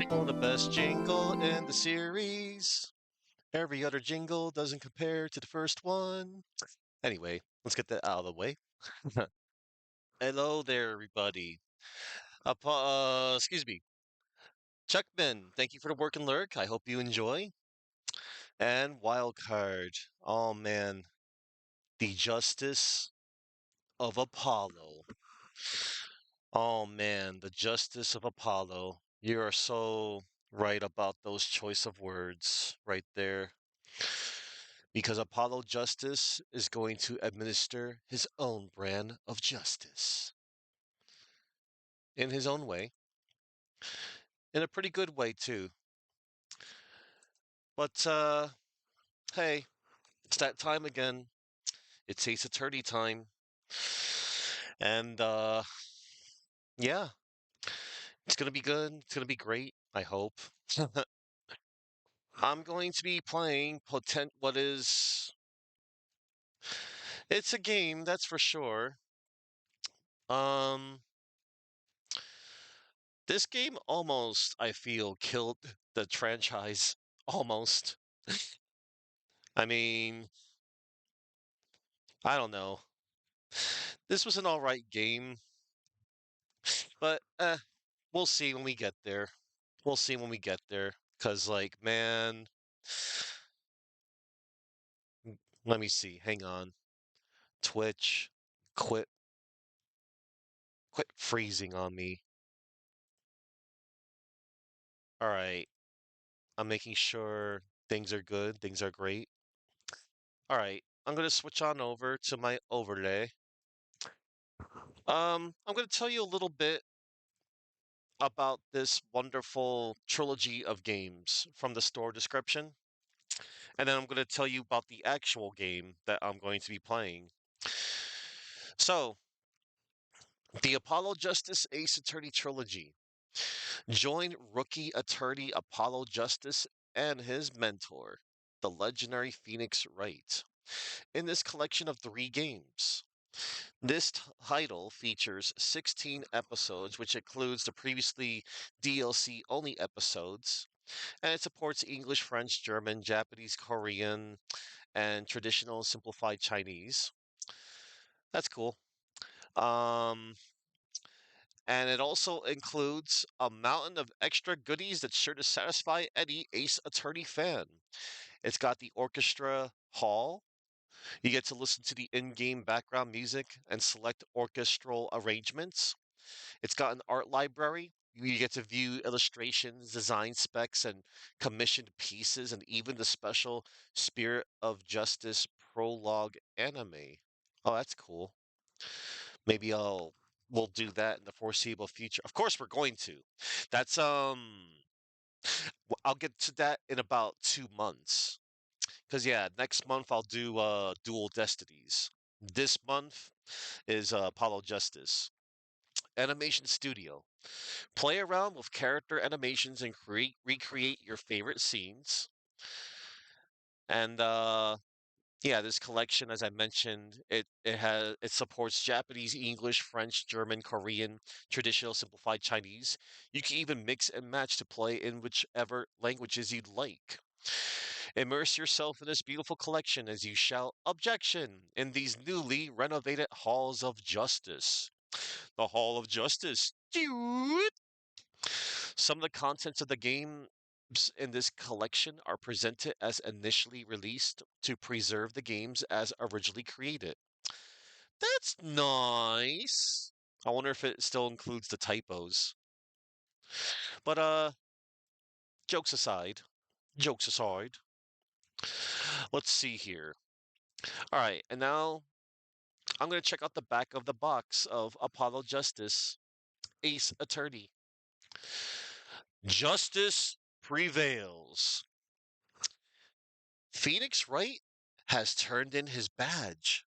Oh, the best jingle in the series. Every other jingle doesn't compare to the first one. Anyway, let's get that out of the way. Hello there, everybody. Excuse me. Chuckman, thank you for the work and lurk. I hope you enjoy. And Wildcard. Oh, man. The Justice of Apollo. Oh, man. The Justice of Apollo. You are so right about those choice of words right there. Because Apollo Justice is going to administer his own brand of justice in his own way, in a pretty good way too. But hey, it's that time again. It's Ace Attorney time, and yeah, it's gonna be good. It's gonna be great. I hope. I'm going to be playing potent. What is? It's a game, that's for sure. Um, this game almost, I feel, killed the franchise. Almost. I mean, I don't know. This was an all right game, but we'll see when we get there. We'll see when we get there. Cause like, man, let me see. Hang on. Twitch, quit, quit freezing on me. All right, I'm making sure things are good. Things are great. All right, I'm gonna switch on over to my overlay. I'm gonna tell you a little bit about this wonderful trilogy of games from the store description. And then I'm going to tell you about the actual game that I'm going to be playing. So, the Apollo Justice Ace Attorney Trilogy. Join rookie attorney Apollo Justice and his mentor, the legendary Phoenix Wright, in this collection of 3 games. This title features 16 episodes, which includes the previously DLC only episodes, and it supports English, French, German, Japanese, Korean, and traditional simplified Chinese. That's cool. Um, and it also includes a mountain of extra goodies that's sure to satisfy any Ace Attorney fan. It's got the orchestra hall. You get to listen to the in-game background music and select orchestral arrangements. It's got an art library. You get to view illustrations, design specs, and commissioned pieces, and even the special Spirit of Justice prologue anime. Oh, that's cool. Maybe we'll do that in the foreseeable future. Of course, we're going to. That's I'll get to that in about 2 months. Cause yeah, next month I'll do Dual Destinies. This month is Apollo Justice. Animation Studio. Play around with character animations and recreate your favorite scenes. And yeah, this collection, as I mentioned, it supports Japanese, English, French, German, Korean, traditional simplified Chinese. You can even mix and match to play in whichever languages you'd like. Immerse yourself in this beautiful collection as you shout objection in these newly renovated halls of justice. The Hall of Justice. Some of the contents of the games in this collection are presented as initially released to preserve the games as originally created. That's nice. I wonder if it still includes the typos. But jokes aside, jokes aside, let's see here. All right, and now I'm going to check out the back of the box of Apollo Justice Ace Attorney. Justice prevails. Phoenix Wright has turned in his badge.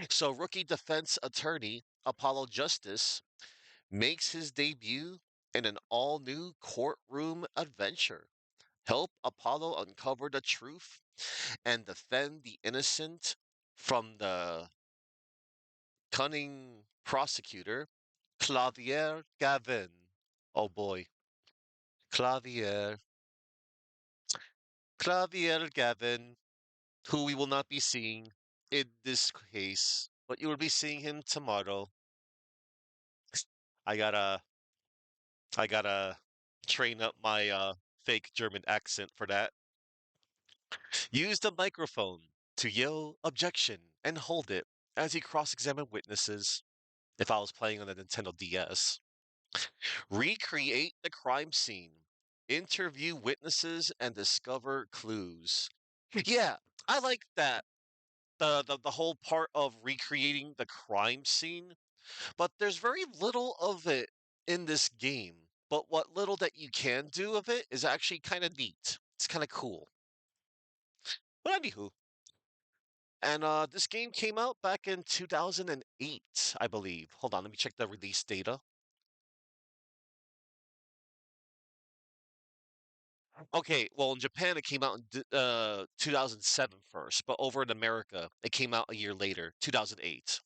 So, rookie defense attorney Apollo Justice makes his debut in an all new courtroom adventure. Help Apollo uncover the truth and defend the innocent from the cunning prosecutor, Clavier Gavin. Oh boy. Clavier. Clavier Gavin, who we will not be seeing in this case, but you will be seeing him tomorrow. I gotta I gotta train up my fake German accent for that. Use the microphone to yell objection and hold it as he cross-examined witnesses. If I was playing on the Nintendo DS, recreate the crime scene, interview witnesses, and discover clues. Yeah, I like that. The whole part of recreating the crime scene, but there's very little of it in this game. But what little that you can do of it is actually kind of neat. It's kind of cool. But anywho, and this game came out back in 2008, I believe. Hold on, let me check the release data. Okay, well, in Japan it came out in 2007 first, but over in America it came out a year later, 2008.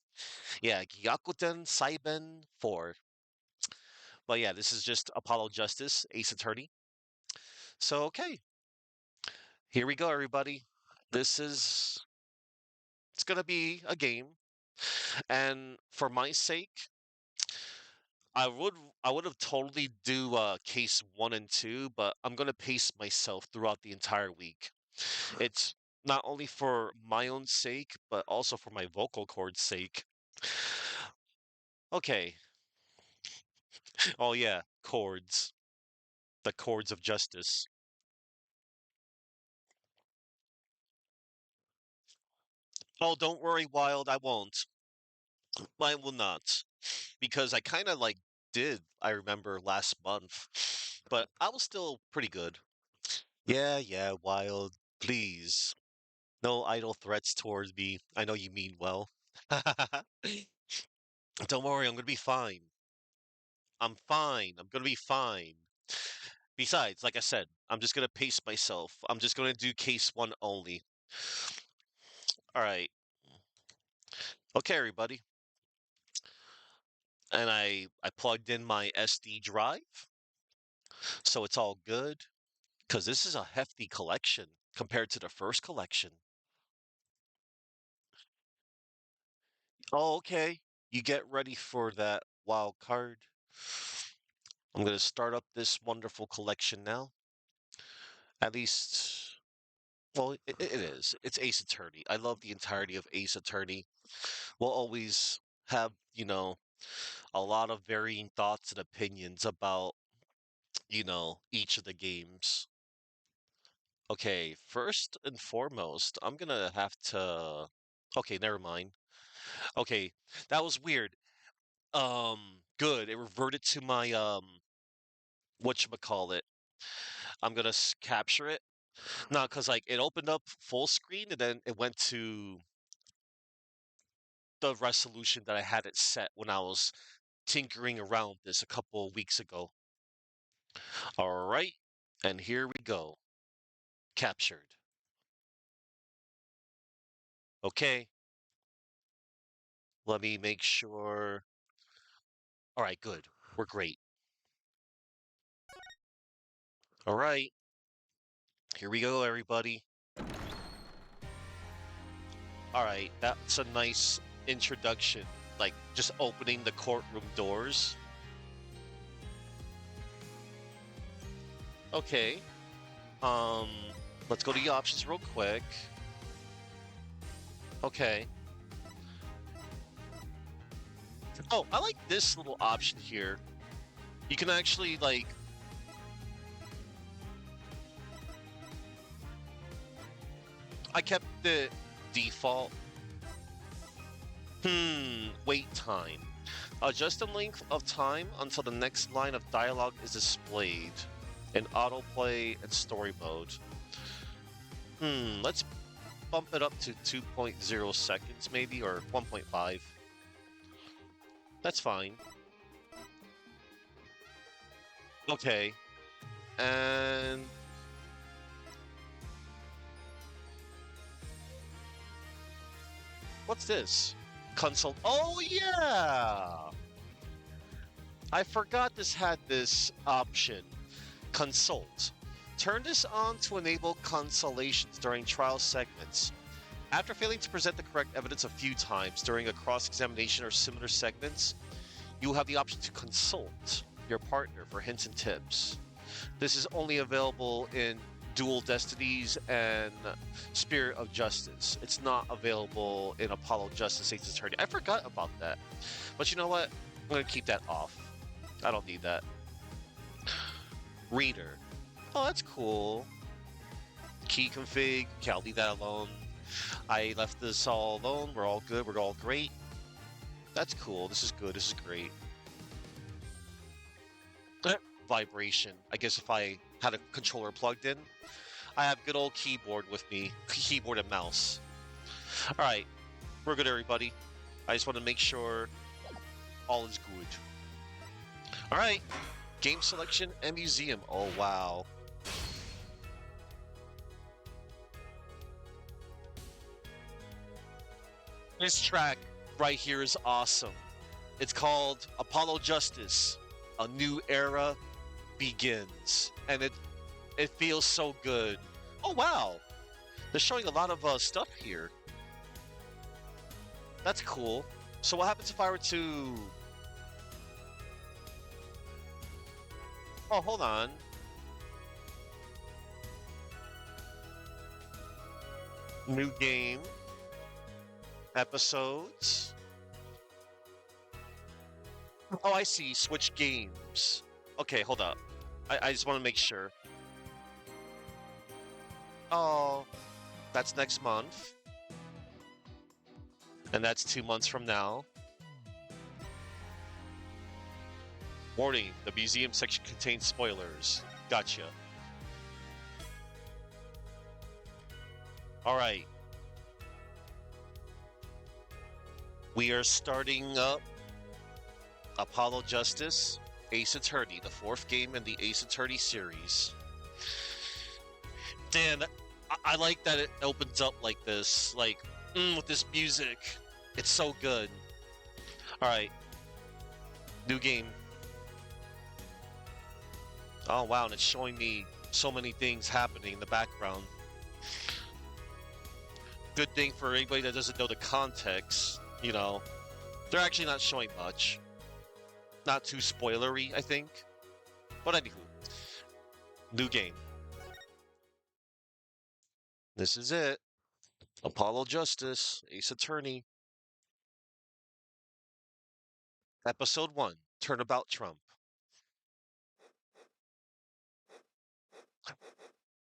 Yeah, Gyakuten Saiben 4. But yeah, this is just Apollo Justice, Ace Attorney. So, okay, here we go, everybody. This is it's gonna be a game, and for my sake, I would I would have totally do case 1 and 2, but I'm gonna pace myself throughout the entire week. It's not only for my own sake, but also for my vocal cords' sake. Okay. Oh yeah, chords. The chords of justice. Oh, don't worry, Wild, I won't. I will not. Because I kind of like did, I remember last month. But I was still pretty good. Yeah, yeah, Wild. Please. No idle threats towards me. I know you mean well. Don't worry, I'm gonna be fine. I'm fine. I'm gonna be fine. Besides, like I said, I'm just gonna pace myself. I'm just gonna do case 1 only. All right. Okay, everybody. And I plugged in my SD drive, so it's all good. Because this is a hefty collection compared to the first collection. Oh, okay. You get ready for that wild card. I'm going to start up this wonderful collection now. At least, well, it is. It's Ace Attorney. I love the entirety of Ace Attorney. We'll always have, a lot of varying thoughts and opinions about, each of the games. Okay, first and foremost, I'm gonna have to. Okay, never mind. Okay, that was weird. Good. It reverted to my whatchamacallit. I'm gonna capture it. No, because like it opened up full screen and then it went to the resolution that I had it set when I was tinkering around with this a couple of weeks ago. All right, and here we go. Captured. Okay, let me make sure. All right, good. We're great. All right, here we go, everybody. All right, that's a nice introduction. Like just opening the courtroom doors. Okay. Um, let's go to the options real quick. Okay. Oh, I like this little option here. You can actually like I kept the default. Wait time. Adjust the length of time until the next line of dialogue is displayed in autoplay and story mode. Let's bump it up to 2.0 seconds maybe, or 1.5. That's fine. Okay. And what's this? Consult. Oh, yeah! I forgot this had this option. Consult. Turn this on to enable consolations during trial segments. After failing to present the correct evidence a few times during a cross examination or similar segments, you will have the option to consult your partner for hints and tips. This is only available in Dual Destinies and Spirit of Justice. It's not available in Apollo Justice State's Attorney. I forgot about that. But you know what? I'm going to keep that off. I don't need that. Reader. Oh, that's cool. Key config. Okay, I'll leave that alone. I left this all alone. We're all good. We're all great. That's cool. This is good. This is great. Vibration. I guess if I had a controller plugged in, I have good old keyboard with me, keyboard and mouse. All right, we're good, everybody. I just want to make sure all is good. All right, game selection and museum. Oh, wow. This track right here is awesome. It's called Apollo Justice. A new era begins, and it feels so good. Oh wow, they're showing a lot of stuff here. That's cool. So what happens if I were to? Oh, hold on. New game, episodes. Oh, I see. Switch games. Okay, hold up. I just want to make sure. Oh, that's next month. And that's 2 months from now. Warning, the museum section contains spoilers. Gotcha. All right. We are starting up Apollo Justice, Ace Attorney, the fourth game in the Ace Attorney series. Dan, I like that it opens up like this, like, with this music. It's so good. All right. New game. Oh, wow, and it's showing me so many things happening in the background. Good thing for anybody that doesn't know the context, you know. They're actually not showing much. Not too spoilery, I think. But anywho, new game. This is it. Apollo Justice, Ace Attorney. Episode 1, Turnabout Trump.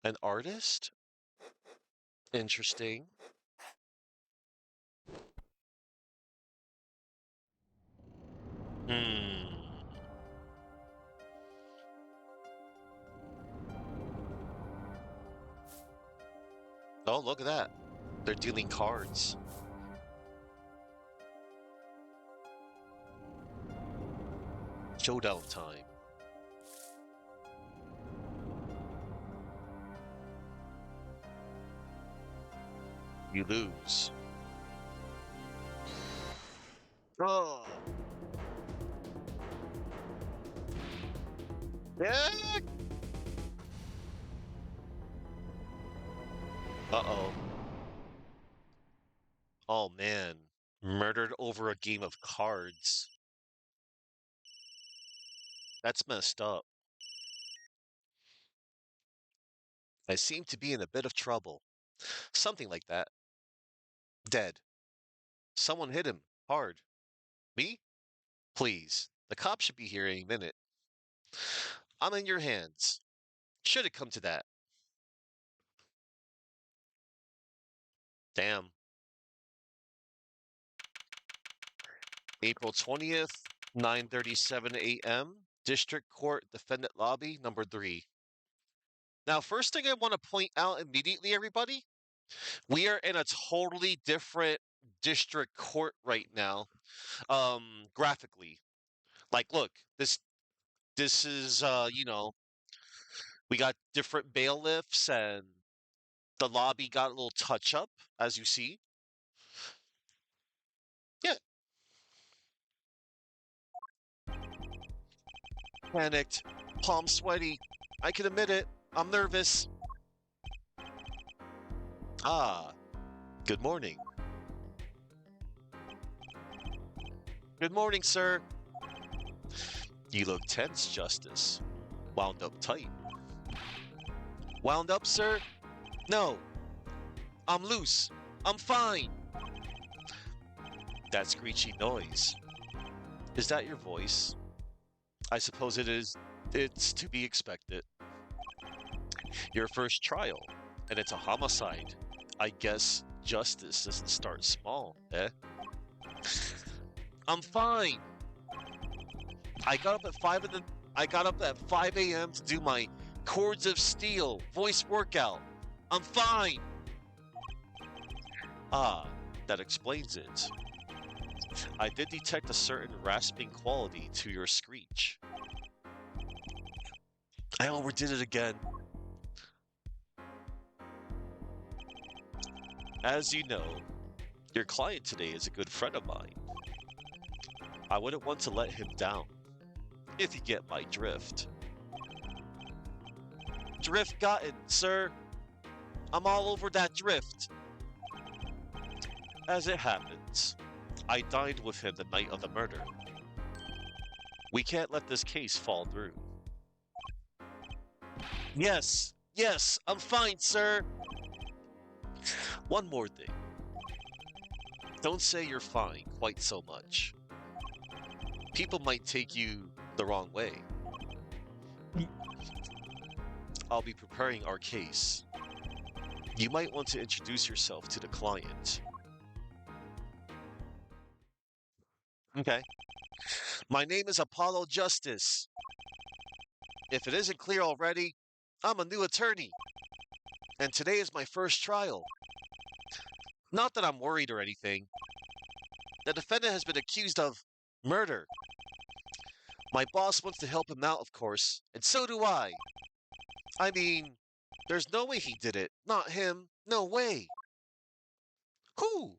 An artist? Interesting. Hmm. Oh, look at that. They're dealing cards. Showdown time. You lose. Oh. Yeah. Uh-oh. Oh, man. Murdered over a game of cards. That's messed up. I seem to be in a bit of trouble. Something like that. Dead. Someone hit him. Hard. Me? Please. The cops should be here any minute. I'm in your hands. Should it come to that. Damn. April 20th, 9:37 a.m. District Court Defendant Lobby, number 3. Now, first thing I want to point out immediately, everybody, we are in a totally different district court right now, graphically. Like, look, this is we got different bailiffs and the lobby got a little touch up, as you see. Yeah. Panicked, palms sweaty. I can admit it. I'm nervous. Ah, good morning. Good morning, sir. You look tense, Justice. Wound up tight. Wound up, sir? No, I'm loose. I'm fine. That screechy noise. Is that your voice? I suppose it is. It's to be expected. Your first trial, and it's a homicide. I guess justice doesn't start small, eh? I'm fine. I got up at 5 a.m. to do my Chords of Steel voice workout. I'm fine. Ah, that explains it. I did detect a certain rasping quality to your screech. I overdid it again. As you know, your client today is a good friend of mine. I wouldn't want to let him down, if you get my drift. Drift gotten, sir. I'm all over that drift. As it happens, I dined with him the night of the murder. We can't let this case fall through. Yes, I'm fine, sir. One more thing. Don't say you're fine quite so much. People might take you the wrong way. I'll be preparing our case. You might want to introduce yourself to the client. Okay. My name is Apollo Justice. If it isn't clear already, I'm a new attorney, and today is my first trial. Not that I'm worried or anything. The defendant has been accused of murder. My boss wants to help him out, of course, and so do I. I mean, there's no way he did it. Not him. No way. Who?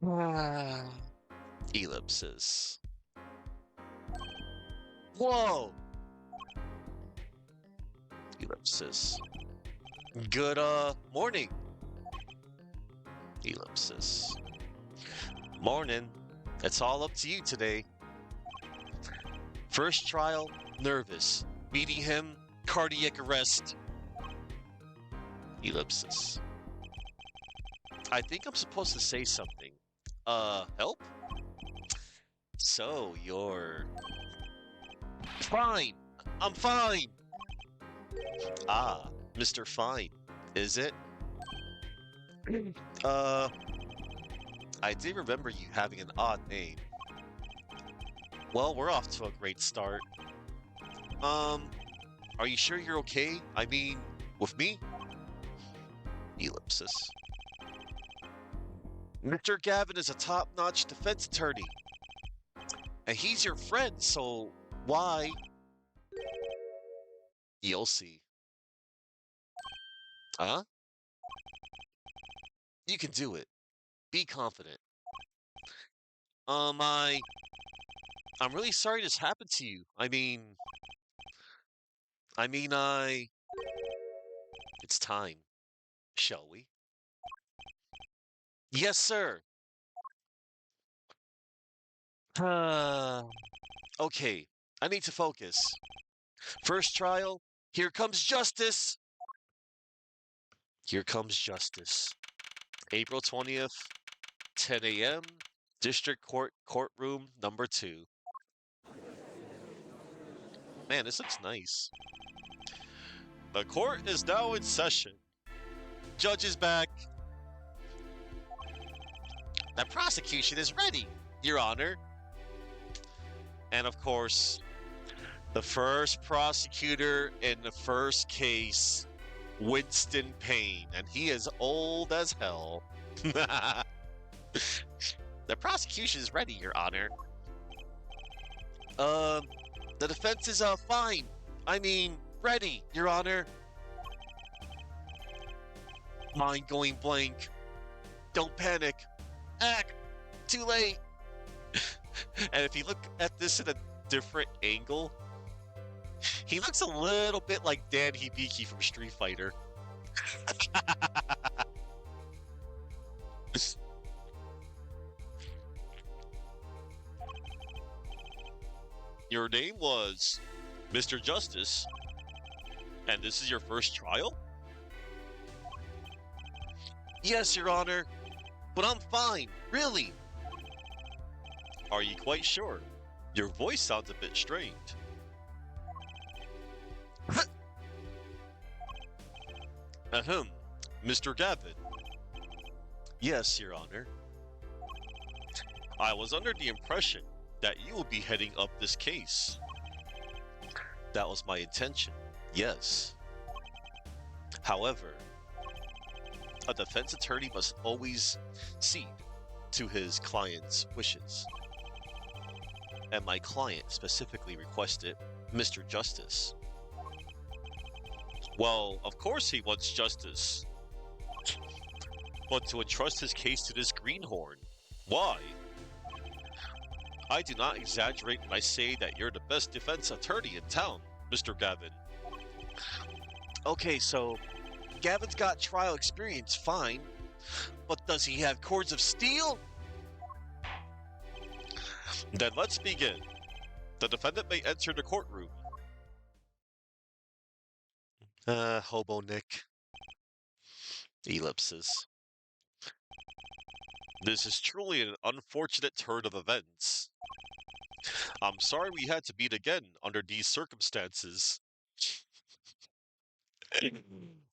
Ah. Ellipsis. Whoa! Ellipsis. Good, morning. Ellipsis. Morning. It's all up to you today. First trial, nervous. Meeting him, cardiac arrest. Ellipsis. I think I'm supposed to say something. Help? So, you're... Fine! I'm fine! Ah, Mr. Fine. Is it? Uh... I do remember you having an odd name. Well, we're off to a great start. Are you sure you're okay? I mean, with me? Ellipsis. Mr. Gavin is a top-notch defense attorney. And he's your friend, so why? You'll see. Huh? You can do it. Be confident. Um, I... I'm really sorry this happened to you. I... It's time. Shall we? Yes, sir. Okay, I need to focus. First trial, here comes justice. Here comes justice. April 20th, 10 a.m., District Court, courtroom number 2. Man, this looks nice. The court is now in session. Judge is back. The prosecution is ready, Your Honor. And of course, the first prosecutor in the first case, Winston Payne, and he is old as hell. The prosecution is ready, Your Honor. The defense is fine. Ready, Your Honor. Mind going blank. Don't panic. Act. Too late. And if you look at this in a different angle, he looks a little bit like Dan Hibiki from Street Fighter. Your name was Mr. Justice, and this is your first trial? Yes, Your Honor, but I'm fine, really. Are you quite sure? Your voice sounds a bit strained. Ahem, Mr. Gavin. Yes, Your Honor. I was under the impression that you will be heading up this case. That was my intention, yes. However, a defense attorney must always cede to his client's wishes. And my client specifically requested Mr. Justice. Well, of course he wants justice. But to entrust his case to this greenhorn, why? I do not exaggerate when I say that you're the best defense attorney in town, Mr. Gavin. Okay, so Gavin's got trial experience, fine. But does he have cords of steel? Then let's begin. The defendant may enter the courtroom. Hobo Nick. Ellipses. This is truly an unfortunate turn of events. I'm sorry we had to meet again under these circumstances.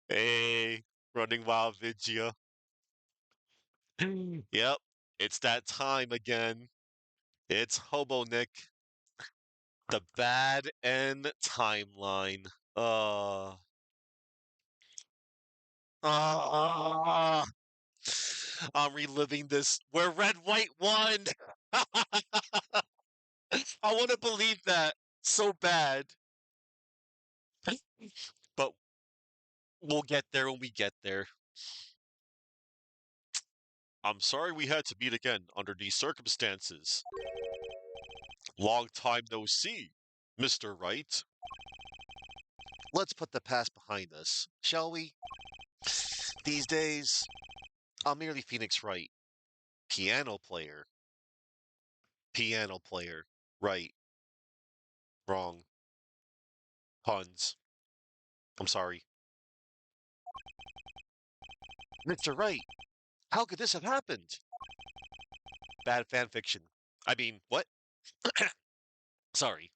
Hey, running wild Vigia. Yep, it's that time again. It's Hobo Nick. The bad end timeline. Uh, I'm reliving this where Red White won. I want to believe that so bad. But we'll get there when we get there. I'm sorry we had to meet again under these circumstances. Long time no see, Mr. Wright. Let's put the past behind us, shall we? These days, I'm merely Phoenix Wright. Piano player. Piano player. Right. Wrong. Puns. I'm sorry. Mr. Wright, how could this have happened? Bad fan fiction. I mean, what? Sorry.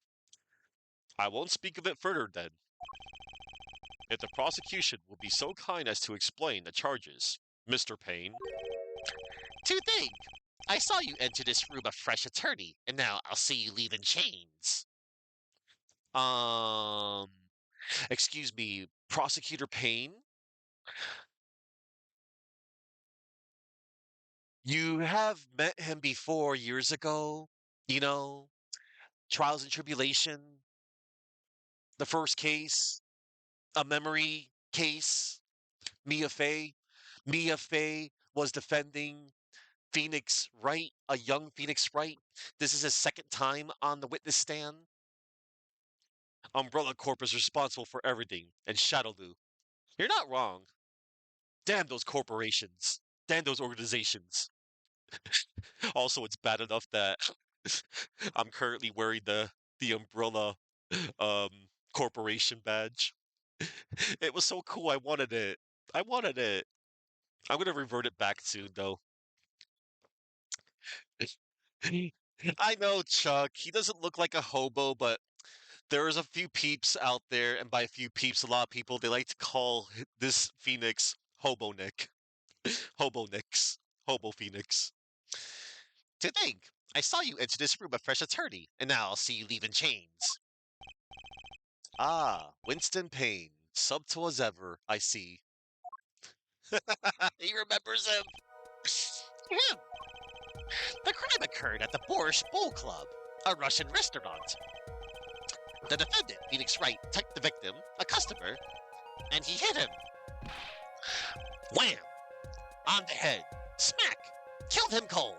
I won't speak of it further then. If the prosecution will be so kind as to explain the charges, Mr. Payne. To think, I saw you enter this room a fresh attorney, and now I'll see you leave in chains. Um, excuse me, Prosecutor Payne? You have met him before years ago, you know, Trials and Tribulation, the first case, a memory case, Mia Fey. Mia Fey was defending Phoenix Wright, a young Phoenix Wright. This is his second time on the witness stand. Umbrella Corp is responsible for everything, and Shadowloo. You're not wrong. Damn those corporations. Damn those organizations. Also, it's bad enough that I'm currently wearing the Umbrella um corporation badge. It was so cool. I wanted it. I wanted it. I'm gonna revert it back soon, though. I know Chuck. He doesn't look like a hobo, but there's a few peeps out there, and by a few peeps, a lot of people they like to call this Phoenix Hobo Nick, Hobo Nicks, Hobo Phoenix. To think, I saw you enter this room a fresh attorney, and now I'll see you leave in chains. Ah, Winston Payne, subtle as ever, I see. He remembers him. Him. The crime occurred at the Borscht Bowl Club, a Russian restaurant. The defendant, Phoenix Wright, attacked the victim, a customer, and he hit him. Wham! On the head. Smack! Killed him cold.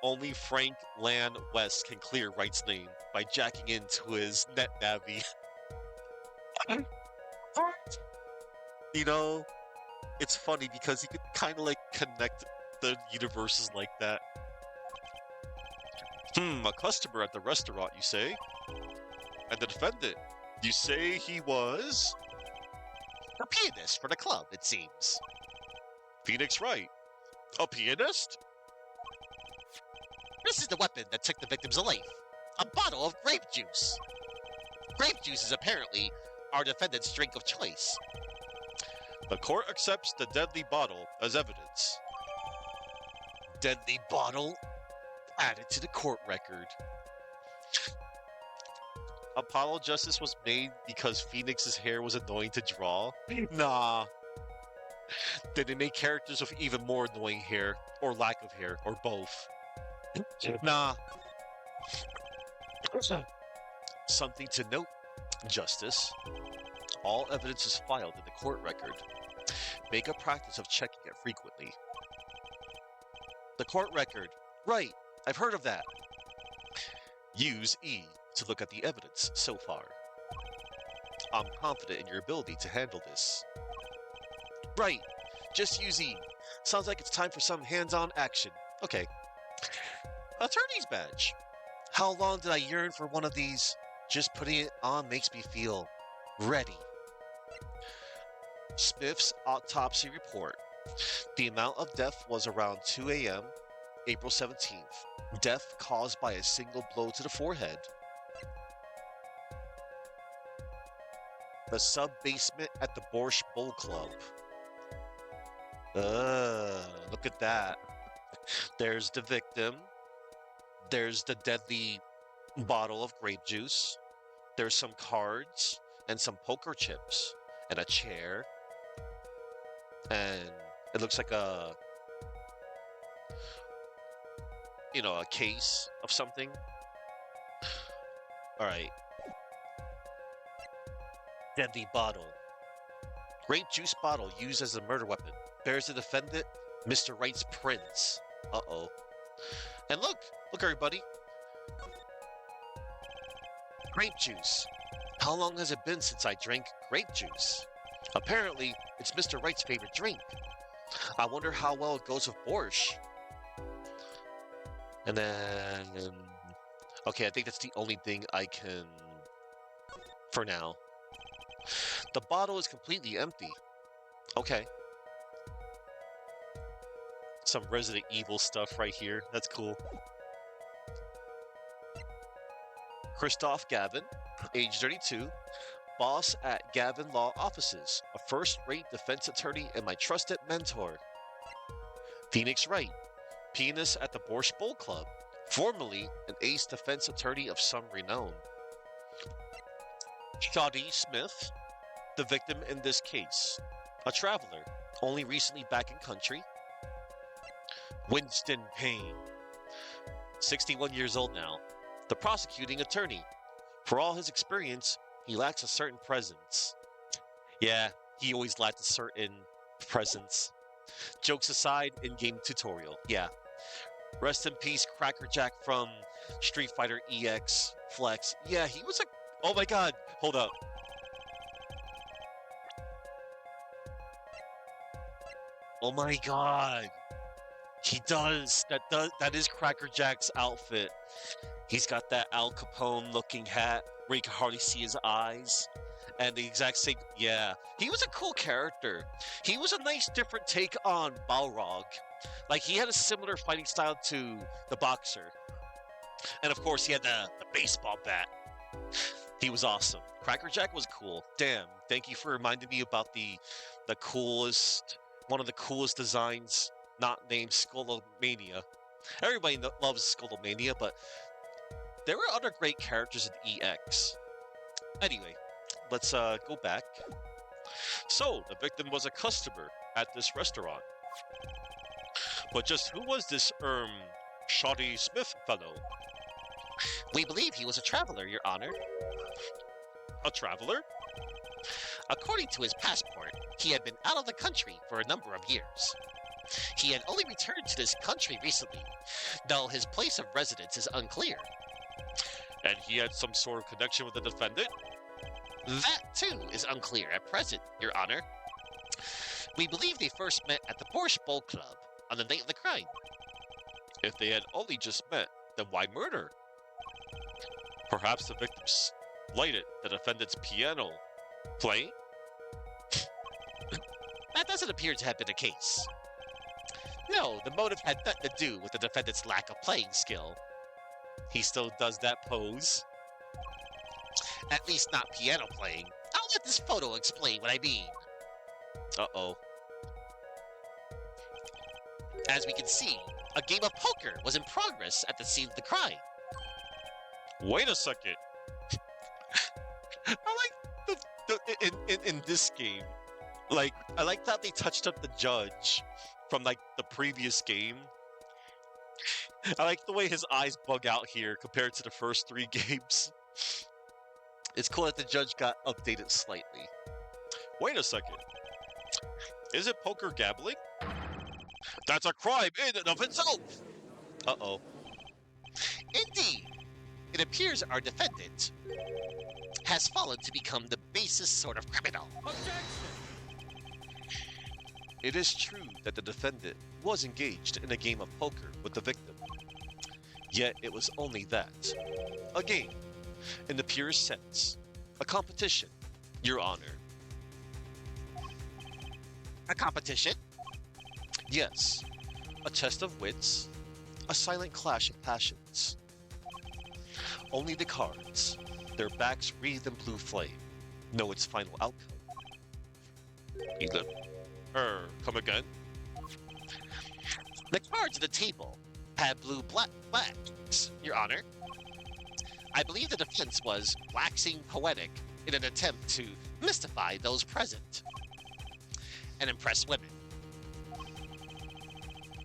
Only Frank Lan West can clear Wright's name by jacking into his net navi. You know, it's funny because you could kind of like connect the universes like that. A customer at the restaurant, you say? And the defendant, you say he was? A pianist for the club, it seems. Phoenix Wright. A pianist? This is the weapon that took the victim's life. A bottle of grape juice. Grape juice is apparently our defendant's drink of choice. The court accepts the deadly bottle as evidence. Deadly bottle added to the court record. Apollo Justice was made because Phoenix's hair was annoying to draw? Nah. Then they make characters with even more annoying hair, or lack of hair, or both. Nah. Something to note, Justice. All evidence is filed in the court record. Make a practice of checking it frequently. The court record. Right, I've heard of that. Use E to look at the evidence so far. I'm confident in your ability to handle this. Right, just use E. Sounds like it's time for some hands-on action. Okay. Attorney's badge. How long did I yearn for one of these? Just putting it on makes me feel ready. Smith's autopsy report. The amount of death was around 2 a.m., April 17th. Death caused by a single blow to the forehead. The sub-basement at the Borscht Bowl Club. Look at that. There's the victim. There's the deadly bottle of grape juice. There's some cards and some poker chips and a chair. And it looks like a case of something. All right. Deadly bottle. Grape juice bottle used as a murder weapon. Bears the defendant, Mr. Wright's prints. Uh-oh. And look everybody. Grape juice. How long has it been since I drank grape juice? Apparently, it's Mr. Wright's favorite drink. I wonder how well it goes with borscht. And then... Okay, I think that's the only thing I can... For now. The bottle is completely empty. Okay. Some Resident Evil stuff right here. That's cool. Christoph Gavin, age 32, boss at Gavin Law Offices, a first-rate defense attorney and my trusted mentor. Phoenix Wright, pianist at the Borscht Bowl Club, formerly an ace defense attorney of some renown. Shoddy Smith, the victim in this case, a traveler, only recently back in country. Winston Payne, 61 years old now, the prosecuting attorney. For all his experience, he lacks a certain presence. Yeah, he always lacked a certain presence. Jokes aside, in-game tutorial. Yeah. Rest in peace, Crackerjack from Street Fighter EX Flex. Yeah, he was a... Oh my god, hold up. Oh my god. He does. That is Crackerjack's outfit. He's got that Al Capone looking hat where you can hardly see his eyes. And the exact same, yeah. He was a cool character. He was a nice different take on Balrog. Like, he had a similar fighting style to the boxer. And of course, he had the baseball bat. He was awesome. Crackerjack was cool. Damn, thank you for reminding me about the coolest, one of the coolest designs, not named Skullomania. Everybody loves Skullomania, but there were other great characters in EX. Anyway, let's go back. So, the victim was a customer at this restaurant. But just who was this, Shoddy Smith fellow? We believe he was a traveler, Your Honor. A traveler? According to his passport, he had been out of the country for a number of years. He had only returned to this country recently, though his place of residence is unclear. And he had some sort of connection with the defendant? That, too, is unclear at present, Your Honor. We believe they first met at the Porsche Bowl Club on the night of the crime. If they had only just met, then why murder? Perhaps the victim slighted the defendant's piano playing? That doesn't appear to have been the case. No, the motive had nothing to do with the defendant's lack of playing skill. He still does that pose? At least not piano playing. I'll let this photo explain what I mean. Uh-oh. As we can see, a game of poker was in progress at the scene of the crime. Wait a second. I like in this game, like I like that they touched up the judge from like the previous game. I like the way his eyes bug out here compared to the first 3 games. It's cool that the judge got updated slightly. Wait a second. Is it poker gambling? That's a crime in and of itself! Uh-oh. Indeed. It appears our defendant has fallen to become the basest sort of criminal. It is true that the defendant was engaged in a game of poker with the victim. Yet it was only that. A game, in the purest sense. A competition, Your Honor. A competition? Yes. A test of wits. A silent clash of passions. Only the cards, their backs wreathed in blue flame, know its final outcome. Elip. Come again? The cards on the table had blue blacks, Your Honor. I believe the defense was waxing poetic in an attempt to mystify those present and impress women.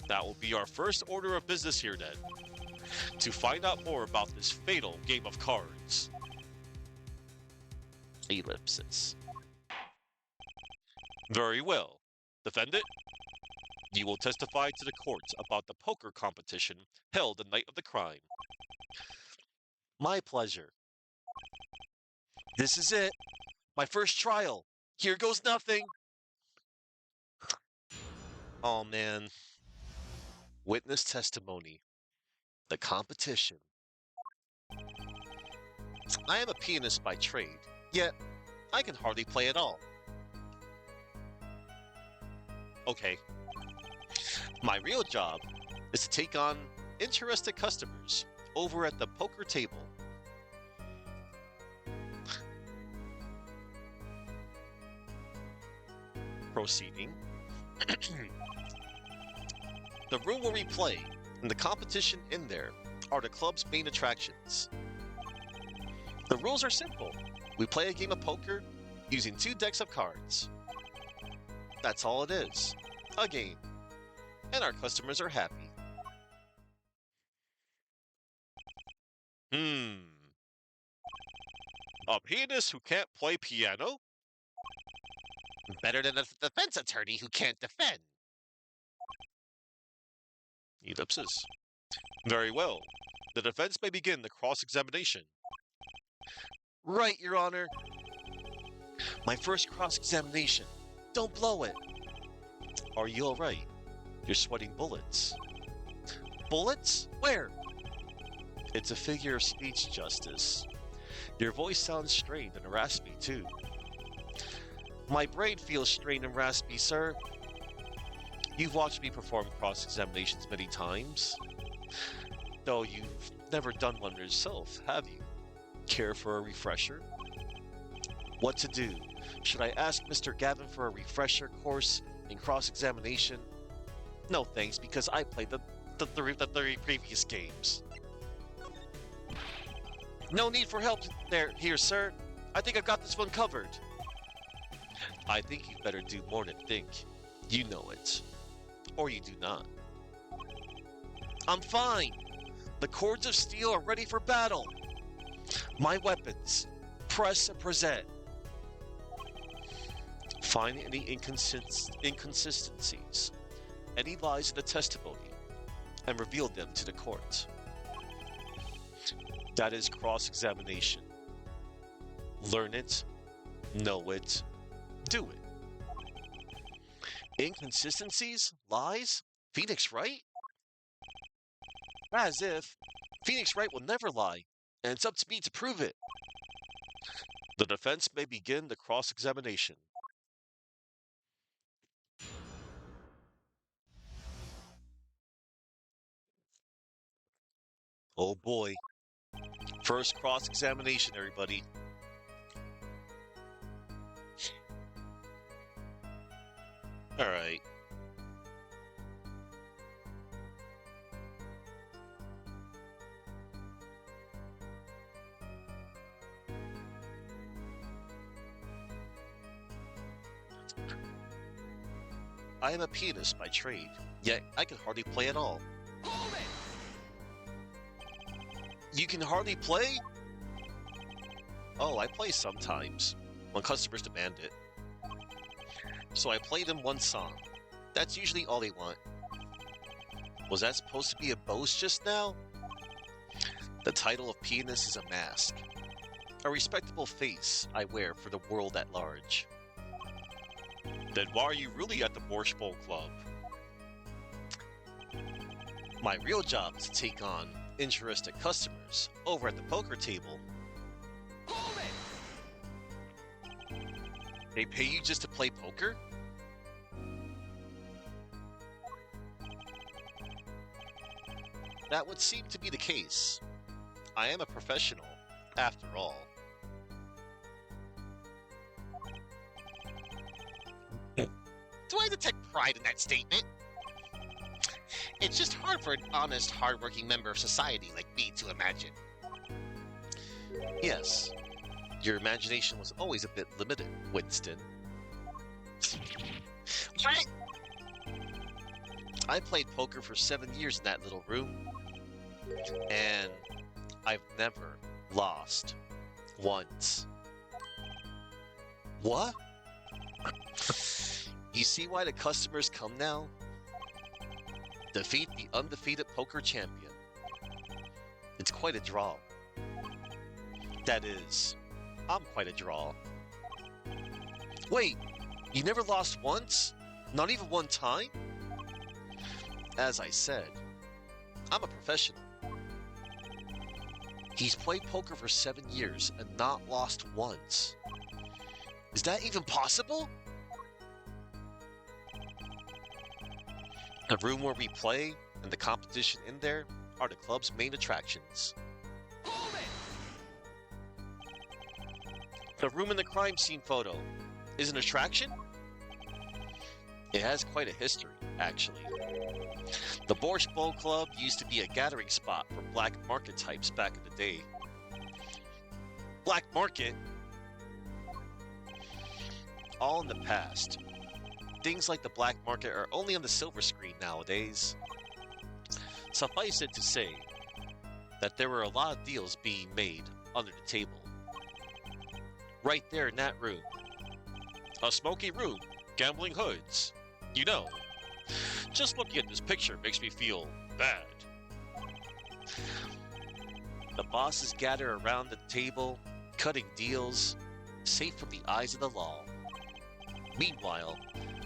That will be our first order of business here then. To find out more about this fatal game of cards. Ellipsis. Very well. Defendant, you will testify to the court about the poker competition held the night of the crime. My pleasure. This is it. My first trial. Here goes nothing. Oh man. Witness testimony. The competition. I am a pianist by trade, yet I can hardly play at all. Okay. My real job is to take on interested customers over at the poker table. Proceeding. The room where we play and the competition in there are the club's main attractions. The rules are simple. We play a game of poker using 2 decks of cards. That's all it is. A game. And our customers are happy. A pianist who can't play piano? Better than a defense attorney who can't defend. Ellipsis. Very well. The defense may begin the cross-examination. Right, Your Honor. My first cross-examination. Don't blow it. Are you all right? You're sweating bullets. Bullets? Where? It's a figure of speech, Justice. Your voice sounds strained and raspy, too. My brain feels strained and raspy, sir. You've watched me perform cross-examinations many times. Though you've never done one yourself, have you? Care for a refresher? What to do? Should I ask Mr. Gavin for a refresher course in cross-examination? No thanks, because I played the 3 previous games. No need for help here, sir. I think I've got this one covered. I think you'd better do more than think. You know it. Or you do not. I'm fine. The cords of steel are ready for battle. My weapons. Press and present. Find any inconsistencies any lies in the testimony and reveal them to the court. That is cross-examination. Learn it, know it, do it. Inconsistencies? Lies? Phoenix Wright? As if Phoenix Wright will never lie, and it's up to me to prove it. The defense may begin the cross-examination. Oh boy. First cross-examination, everybody. All right. I am a pianist by trade, yet I can hardly play at all. Hold it! You can hardly play? Oh, I play sometimes, when customers demand it. So I play them one song. That's usually all they want. Was that supposed to be a boast just now? The title of pianist is a mask. A respectable face I wear for the world at large. Then why are you really at the Borscht Bowl Club? My real job is to take on interested customers over at the poker table. Hold it! They pay you just to play poker? That would seem to be the case. I am a professional, after all. Do I detect pride in that statement? It's just hard for an honest, hardworking member of society like me to imagine. Yes, your imagination was always a bit limited, Winston. What? I played poker for 7 years in that little room, and I've never lost once. What? You see why the customers come now? Defeat the undefeated poker champion. It's quite a draw. That is, I'm quite a draw. Wait, you never lost once? Not even one time? As I said, I'm a professional. He's played poker for 7 years and not lost once. Is that even possible? The room where we play and the competition in there are the club's main attractions. Hold it! The room in the crime scene photo is an attraction? It has quite a history, actually. The Borscht Bowl Club used to be a gathering spot for black market types back in the day. Black market? All in the past. Things like the black market are only on the silver screen nowadays. Suffice it to say that there were a lot of deals being made under the table. Right there in that room. A smoky room, gambling hoods. You know, just looking at this picture makes me feel bad. The bosses gather around the table, cutting deals, safe from the eyes of the law. Meanwhile,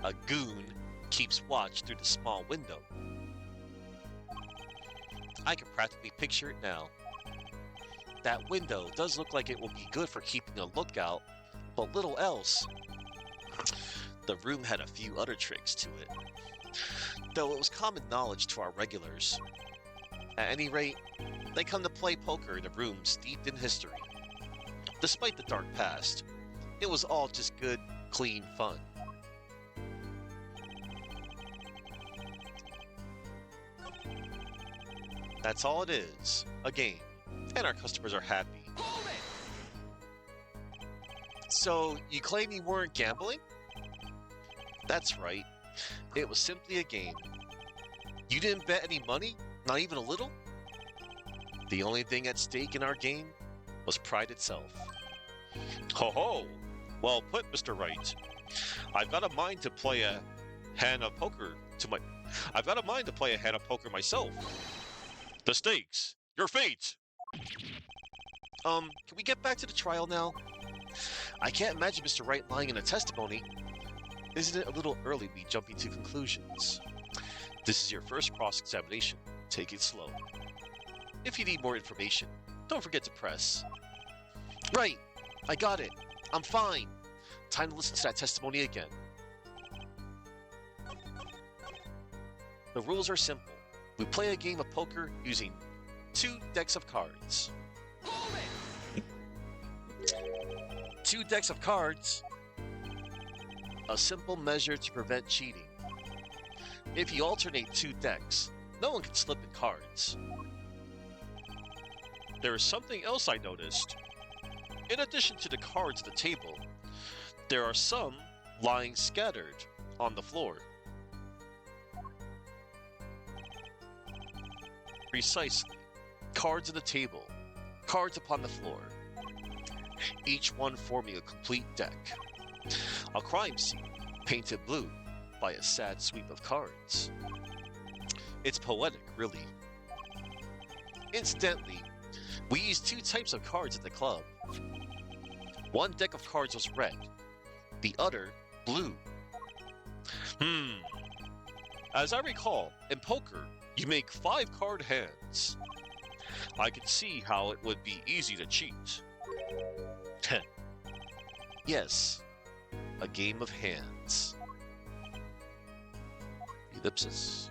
a goon keeps watch through the small window. I can practically picture it now. That window does look like it will be good for keeping a lookout, but little else. The room had a few other tricks to it, though it was common knowledge to our regulars. At any rate, they come to play poker in a room steeped in history. Despite the dark past, it was all just good, clean fun. That's all it is, a game, and our customers are happy. Hold it! So, you claim you weren't gambling? That's right, it was simply a game. You didn't bet any money? Not even a little? The only thing at stake in our game was pride itself. Ho ho! Well put, Mr. Wright. I've got a mind to play a hand of poker to my I've got a mind to play a hand of poker myself. The stakes. Your fate. Can we get back to the trial now? I can't imagine Mr. Wright lying in a testimony. Isn't it a little early to be jumping to conclusions? This is your first cross-examination. Take it slow. If you need more information, don't forget to press. Right, I got it. I'm fine. Time to listen to that testimony again. The rules are simple. We play a game of poker using 2 decks of cards. 2 decks of cards. A simple measure to prevent cheating. If you alternate 2 decks, no one can slip in cards. There is something else I noticed. In addition to the cards at the table, there are some lying scattered on the floor. Precisely. Cards on the table, cards upon the floor, each one forming a complete deck. A crime scene painted blue by a sad sweep of cards. It's poetic, really. Incidentally, we used 2 types of cards at the club. One deck of cards was red, the other blue. As I recall, in poker, you make 5 card hands. I could see how it would be easy to cheat. Yes, a game of hands. Ellipsis.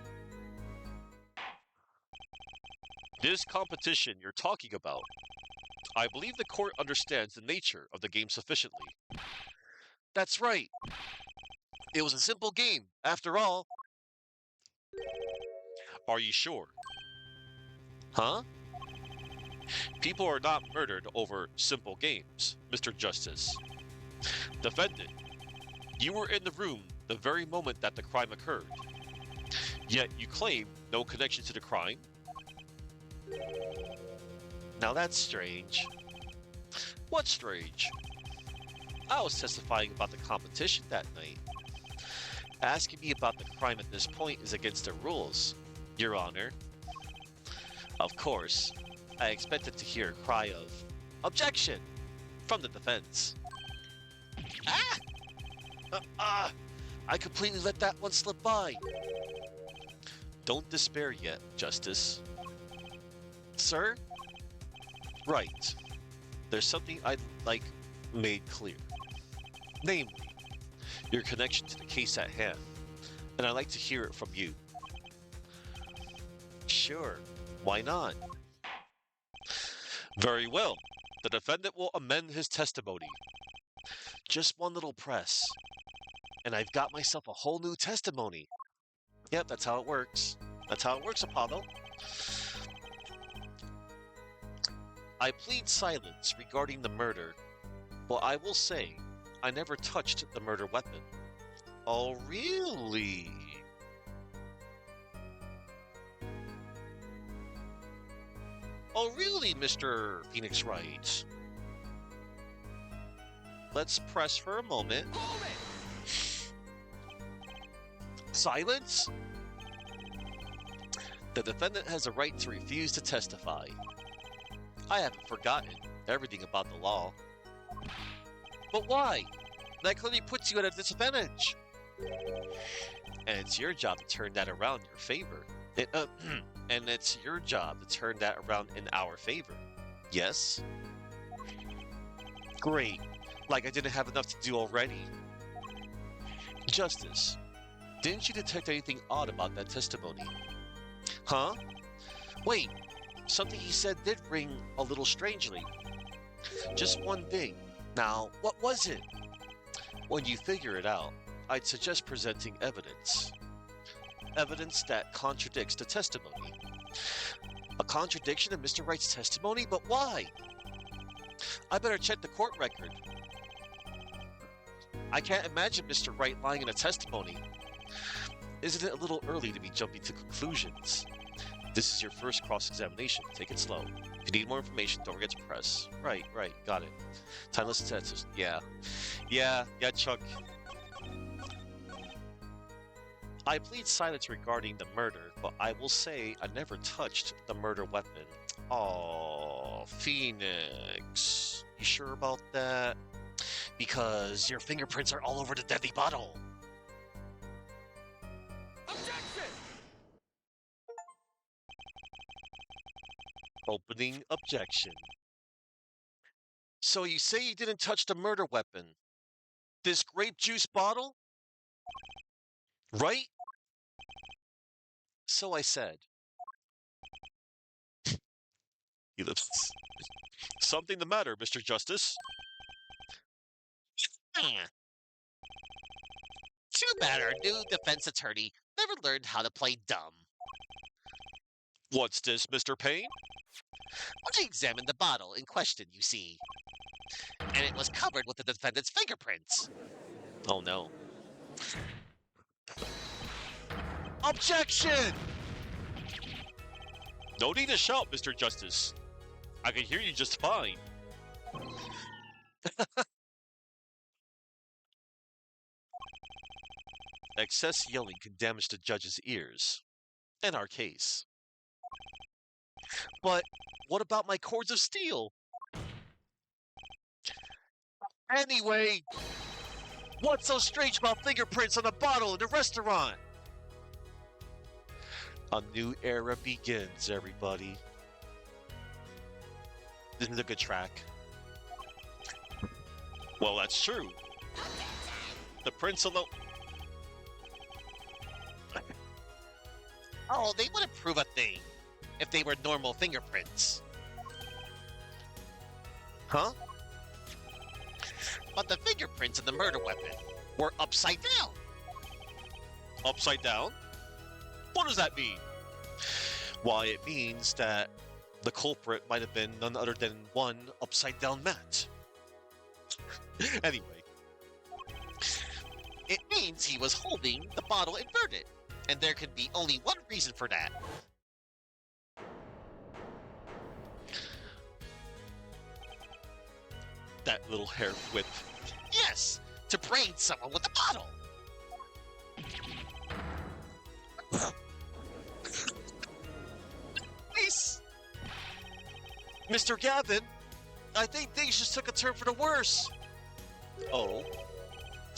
This competition you're talking about, I believe the court understands the nature of the game sufficiently. That's right. It was a simple game, after all. Are you sure? Huh? People are not murdered over simple games, Mr. Justice. Defendant, you were in the room the very moment that the crime occurred. Yet you claim no connection to the crime? Now that's strange. What's strange? I was testifying about the competition that night. Asking me about the crime at this point is against the rules, Your Honor. Of course, I expected to hear a cry of objection from the defense. I completely let that one slip by. Don't despair yet, Justice. Sir? Right. There's something I'd like made clear. Namely, your connection to the case at hand, and I'd like to hear it from you. Sure, why not? Very well. The defendant will amend his testimony. Just one little press, and I've got myself a whole new testimony. Yep, that's how it works. That's how it works, Apollo. I plead silence regarding the murder, but I will say I never touched the murder weapon. Oh, really? Oh, really, Mr. Phoenix Wright? Let's press for a moment. Silence? The defendant has a right to refuse to testify. I haven't forgotten everything about the law. But why? That clearly puts you at a disadvantage. And it's your job to turn that around in your favor. And it's your job to turn that around in our favor. Yes? Great. Like I didn't have enough to do already. Justice, didn't you detect anything odd about that testimony? Huh? Wait, something he said did ring a little strangely. Just one thing. Now, what was it? When you figure it out, I'd suggest presenting evidence. Evidence that contradicts the testimony. A contradiction of Mr. Wright's testimony? But why? I better check the court record. I can't imagine Mr. Wright lying in a testimony. Isn't it a little early to be jumping to conclusions? This is your first cross-examination. Take it slow. If you need more information, don't forget to press. Right, got it. Time to listen to that. Yeah, Chuck. I plead silence regarding the murder, but I will say I never touched the murder weapon. Oh, Phoenix. You sure about that? Because your fingerprints are all over the deadly bottle. Opening objection. So you say you didn't touch the murder weapon? This grape juice bottle? Right? So I said. Ellipsis. Something the matter, Mr. Justice? Hmm. Too bad our new defense attorney never learned how to play dumb. What's this, Mr. Payne? I examined the bottle in question, you see, and it was covered with the defendant's fingerprints. Oh no. Objection! No need to shout, Mr. Justice. I can hear you just fine. Excess yelling can damage the judge's ears. In our case. But what about my cords of steel? Anyway, what's so strange about fingerprints on a bottle in a restaurant? A new era begins, everybody. This is a good track. Well, that's true. The prince alone. Oh, they wouldn't prove a thing if they were normal fingerprints. Huh? But the fingerprints of the murder weapon were upside down. Upside down? What does that mean? Why, it means that the culprit might have been none other than one upside down Matt. Anyway. It means he was holding the bottle inverted, and there could be only one reason for that. That little hair whip. Yes, to brain someone with the bottle. Nice! Mr. Gavin, I think things just took a turn for the worse. Oh,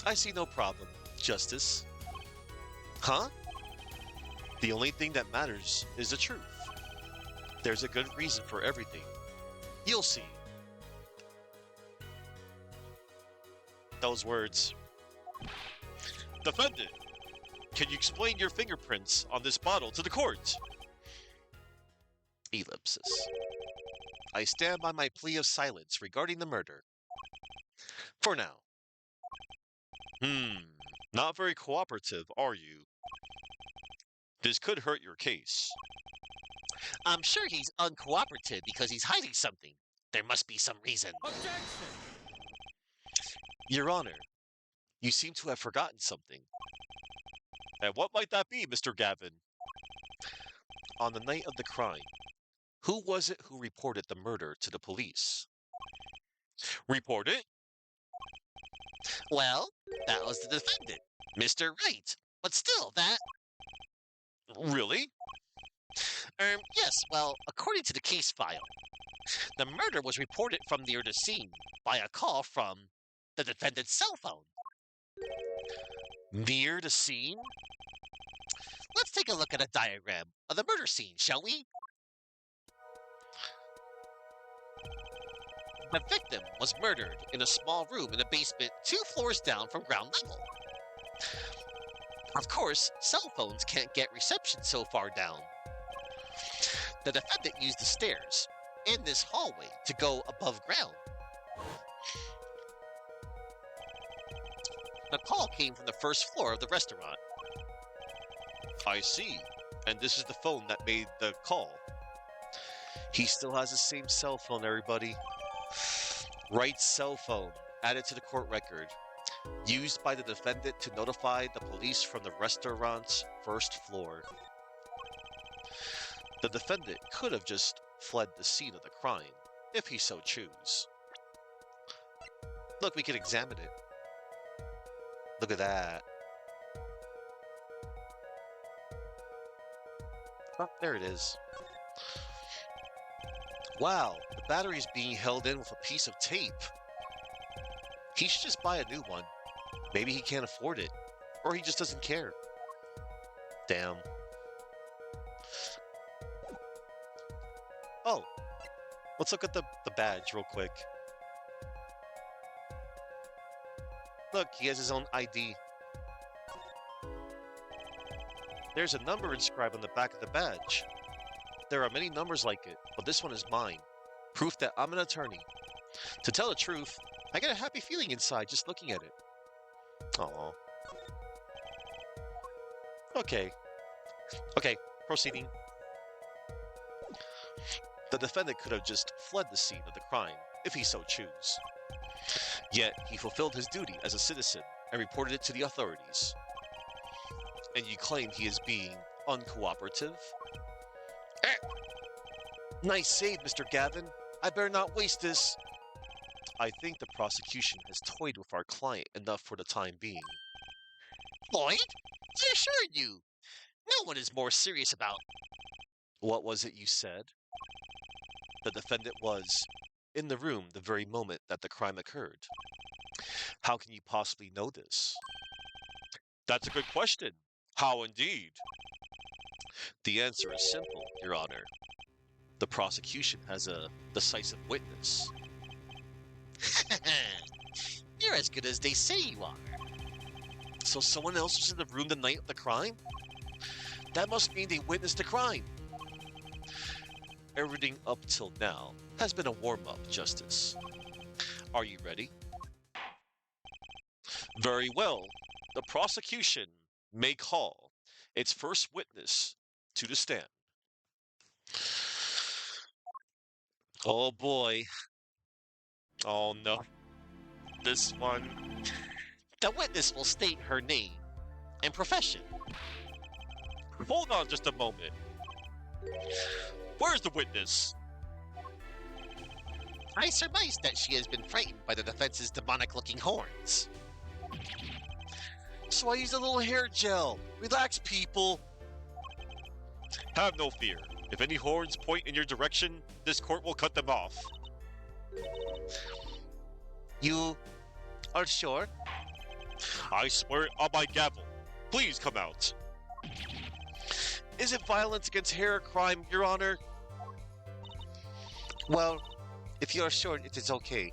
I see no problem, Justice. Huh? The only thing that matters is the truth. There's a good reason for everything. You'll see. Those words. Defendant, can you explain your fingerprints on this bottle to the court? Ellipsis. I stand by my plea of silence regarding the murder. For now. Not very cooperative, are you? This could hurt your case. I'm sure he's uncooperative because he's hiding something. There must be some reason. Objection! Your Honor, you seem to have forgotten something. And what might that be, Mr. Gavin? On the night of the crime, who was it who reported the murder to the police? Reported? Well, that was the defendant, Mr. Wright. But still, that... Really? Yes, well, according to the case file, the murder was reported from near the scene by a call from the defendant's cell phone. Near the scene? Let's take a look at a diagram of the murder scene, shall we? The victim was murdered in a small room in a basement 2 floors down from ground level. Of course, cell phones can't get reception so far down. The defendant used the stairs in this hallway to go above ground. The call came from the first floor of the restaurant. I see. And this is the phone that made the call. He still has the same cell phone, everybody. Right cell phone, added to the court record. Used by the defendant to notify the police from the restaurant's first floor. The defendant could have just fled the scene of the crime, if he so choose. Look, we can examine it. Look at that. Oh, there it is. Wow, the battery's being held in with a piece of tape. He should just buy a new one. Maybe he can't afford it. Or he just doesn't care. Damn. Oh, let's look at the badge real quick. Look, he has his own ID. There's a number inscribed on the back of the badge. There are many numbers like it, but this one is mine. Proof that I'm an attorney. To tell the truth, I get a happy feeling inside just looking at it. Oh. Okay. Okay, proceeding. The defendant could have just fled the scene of the crime, if he so choose. Yet, he fulfilled his duty as a citizen and reported it to the authorities. And you claim he is being uncooperative? Nice save, Mr. Gavin. I better not waste this. I think the prosecution has toyed with our client enough for the time being. Lloyd, I assure you, no one is more serious about. What was it you said? The defendant was in the room the very moment that the crime occurred. How can you possibly know this? That's a good question. How indeed? The answer is simple, Your Honor. The prosecution has a decisive witness. You're as good as they say you are. So someone else was in the room the night of the crime? That must mean they witnessed the crime. Everything up till now has been a warm-up, Justice. Are you ready? Very well. The prosecution may call its first witness to the stand. Oh boy. Oh no. This one. The witness will state her name and profession. Hold on just a moment. Where's the witness? I surmise that she has been frightened by the defense's demonic-looking horns. So I used a little hair gel. Relax, people. Have no fear. If any horns point in your direction, this court will cut them off. You are sure? I swear it on my gavel. Please come out. Is it violence against hair a crime, Your Honor? Well, if you are sure, it is okay.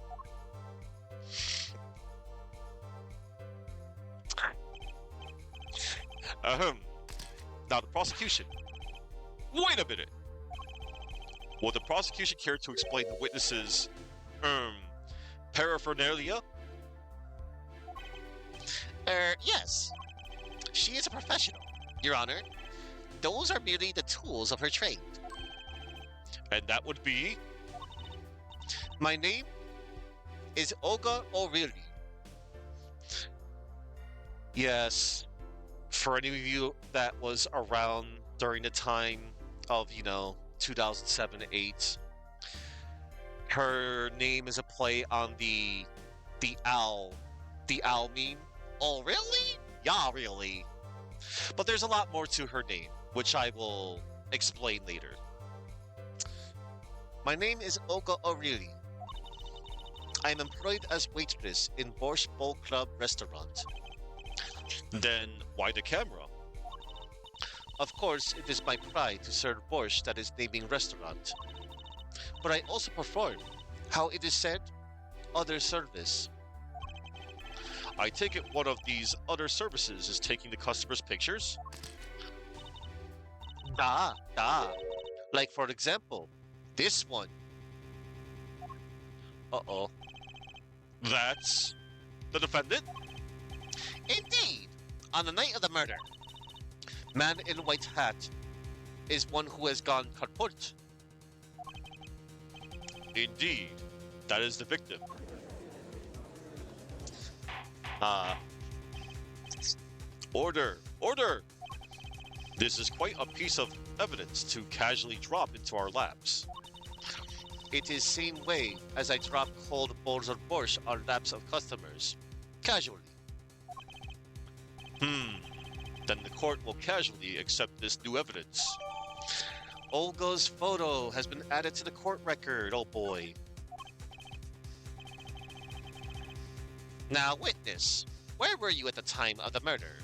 Ahem. Now the prosecution. Wait a minute. Would the prosecution care to explain the witness's, paraphernalia? Yes. She is a professional, Your Honor. Those are merely the tools of her trade. And that would be? My name is Olga O'Reilly. Yes. For any of you that was around during the time of, 2007-8, her name is a play on the owl meme. Oh, really? Yeah, really. But there's a lot more to her name, which I will explain later. My name is Olga O'Reilly. I am employed as waitress in Borscht Bowl Club restaurant. Then why the camera? Of course, it is my pride to serve borscht at its naming restaurant. But I also perform, how it is said, other service. I take it one of these other services is taking the customer's pictures? Da. Like for example, this one. Uh-oh. That's the defendant? Indeed, on the night of the murder, man in white hat is one who has gone kaput. Indeed, that is the victim. Order! Order! This is quite a piece of evidence to casually drop into our laps. It is same way as I drop cold bowls of borscht on laps of customers, casually. Then the court will casually accept this new evidence. Olga's photo has been added to the court record. Oh boy. Now, witness, where were you at the time of the murder?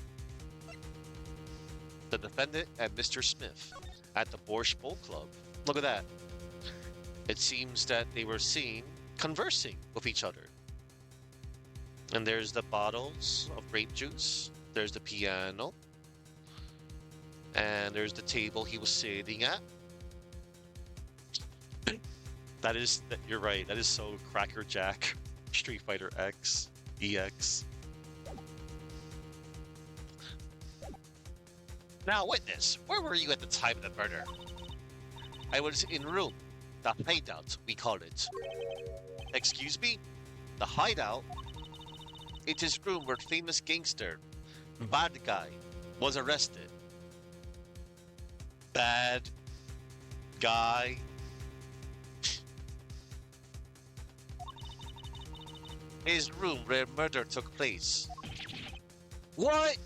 The defendant and Mr. Smith at the Borscht Bowl Club. Look at that. It seems that they were seen conversing with each other. And there's the bottles of grape juice. There's the piano. And there's the table he was sitting at. You're right. That is so Cracker Jack. Street Fighter X, EX. Now, witness, where were you at the time of the murder? I was in room. The hideout, we call it. Excuse me? The hideout? It is room where famous gangster, bad guy, was arrested. Bad guy. His room where murder took place. What?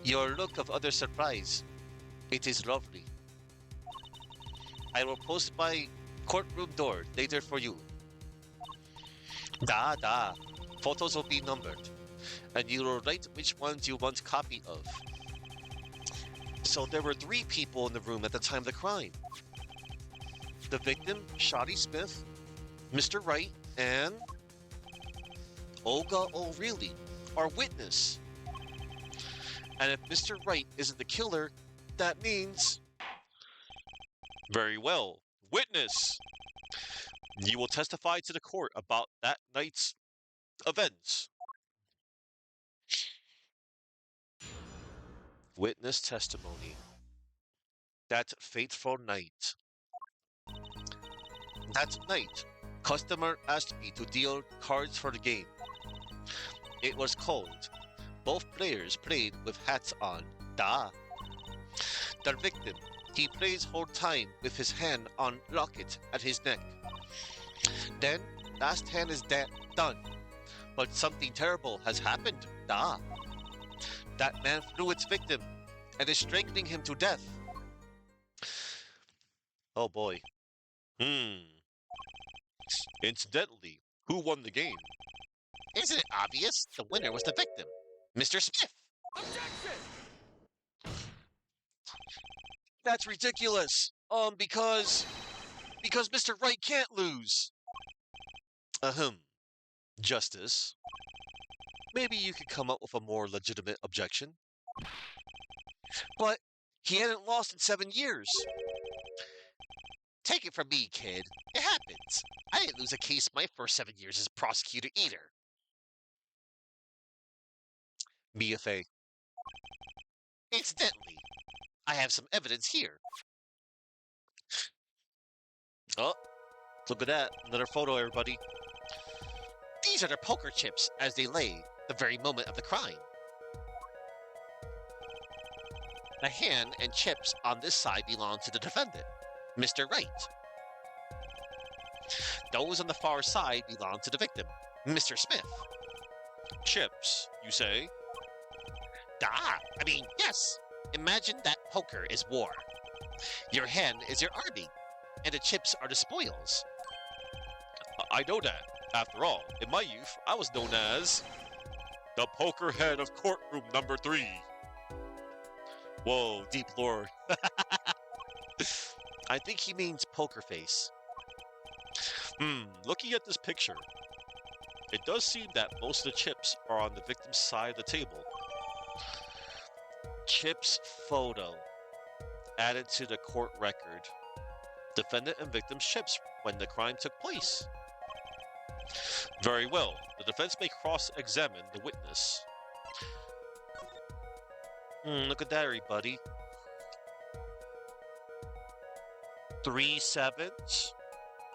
Your look of utter surprise. It is lovely. I will post my courtroom door later for you. Da. Photos will be numbered, and you will write which ones you want copy of. So there were 3 people in the room at the time of the crime. The victim, Shoddy Smith, Mr. Wright, and Olga O'Reilly, our witness. And if Mr. Wright isn't the killer, that means... Very well. Witness! You will testify to the court about that night's events. Witness testimony. That fateful night. That night, customer asked me to deal cards for the game. It was cold. Both players played with hats on. Da. The victim, he plays whole time with his hand on locket at his neck. Then, last hand is done. But something terrible has happened. Da. That man flew its victim and is strangling him to death. Oh boy. Incidentally, who won the game? Isn't it obvious? The winner was the victim, Mr. Smith. That's ridiculous. Because Mr. Wright can't lose. Ahem. Justice. Maybe you could come up with a more legitimate objection. But he hadn't lost in 7 years. Take it from me, kid. It happens. I didn't lose a case my first 7 years as prosecutor either. BFA. Incidentally, I have some evidence here. Oh, look at that. Another photo, everybody. These are the poker chips as they lay the very moment of the crime. The hand and chips on this side belong to the defendant, Mr. Wright. Those on the far side belong to the victim, Mr. Smith. Chips, you say? Yes. Imagine that poker is war. Your hand is your army, and the chips are the spoils. I know that. After all, in my youth, I was known as the poker head of courtroom number 3. Whoa, deep lore. I think he means poker face. Looking at this picture, it does seem that most of the chips are on the victim's side of the table. Chip's photo added to the court record. Defendant and victim's chips when the crime took place. Very well. The defense may cross-examine the witness. Look at that, everybody. 3 sevens,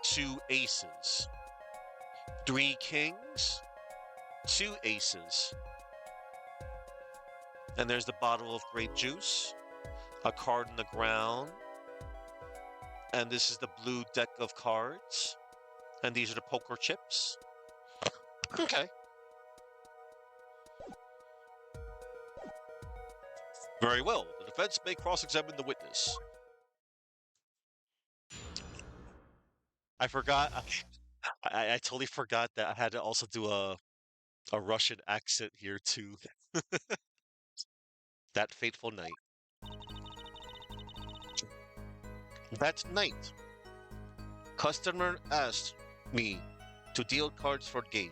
2 aces. 3 kings, 2 aces. And there's the bottle of grape juice, a card on the ground, and this is the blue deck of cards, and these are the poker chips. Okay. Very well. The defense may cross-examine the witness. I forgot. I totally forgot that I had to also do a Russian accent here too. That fateful night. That night, customer asked me to deal cards for game.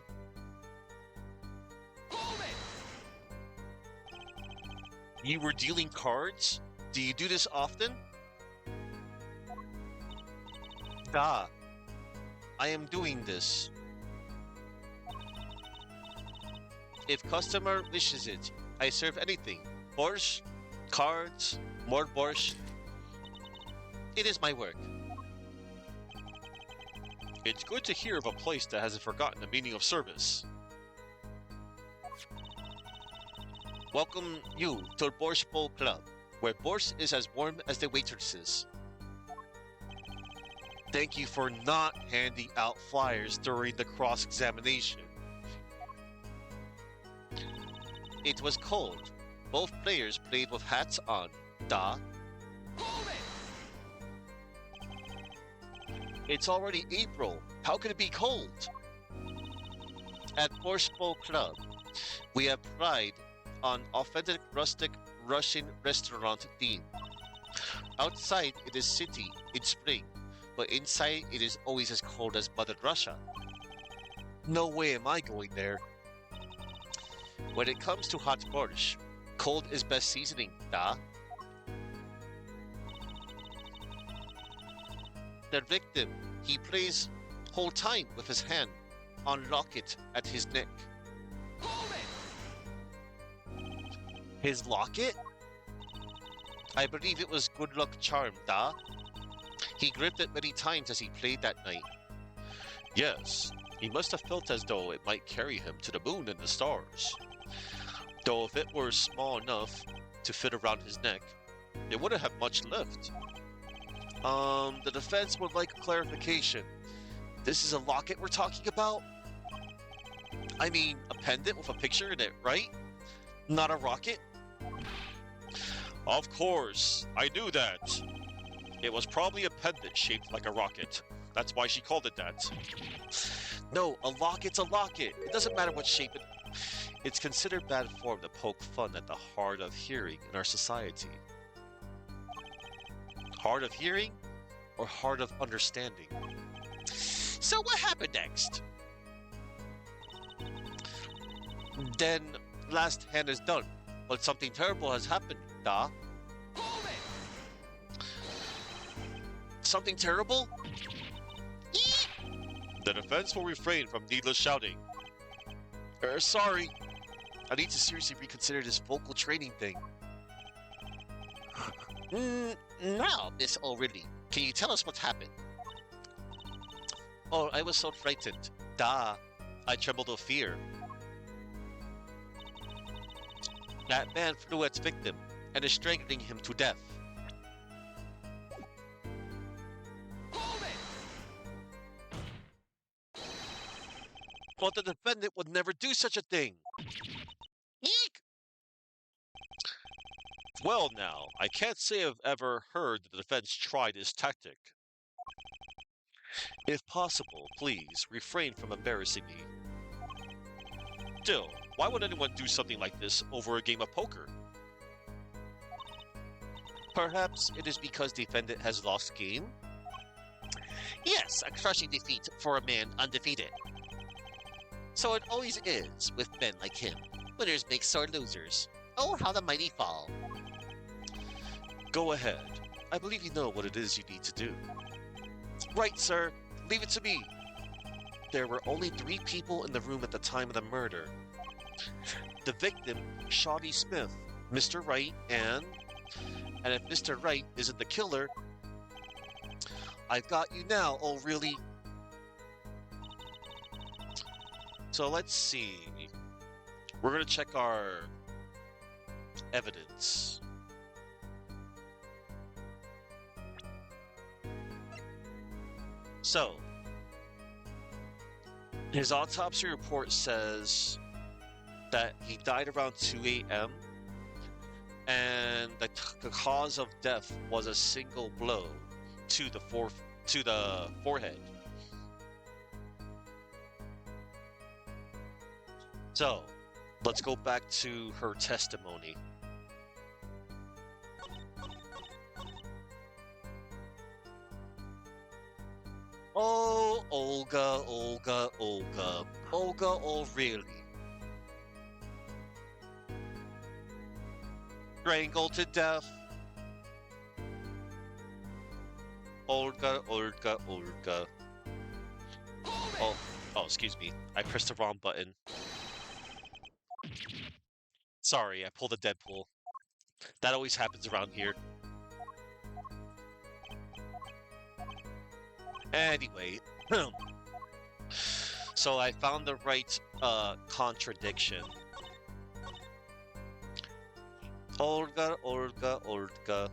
You were dealing cards? Do you do this often? Da, I am doing this. If customer wishes it, I serve anything. Borscht, cards, more borscht. It is my work. It's good to hear of a place that hasn't forgotten the meaning of service. Welcome you to the Borscht Bowl Club, where borscht is as warm as the waitresses. Thank you for not handing out flyers during the cross-examination. It was cold. Both players played with hats on. Da. It's already April. How could it be cold? At Borscht Bowl Club, we have pride on authentic rustic Russian restaurant theme. Outside it is city in spring, but inside it is always as cold as Mother Russia. No way am I going there. When it comes to hot borscht, cold is best seasoning, da. The victim, he plays whole time with his hand on locket at his neck. His locket? I believe it was good luck charm, da. He gripped it many times as he played that night. Yes, he must have felt as though it might carry him to the moon and the stars. Though if it were small enough to fit around his neck, it wouldn't have much lift. The defense would like clarification. This is a locket we're talking about? I mean, a pendant with a picture in it, right? Not a rocket? Of course, I knew that. It was probably a pendant shaped like a rocket. That's why she called it that. No, a locket's a locket. It doesn't matter what shape it. It's considered bad form to poke fun at the hard of hearing in our society. Hard of hearing or hard of understanding? So what happened next? Then last hand is done, but something terrible has happened, da. Something terrible? Eek! The defense will refrain from needless shouting. Sorry. I need to seriously reconsider this vocal training thing. Now, Miss O'Reilly, can you tell us what happened? Oh, I was so frightened. Da. I trembled with fear. That man flew at its victim and is strangling him to death. But the defendant would never do such a thing. Eek! Well now, I can't say I've ever heard the defense try this tactic. If possible, please refrain from embarrassing me. Still, why would anyone do something like this over a game of poker? Perhaps it is because the defendant has lost game? Yes, a crushing defeat for a man undefeated. So it always is with men like him. Winners make sore losers. Oh, how the mighty fall. Go ahead. I believe you know what it is you need to do. Right, sir. Leave it to me. There were only 3 people in the room at the time of the murder. The victim, Shoddy Smith, Mr. Wright, and if Mr. Wright isn't the killer, I've got you now, oh really? So let's see. We're gonna check our evidence. So, his autopsy report says that he died around 2 a.m. and the cause of death was a single blow to the forehead. So, let's go back to her testimony. Oh, Olga, Olga, Olga. Olga, oh really? Strangled to death. Olga, Olga, Olga. Oh, oh, excuse me. I pressed the wrong button. Sorry, I pulled a Deadpool. That always happens around here. Anyway, so I found the right contradiction. Olga, Olga, Olga.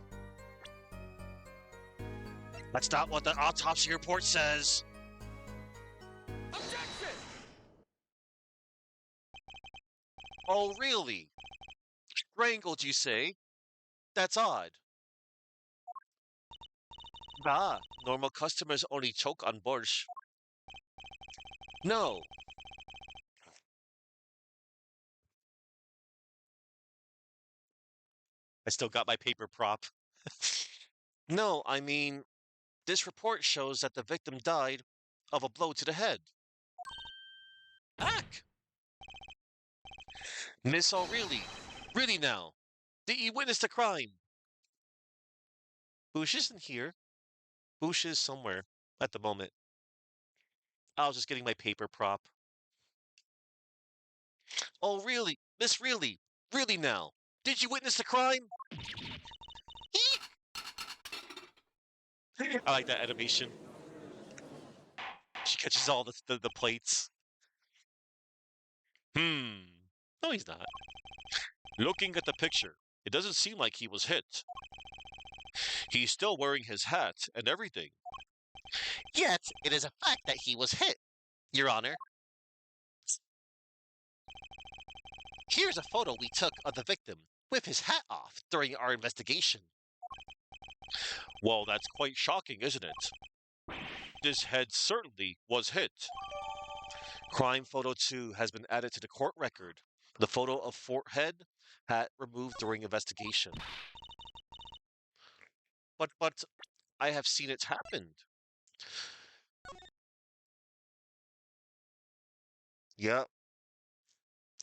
That's not what the autopsy report says. Objection! Oh, really? Strangled, you say? That's odd. Ah, normal customers only choke on borscht. No. I still got my paper prop. No, I mean, this report shows that the victim died of a blow to the head. Ack! Miss O'Reilly, really now? Did you witness the crime? Boosh isn't here. Boosh is somewhere at the moment. I was just getting my paper prop. Oh, really? Miss Really? Really now? Did you witness the crime? I like that animation. She catches all the plates. No, he's not. Looking at the picture, it doesn't seem like he was hit. He's still wearing his hat and everything. Yet, it is a fact that he was hit, Your Honor. Here's a photo we took of the victim with his hat off during our investigation. Well, that's quite shocking, isn't it? This head certainly was hit. Crime photo 2 has been added to the court record. The photo of Fort Head hat removed during investigation. But I have seen it happen. Yeah,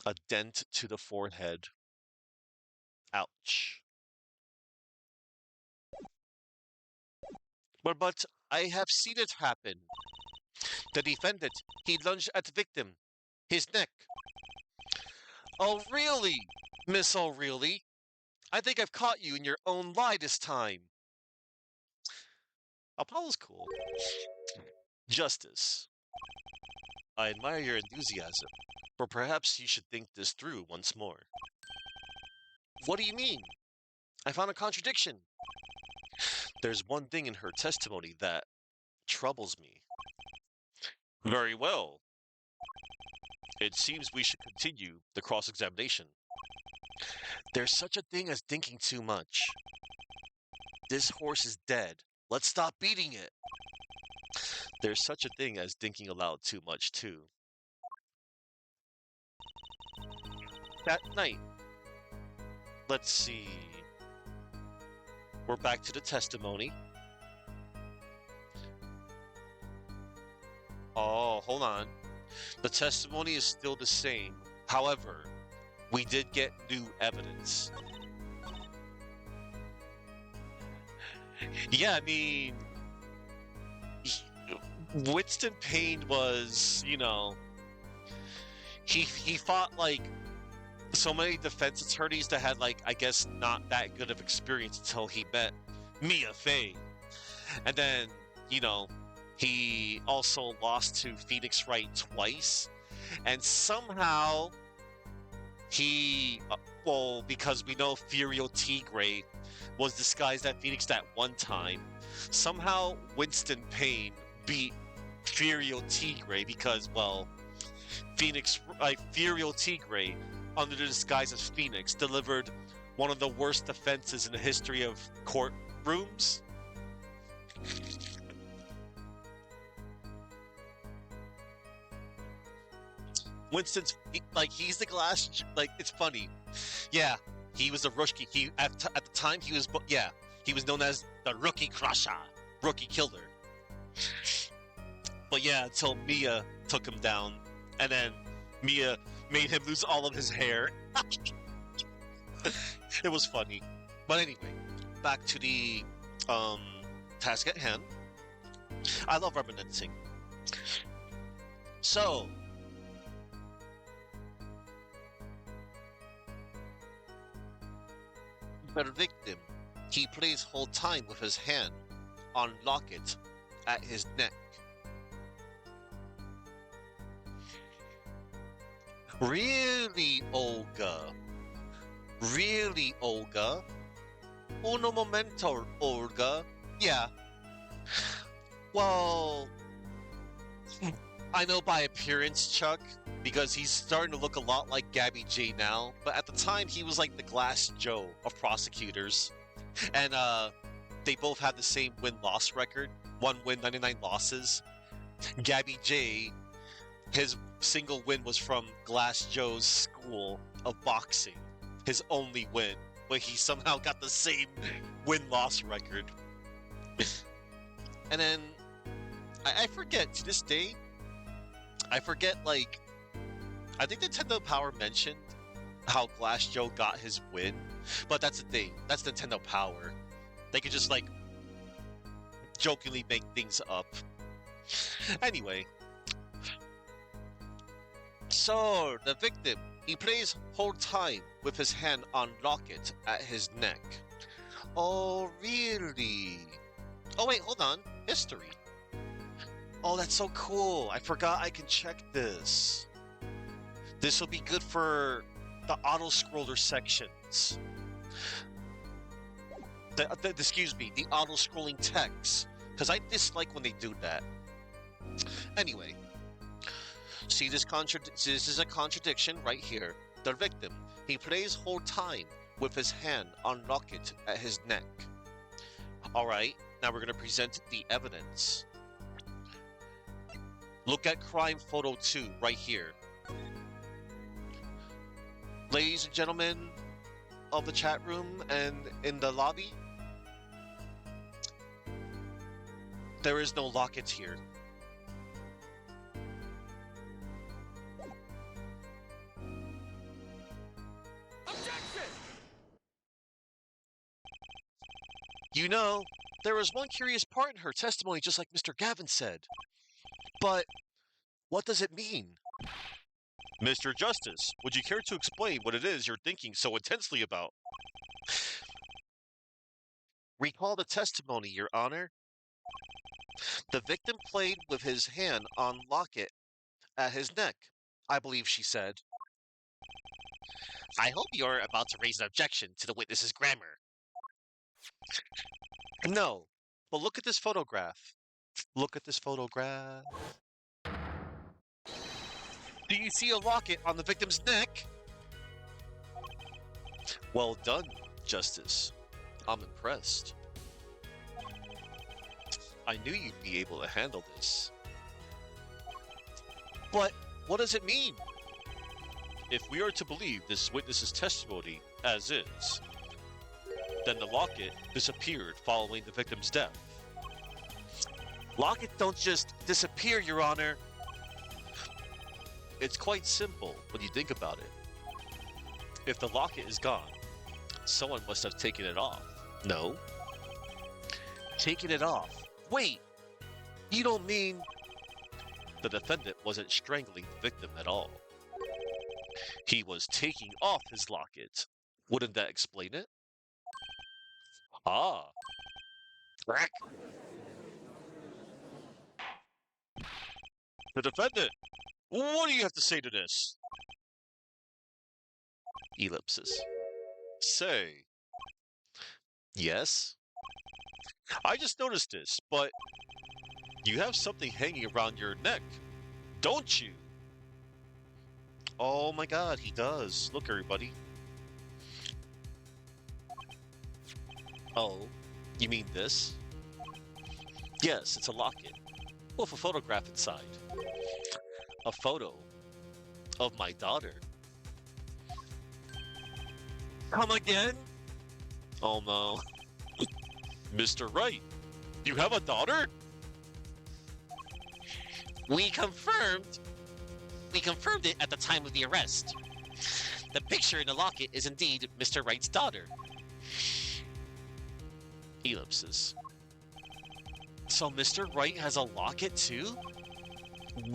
a dent to the forehead. Ouch. But I have seen it happen. The defendant, he lunged at the victim, his neck. Oh, really? Miss O'Reilly? I think I've caught you in your own lie this time. Apollo's cool. Justice. I admire your enthusiasm, but perhaps you should think this through once more. What do you mean? I found a contradiction. There's one thing in her testimony that troubles me. Very well. It seems we should continue the cross-examination. There's such a thing as thinking too much. This horse is dead. Let's stop beating it. There's such a thing as thinking aloud too much, too. That night, let's see. We're back to the testimony. Oh, hold on. The testimony is still the same. However, we did get new evidence. Yeah, I mean, Winston Payne was, he fought like so many defense attorneys that had like I guess not that good of experience until he met Mia Fey. And then, you know, he also lost to Phoenix Wright twice. And somehow well, because we know Furio Tigre was disguised at Phoenix that one time, somehow Winston Payne beat Furio Tigre because, well, Furio Tigre, under the disguise of Phoenix, delivered one of the worst defenses in the history of courtrooms. he's the like it's funny. Yeah, he was a rookie. He at the time he was yeah, he was known as the rookie crusher, rookie killer. But yeah, until Mia took him down, and then Mia made him lose all of his hair. It was funny. But anyway, back to the um task at hand. I love reminiscing. So, the victim, he plays hold time with his hand on locket at his neck. Really, Olga? Really, Olga? Uno momento, Olga. Yeah. Well, I know by appearance, Chuck, because he's starting to look a lot like Gabby J now, but at the time he was like the Glass Joe of prosecutors. And they both had the same win-loss record. 1 win, 99 losses. Gabby J, his single win was from Glass Joe's school of boxing. His only win, but he somehow got the same win-loss record. And then I forget to this day. I forget, like, I think Nintendo Power mentioned how Glass Joe got his win, but that's the thing. That's Nintendo Power. They could just, like, jokingly make things up. Anyway. So, the victim, he plays hold time with his hand on locket at his neck. Oh, really? Oh, wait, hold on. History. Oh, that's so cool. I forgot I can check this. This will be good for the auto-scroller sections. Excuse me, the auto-scrolling text. Because I dislike when they do that. Anyway. See, this is a contradiction right here. The victim, he plays hold time with his hand on locket at his neck. Alright, now we're going to present the evidence. Look at crime photo 2 right here. Ladies and gentlemen of the chat room and in the lobby, there is no locket here. Objection! You know, there was one curious part in her testimony, just like Mr. Gavin said. But what does it mean? Mr. Justice, would you care to explain what it is you're thinking so intensely about? Recall the testimony, Your Honor. The victim played with his hand on locket at his neck, I believe she said. I hope you're about to raise an objection to the witness's grammar. No, but look at this photograph. Look at this photograph. Do you see a locket on the victim's neck? Well done, Justice. I'm impressed. I knew you'd be able to handle this. But what does it mean? If we are to believe this witness's testimony as is, then the locket disappeared following the victim's death. Lockets don't just disappear, Your Honor. It's quite simple when you think about it. If the locket is gone, someone must have taken it off. No? Taken it off. Wait! You don't mean... The defendant wasn't strangling the victim at all. He was taking off his locket. Wouldn't that explain it? Ah. Crack. The defendant! What do you have to say to this? Ellipsis. Say. Yes? I just noticed this, but you have something hanging around your neck, don't you? Oh my god, he does. Look, everybody. Oh, you mean this? Yes, it's a locket with a photograph inside. A photo Of my daughter. Come again? Oh no. Mr. Wright, you have a daughter? We confirmed. We confirmed it at the time of the arrest. The picture in the locket is indeed Mr. Wright's daughter. Ellipsis. So Mr. Wright has a locket too?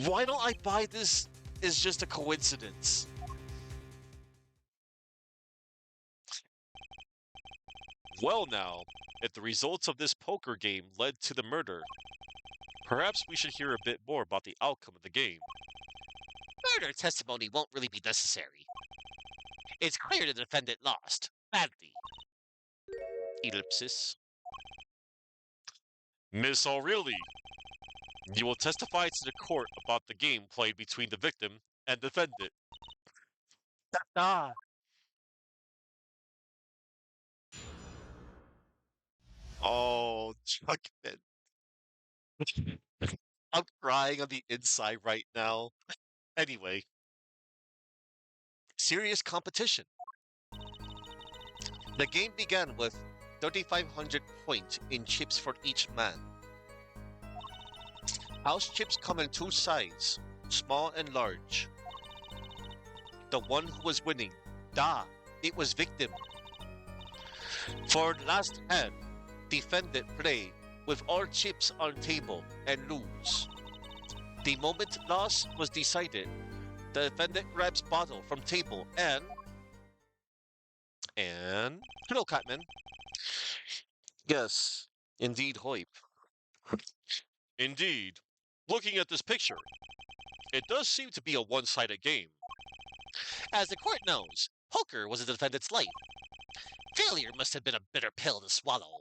Why don't I buy this is just a coincidence? Well now, if the results of this poker game led to the murder, perhaps we should hear a bit more about the outcome of the game. Murder testimony won't really be necessary. It's clear the defendant lost, badly. Ellipsis. Miss O'Reilly, you will testify to the court about the game played between the victim and defendant. Ah. Oh, Chuckman. I'm crying on the inside right now. Anyway, serious competition. The game began with 3,500 points in chips for each man. House chips come in two sizes, small and large. The one who was winning, it was victim. For last hand, defendant play with all chips on table and lose. The moment loss was decided, the defendant grabs bottle from table and hello, Catman. Yes, indeed, Hoip. Indeed, looking at this picture, it does seem to be a one-sided game. As the court knows, poker was the defendant's life. Failure must have been a bitter pill to swallow.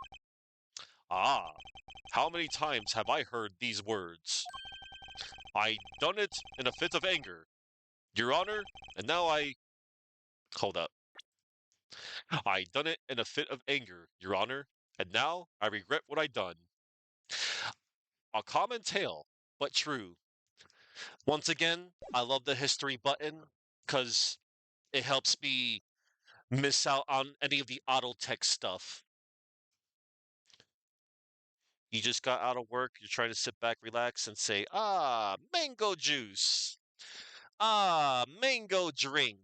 Ah, how many times have I heard these words? I done it in a fit of anger, Your Honor, and now Hold up. I done it in a fit of anger, Your Honor, and now I regret what I done. A common tale, but true. Once again, I love the history button because it helps me miss out on any of the auto text stuff. You just got out of work, you're trying to sit back, relax, and say, mango juice. Mango drink.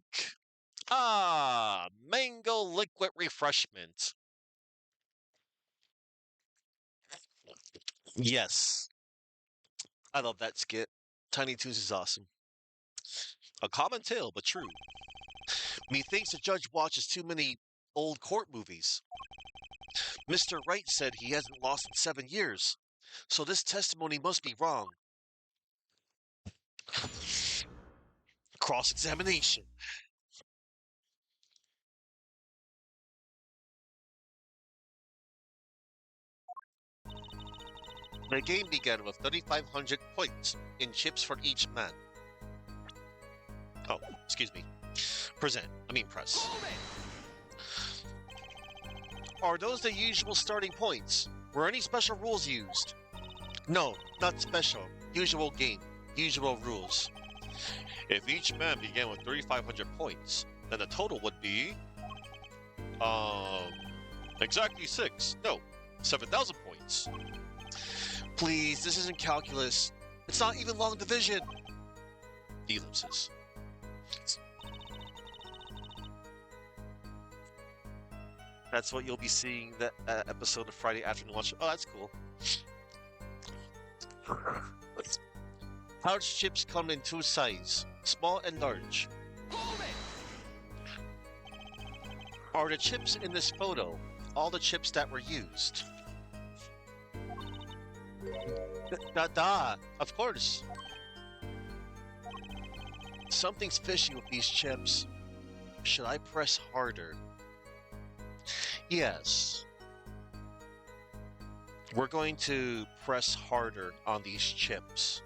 Mango liquid refreshment. Yes. I love that skit. Tiny Toons is awesome. A common tale, but true. Methinks the judge watches too many old court movies. Mr. Wright said he hasn't lost in 7 years, so this testimony must be wrong. Cross-examination. The game began with 3,500 points in chips for each man. Oh, excuse me. Press. Are those the usual starting points? Were any special rules used? No, not special. Usual game. Usual rules. If each man began with 3,500 points, then the total would be... exactly 7,000 points. Please, this isn't calculus. It's not even long division. Ellipsis. That's what you'll be seeing that episode of Friday Afternoon Watch. Oh, that's cool. Pouch chips come in two sizes, small and large. Are the chips in this photo all the chips that were used? Of course. Something's fishy with these chips. Should I press harder? Yes. We're going to press harder on these chips.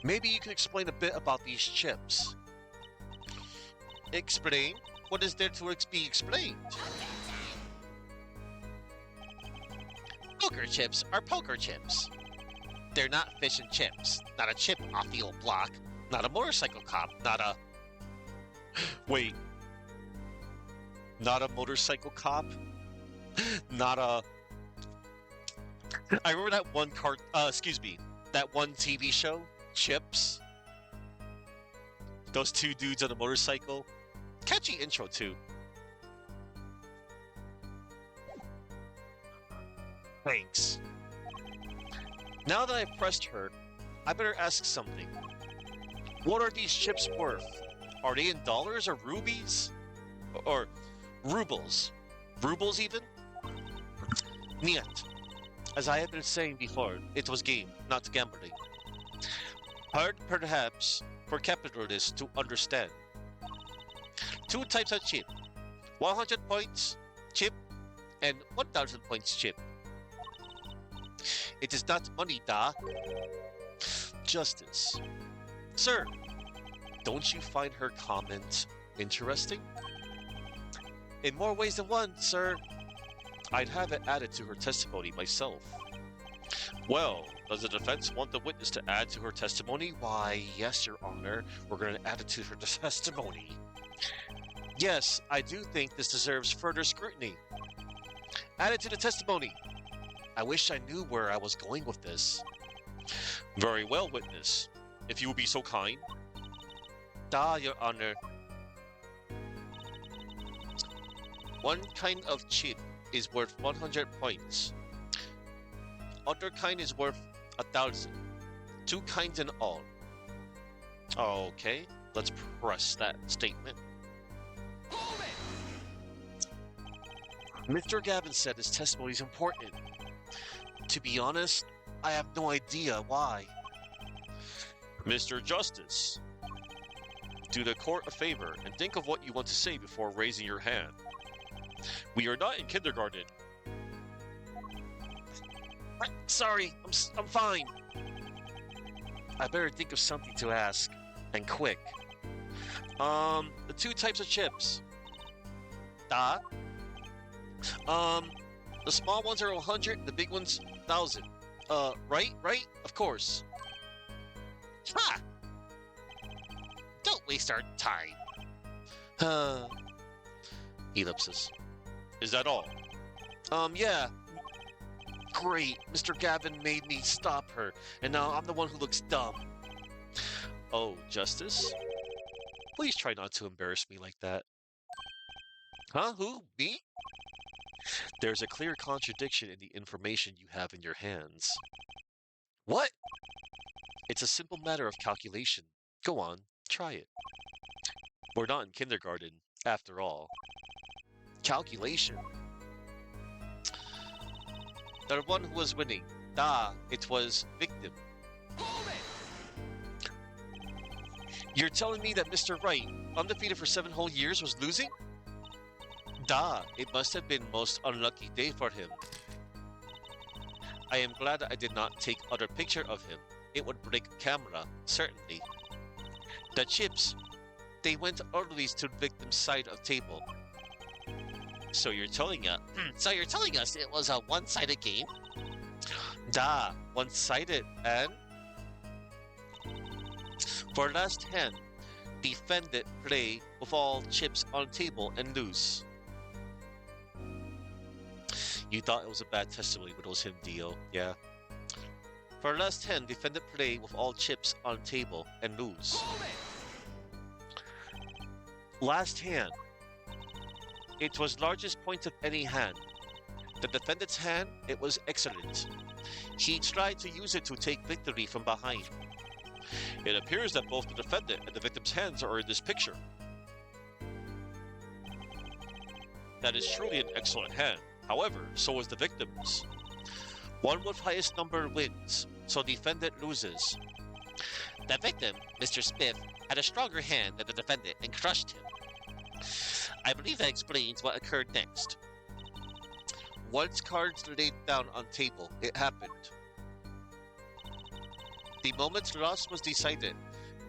Maybe you can explain a bit about these chips. Explain? What is there to be explained? Poker chips are poker chips. They're not fish and chips. Not a chip off the old block. Not a motorcycle cop. Not a. Wait, not a motorcycle cop? Not a. I remember that one excuse me, that one TV show, Chips. Those two dudes on a motorcycle. Catchy intro too. Thanks. Now that I've pressed her, I better ask something. What are these chips worth? Are they in dollars or rubies? Or rubles? Rubles even? Niet. As I have been saying before, it was game, not gambling. Hard perhaps for capitalists to understand. Two types of chip. 100 points chip and 1000 points chip. It is not money, da. Justice. Sir, don't you find her comment interesting? In more ways than one, sir. I'd have it added to her testimony myself. Well, does the defense want the witness to add to her testimony? Why, yes, Your Honor. We're going to add it to her testimony. Yes, I do think this deserves further scrutiny. Add it to the testimony. I wish I knew where I was going with this. Very well, witness. If you would be so kind. Da, Your Honor. One kind of chip is worth 100 points. Other kind is worth 1,000. Two kinds in all. Okay, let's press that statement. Mr. Gavin said his testimony is important. To be honest, I have no idea why. Mr. Justice, do the court a favor and think of what you want to say before raising your hand. We are not in kindergarten. Sorry, I'm fine. I better think of something to ask, and quick. The two types of chips. Da. The small ones are 100, the big ones 1,000. Right? Of course. Ha! Don't waste our time. Ellipsis. Is that all? Yeah. Great. Mr. Gavin made me stop her, and now I'm the one who looks dumb. Oh, Justice? Please try not to embarrass me like that. Huh? Who? Me? There's a clear contradiction in the information you have in your hands. What? It's a simple matter of calculation. Go on, try it. We're not in kindergarten, after all. Calculation. The one who was winning. Da, it was victim. You're telling me that Mr. Wright, undefeated for 7 whole years, was losing? Da, it must have been most unlucky day for him. I am glad I did not take other picture of him. It would break camera, certainly. The chips, they went early to the victim's side of table. So you're telling us? So you're telling us it was a one-sided game? Da, one-sided, and for last hand, defendant play with all chips on table and lose. You thought it was a bad testimony, but it was him, Dio. Yeah. For last hand, defendant play with all chips on table and lose. Last hand. It was largest point of any hand. The defendant's hand, it was excellent. He tried to use it to take victory from behind. It appears that both the defendant and the victim's hands are in this picture. That is truly an excellent hand. However, so is the victim's. One with highest number wins, so defendant loses. The victim, Mr. Smith, had a stronger hand than the defendant and crushed him. I believe that explains what occurred next. Once cards laid down on table, it happened. The moment loss was decided,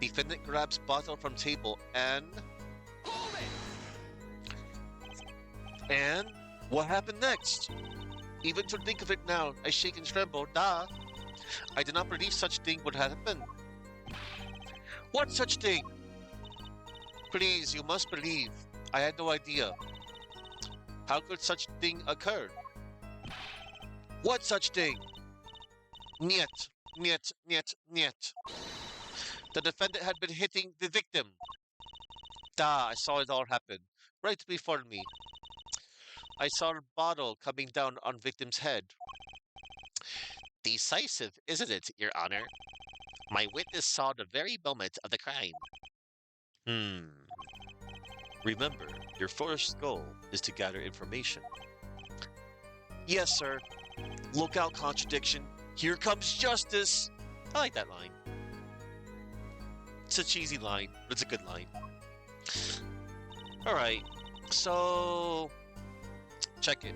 defendant grabs bottle from table and... And what happened next? Even to think of it now, I shake and tremble. Da! I did not believe such thing would happen. What such thing? Please, you must believe. I had no idea. How could such thing occur? What such thing? Niet, niet, niet, niet. The defendant had been hitting the victim. Da, I saw it all happen. Right before me. I saw a bottle coming down on victim's head. Decisive, isn't it, Your Honor? My witness saw the very moment of the crime. Hmm. Remember, your first goal is to gather information. Yes, sir. Look out, contradiction. Here comes justice. I like that line. It's a cheesy line, but it's a good line. All right, so check it.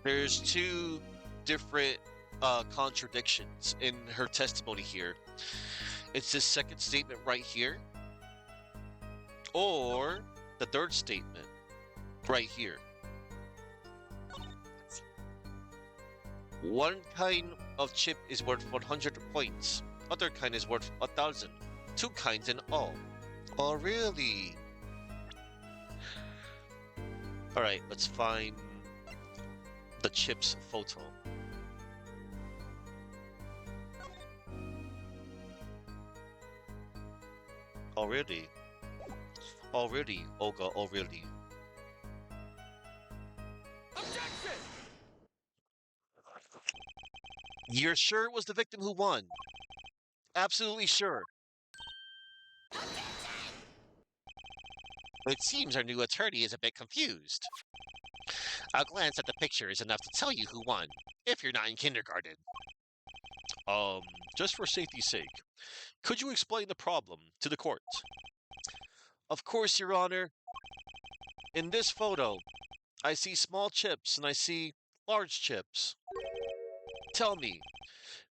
There's two different contradictions in her testimony here. It's this second statement right here, or the third statement right here. One kind of chip is worth 100 points. Other kind is worth 1,000. Two kinds in all. Oh, really? All right, let's find the chip's photo. Already. Already, Olga, already. Objection! You're sure it was the victim who won? Absolutely sure. It seems our new attorney is a bit confused. A glance at the picture is enough to tell you who won, if you're not in kindergarten. Just for safety's sake, could you explain the problem to the court? Of course, Your Honor. In this photo, I see small chips and I see large chips. Tell me,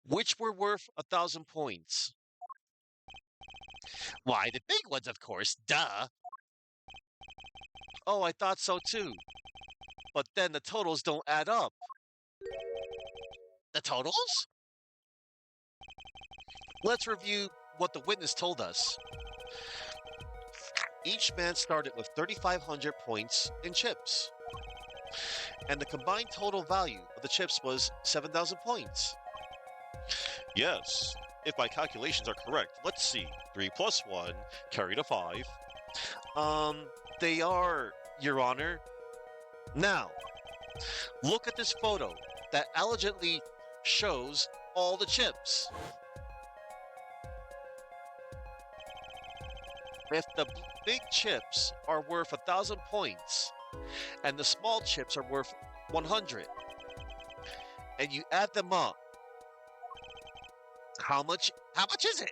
which were worth 1,000 points? Why, the big ones, of course, duh. Oh, I thought so too. But then the totals don't add up. The totals? Let's review what the witness told us. Each man started with 3,500 points in chips. And the combined total value of the chips was 7,000 points. Yes, if my calculations are correct. Let's see. 3 plus 1, carry to 5. They are, Your Honor. Now, look at this photo that elegantly shows all the chips. If the big chips are worth 1,000 points and the small chips are worth 100, and you add them up, How much is it?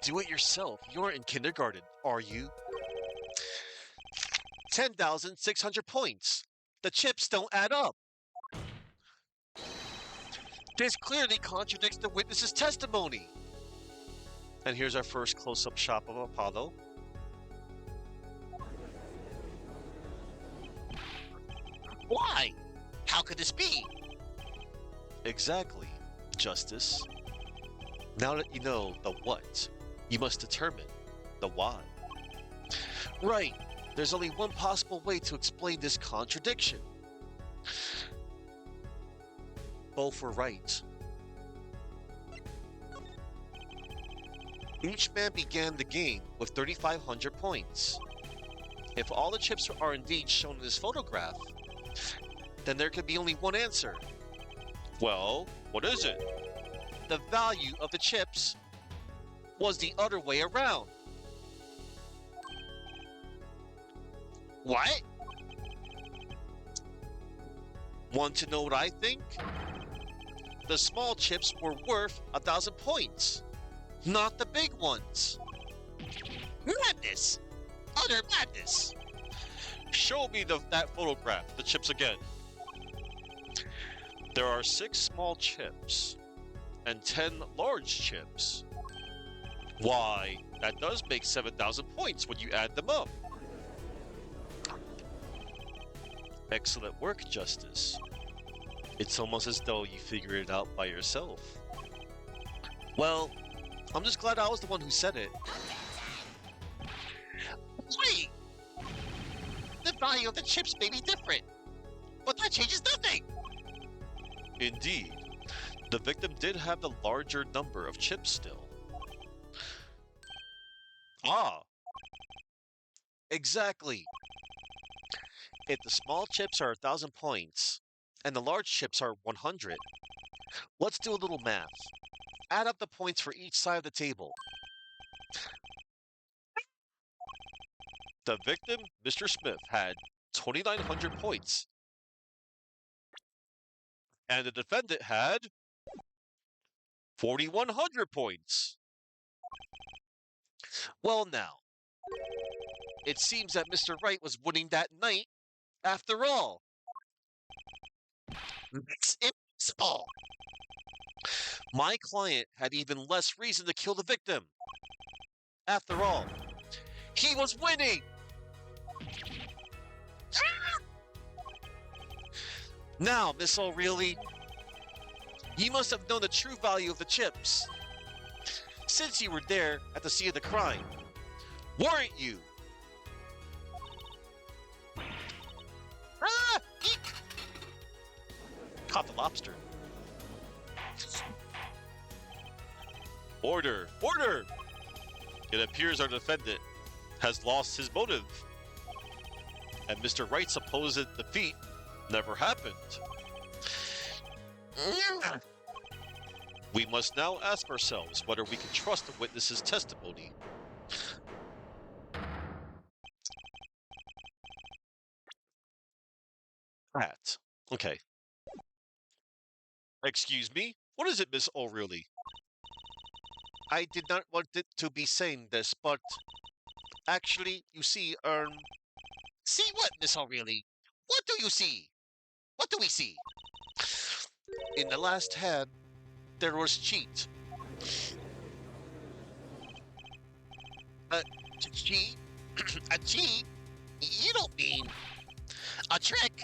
do it yourself. You aren't in kindergarten, are you? 10,600 points. The chips don't add up. This clearly contradicts the witness's testimony. And here's our first close-up shot of Apollo. Why? How could this be? Exactly, Justice. Now that you know the what, you must determine the why. Right, there's only one possible way to explain this contradiction. Both were right. Each man began the game with 3,500 points. If all the chips are indeed shown in this photograph, then there could be only one answer. Well, what is it? The value of the chips was the other way around. What? Want to know what I think? The small chips were worth 1,000 points, not the big ones. Madness! Utter madness! Show me that photograph, the chips again. There are 6 small chips and 10 large chips. Why, that does make 7,000 points when you add them up. Excellent work, Justice. It's almost as though you figured it out by yourself. Well, I'm just glad I was the one who said it. Wait! The value of the chips may be different, but that changes nothing! Indeed, the victim did have the larger number of chips still. Ah, exactly. If the small chips are 1,000 points and the large chips are 100, let's do a little math. Add up the points for each side of the table. The victim, Mr. Smith, had 2,900 points, and the defendant had 4,100 points. Well, now, it seems that Mr. Wright was winning that night after all. It's impossible! My client had even less reason to kill the victim. After all, he was winning! Now, Miss O'Reilly, you must have known the true value of the chips, since you were there at the scene of the crime, weren't you? Ah! Eek! Caught the lobster. Order! Order! It appears our defendant has lost his motive, and Mr. Wright's supposed defeat never happened. We must now ask ourselves whether we can trust the witness's testimony. Pat. Okay. Excuse me? What is it, Miss O'Reilly? I did not want it to be saying this, but actually, you see, See what, Miss O'Reilly? What do you see? What do we see? in the last hand, there was cheat. Cheat? A cheat? You don't mean a trick?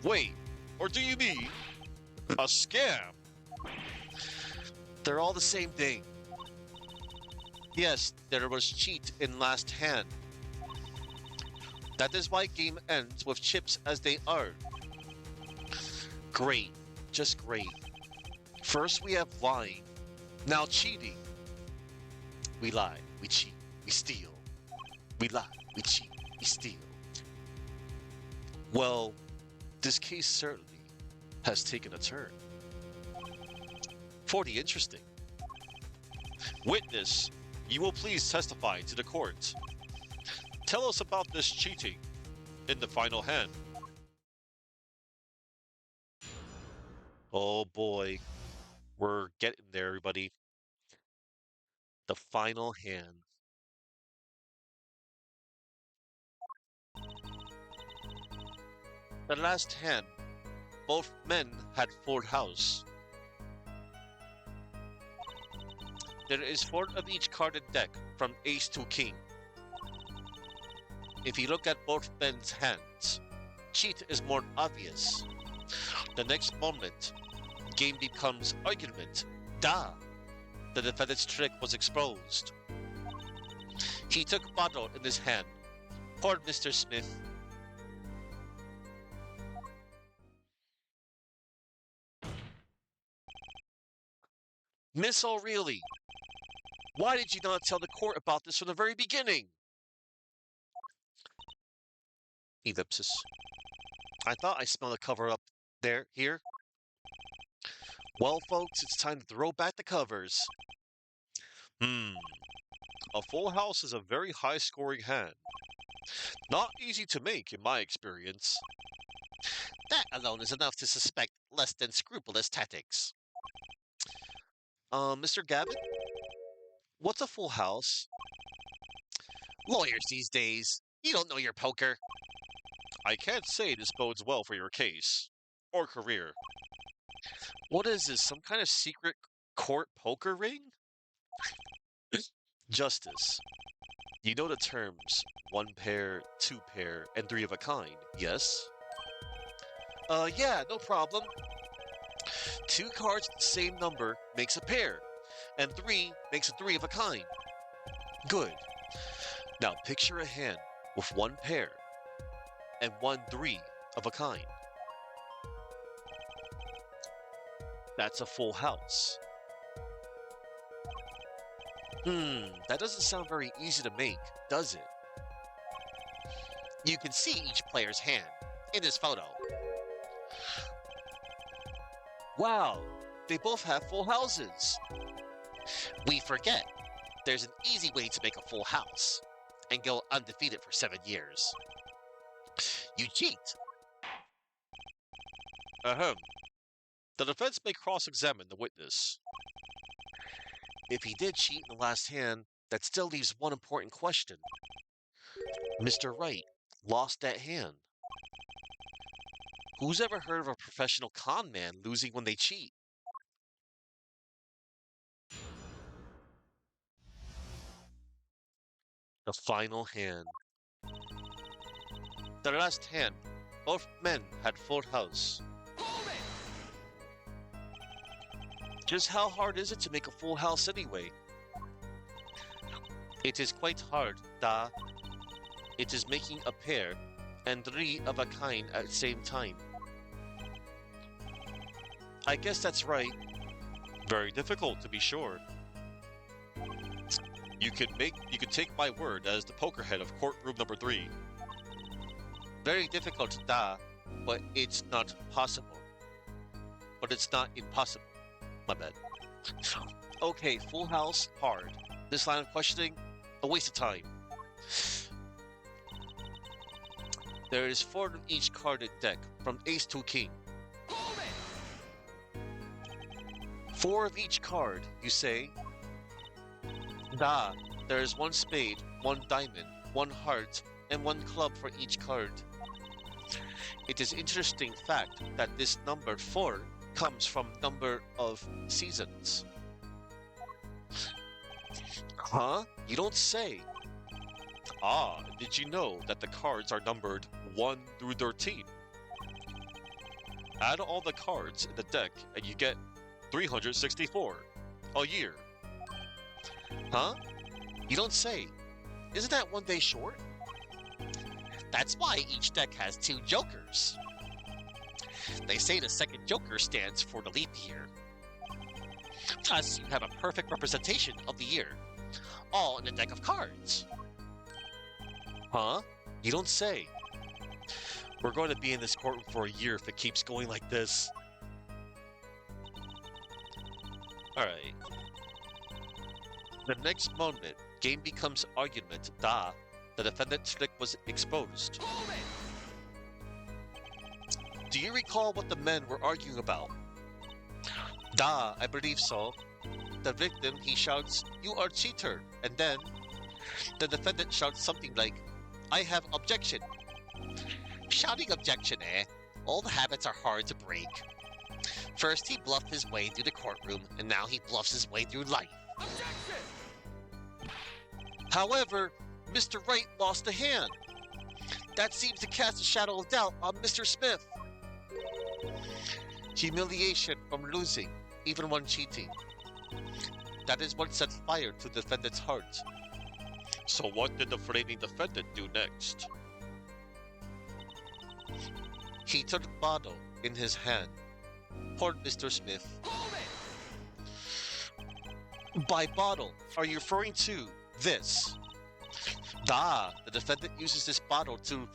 Wait, or do you mean a scam? They're all the same thing. Yes, there was cheat in last hand. That is why game ends with chips as they are. Great, just great. First we have lying, now cheating. We lie, we cheat, we steal. We lie, we cheat, we steal. Well, this case certainly has taken a turn. 40 interesting. Witness, you will please testify to the court. Tell us about this cheating in the final hand. Oh boy, we're getting there, everybody. The final hand. The last hand, both men had full house. There is 4 of each carded deck from ace to king. If you look at both men's hands, cheat is more obvious. The next moment, game becomes argument. Da! The defendant's trick was exposed. He took bottle in his hand. Poor Mr. Smith. Miss O'Reilly, why did you not tell the court about this from the very beginning? Ellipsis. I thought I smelled a cover-up here. Well, folks, it's time to throw back the covers. A full house is a very high-scoring hand. Not easy to make, in my experience. That alone is enough to suspect less than scrupulous tactics. Mr. Gavin? What's a full house? Lawyers these days, you don't know your poker. I can't say this bodes well for your case. Or career. What is this, some kind of secret court poker ring? Justice. You know the terms 1 pair, 2 pair, and 3 of a kind, yes? Yeah, no problem. 2 cards with the same number makes a pair. and 3 makes a 3 of a kind. Good. Now picture a hand with one pair and one 3 of a kind. That's a full house. That doesn't sound very easy to make, does it? You can see each player's hand in this photo. Wow, they both have full houses. We forget there's an easy way to make a full house and go undefeated for 7 years. You cheat. Ahem. The defense may cross-examine the witness. If he did cheat in the last hand, that still leaves one important question. Mr. Wright lost that hand. Who's ever heard of a professional con man losing when they cheat? The final hand. The last hand. Both men had full house. Just how hard is it to make a full house anyway? It is quite hard, da. It is making a pair and 3 of a kind at the same time. I guess that's right. Very difficult, to be sure. You could take my word as the poker head of courtroom number 3. Very difficult, da, but it's not possible. But it's not impossible. My bad. Okay, full house, hard. This line of questioning, a waste of time. There is 4 of each carded deck, from ace to king. 4 of each card, you say? Da, there is 1 spade, 1 diamond, 1 heart, and 1 club for each card. It is interesting fact that this number 4 comes from number of seasons. Huh? You don't say. Ah, did you know that the cards are numbered 1 through 13? Add all the cards in the deck and you get 364. A year. Huh? You don't say. Isn't that 1 day short? That's why each deck has 2 jokers. They say the second joker stands for the leap year. Thus, you have a perfect representation of the year, all in a deck of cards. Huh? You don't say. We're going to be in this courtroom for a year if it keeps going like this. Alright. The next moment, game becomes argument, da. The defendant's trick was exposed. Do you recall what the men were arguing about? Da, I believe so. The victim, he shouts, "You are cheater," and then the defendant shouts something like, "I have objection." Shouting objection, eh? Old habits are hard to break. First he bluffed his way through the courtroom, and now he bluffs his way through life. Objection! However, Mr. Wright lost a hand. That seems to cast a shadow of doubt on Mr. Smith. Humiliation from losing, even when cheating. That is what set fire to the defendant's heart. So what did the flaming defendant do next? He took the bottle in his hand, poured Mr. Smith. By bottle, are you referring to this? Da, the defendant uses this bottle to...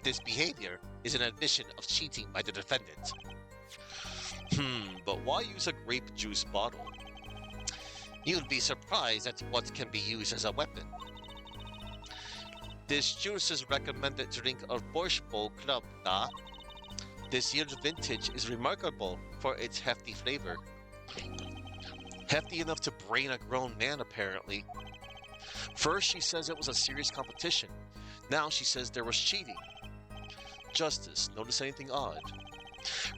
This behavior is an admission of cheating by the defendant. But why use a grape juice bottle? You'd be surprised at what can be used as a weapon. This juice is recommended drink of Borschtball Club, da. This year's vintage is remarkable for its hefty flavor. Hefty enough to brain a grown man, apparently. First she says it was a serious competition. Now she says there was cheating. Justice, notice anything odd?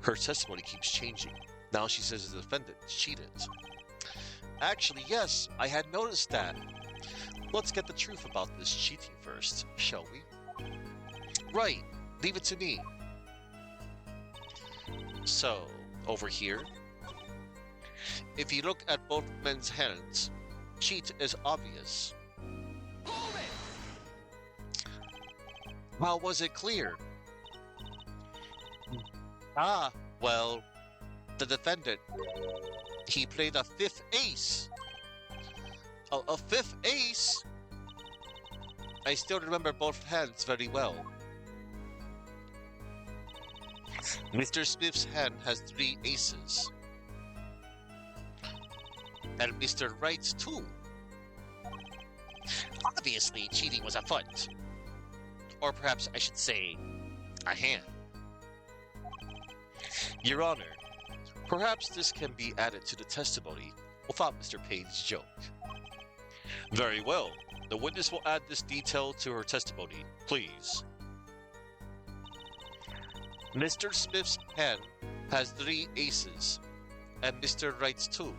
Her testimony keeps changing. Now she says the defendant cheated. Actually, yes, I had noticed that. Let's get the truth about this cheating first, shall we? Right, leave it to me. So, over here, If you look at both men's hands, cheat is obvious. Hold it! How was it clear? Ah, well, the defendant, he played a fifth ace. A fifth ace? I still remember both hands very well. Mr. Smith's hand has 3 aces. And Mr. Wright's too. Obviously, cheating was afoot. Or perhaps I should say, a hand. Your Honor, perhaps this can be added to the testimony without Mr. Payne's joke. Very well. The witness will add this detail to her testimony, please. Mr. Smith's hand has 3 aces, and Mr. Wright's too.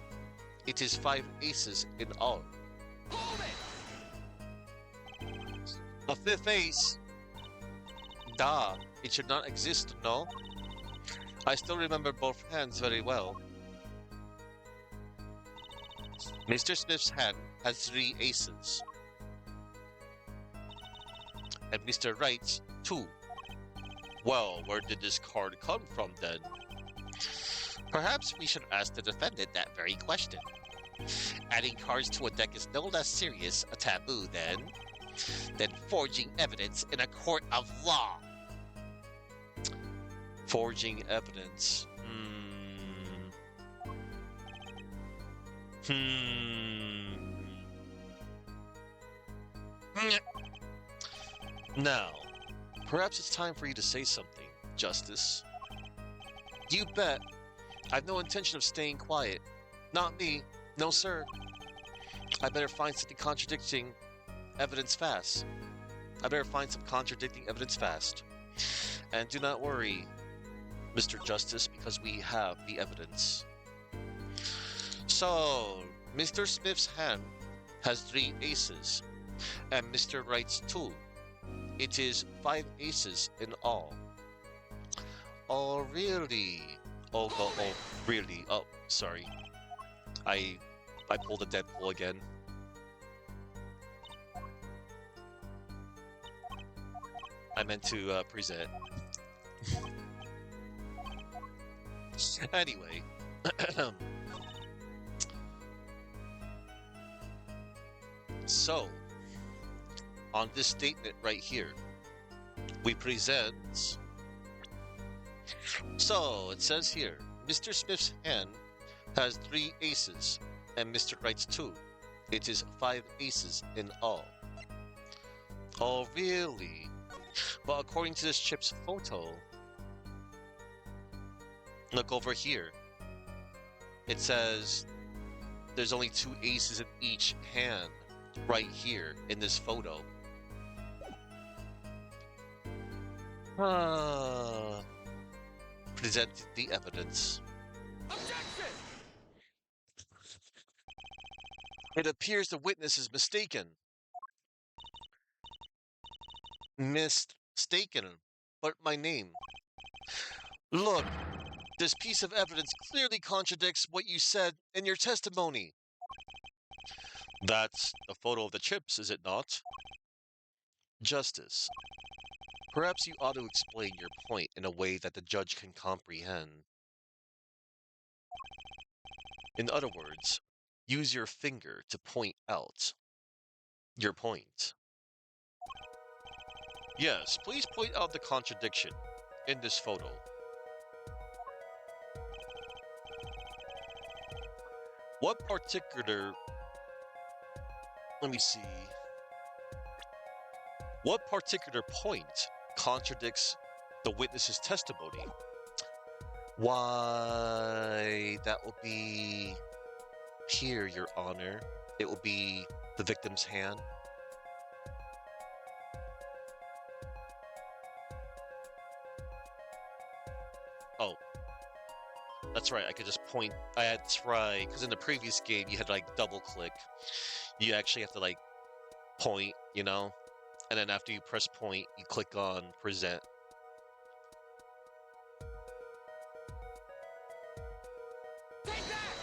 It is 5 aces in all. Hold it! A fifth ace? Da, it should not exist, no? I still remember both hands very well. Mr. Smith's hand has 3 aces. And Mr. Wright's 2. Well, where did this card come from then? Perhaps we should ask the defendant that very question. Adding cards to a deck is no less serious a taboo than forging evidence in a court of law. Forging evidence. Now, perhaps it's time for you to say something, Justice. You bet. I've no intention of staying quiet. Not me. No, sir. I better find something contradicting evidence fast. I better find some contradicting evidence fast. And do not worry, Mr. Justice, because we have the evidence. So, Mr. Smith's hand has 3 aces, and Mr. Wright's 2. It is 5 aces in all. Oh, really? Oh, really? Oh, sorry. I pulled a Deadpool again. I meant to present. Anyway. So, on this statement right here, we present... So, it says here, Mr. Smith's hand has 3 aces, and Mr. Wright's 2. It is 5 aces in all. Oh, really? But according to this chip's photo, look over here. It says there's only 2 aces in each hand right here in this photo. Presented the evidence. Objection! It appears the witness is mistaken. Mistaken. But my name. Look, this piece of evidence clearly contradicts what you said in your testimony. That's a photo of the chips, is it not? Justice. Perhaps you ought to explain your point in a way that the judge can comprehend. In other words, use your finger to point out your point. Yes, please point out the contradiction in this photo. What particular... Let me see. What particular point contradicts the witness's testimony? Why, that will be here, Your Honor. It will be the victim's hand. Oh, that's right. I could just point. I had to try, because in the previous game you had to like double click. You actually have to like point, you know? And then after you press point, you click on present. Take that!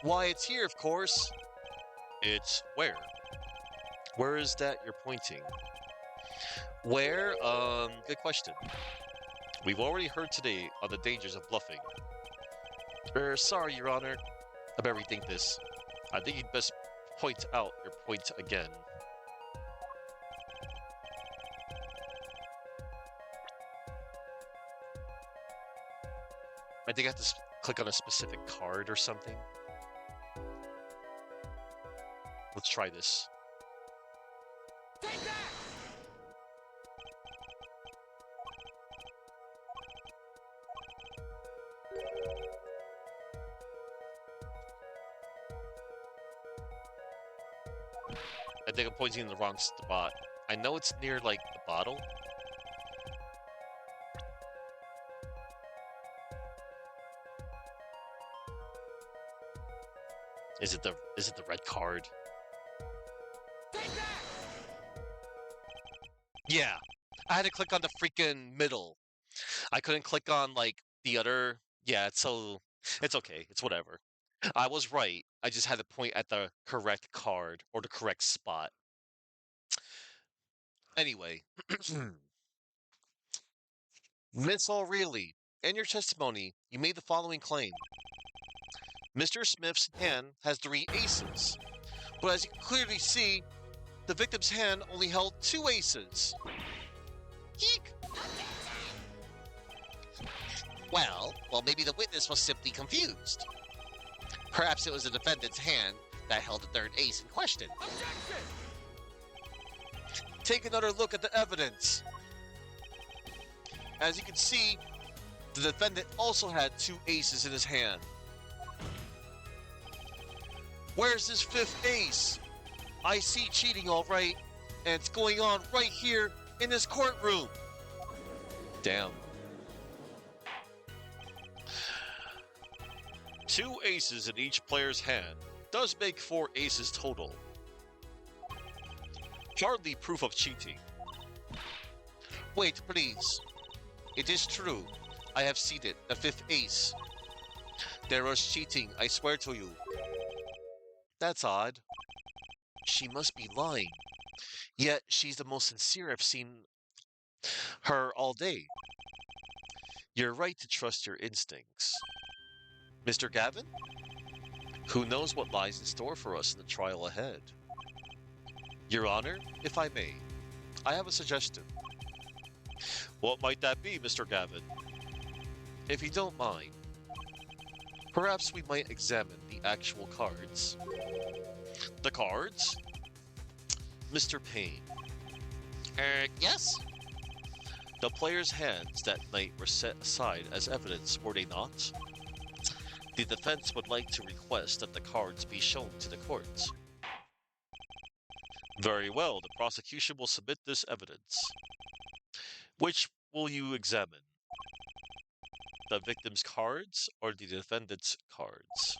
Why, it's here, of course. It's where? Where is that you're pointing? Where? Good question. We've already heard today on the dangers of bluffing. Sorry, Your Honor. I better rethink this. I think you'd best point out your point again. I think I have to click on a specific card or something. Let's try this. Take that! I think I'm pointing in the wrong spot. I know it's near, like, the bottle. Is it the red card? Take that! Yeah. I had to click on the freaking middle. I couldn't click on, like, the other. Yeah, it's okay. It's whatever. I was right. I just had to point at the correct card or the correct spot. Anyway, Miss O'Reilly, in your testimony, you made the following claim. Mr. Smith's hand has 3 aces, but as you can clearly see, the victim's hand only held 2 aces. Eek! Well, maybe the witness was simply confused. Perhaps it was the defendant's hand that held the third ace in question. Objection! Take another look at the evidence. As you can see, the defendant also had 2 aces in his hand. Where's his 5th ace? I see cheating, all right, and it's going on right here in this courtroom. Damn. 2 aces in each player's hand does make 4 aces total. Hardly proof of cheating. Wait, please. It is true. I have seen it, the 5th ace. There was cheating, I swear to you. That's odd. She must be lying. Yet she's the most sincere I've seen her all day. You're right to trust your instincts. Mr. Gavin? Who knows what lies in store for us in the trial ahead? Your Honor, if I may, I have a suggestion. What might that be, Mr. Gavin? If you don't mind, perhaps we might examine the actual cards. The cards? Mr. Payne, Yes? the players' hands that night were set aside as evidence, were they not? The defense would like to request that the cards be shown to the court. Very well, the prosecution will submit this evidence. Which will you examine? The victim's cards or the defendant's cards?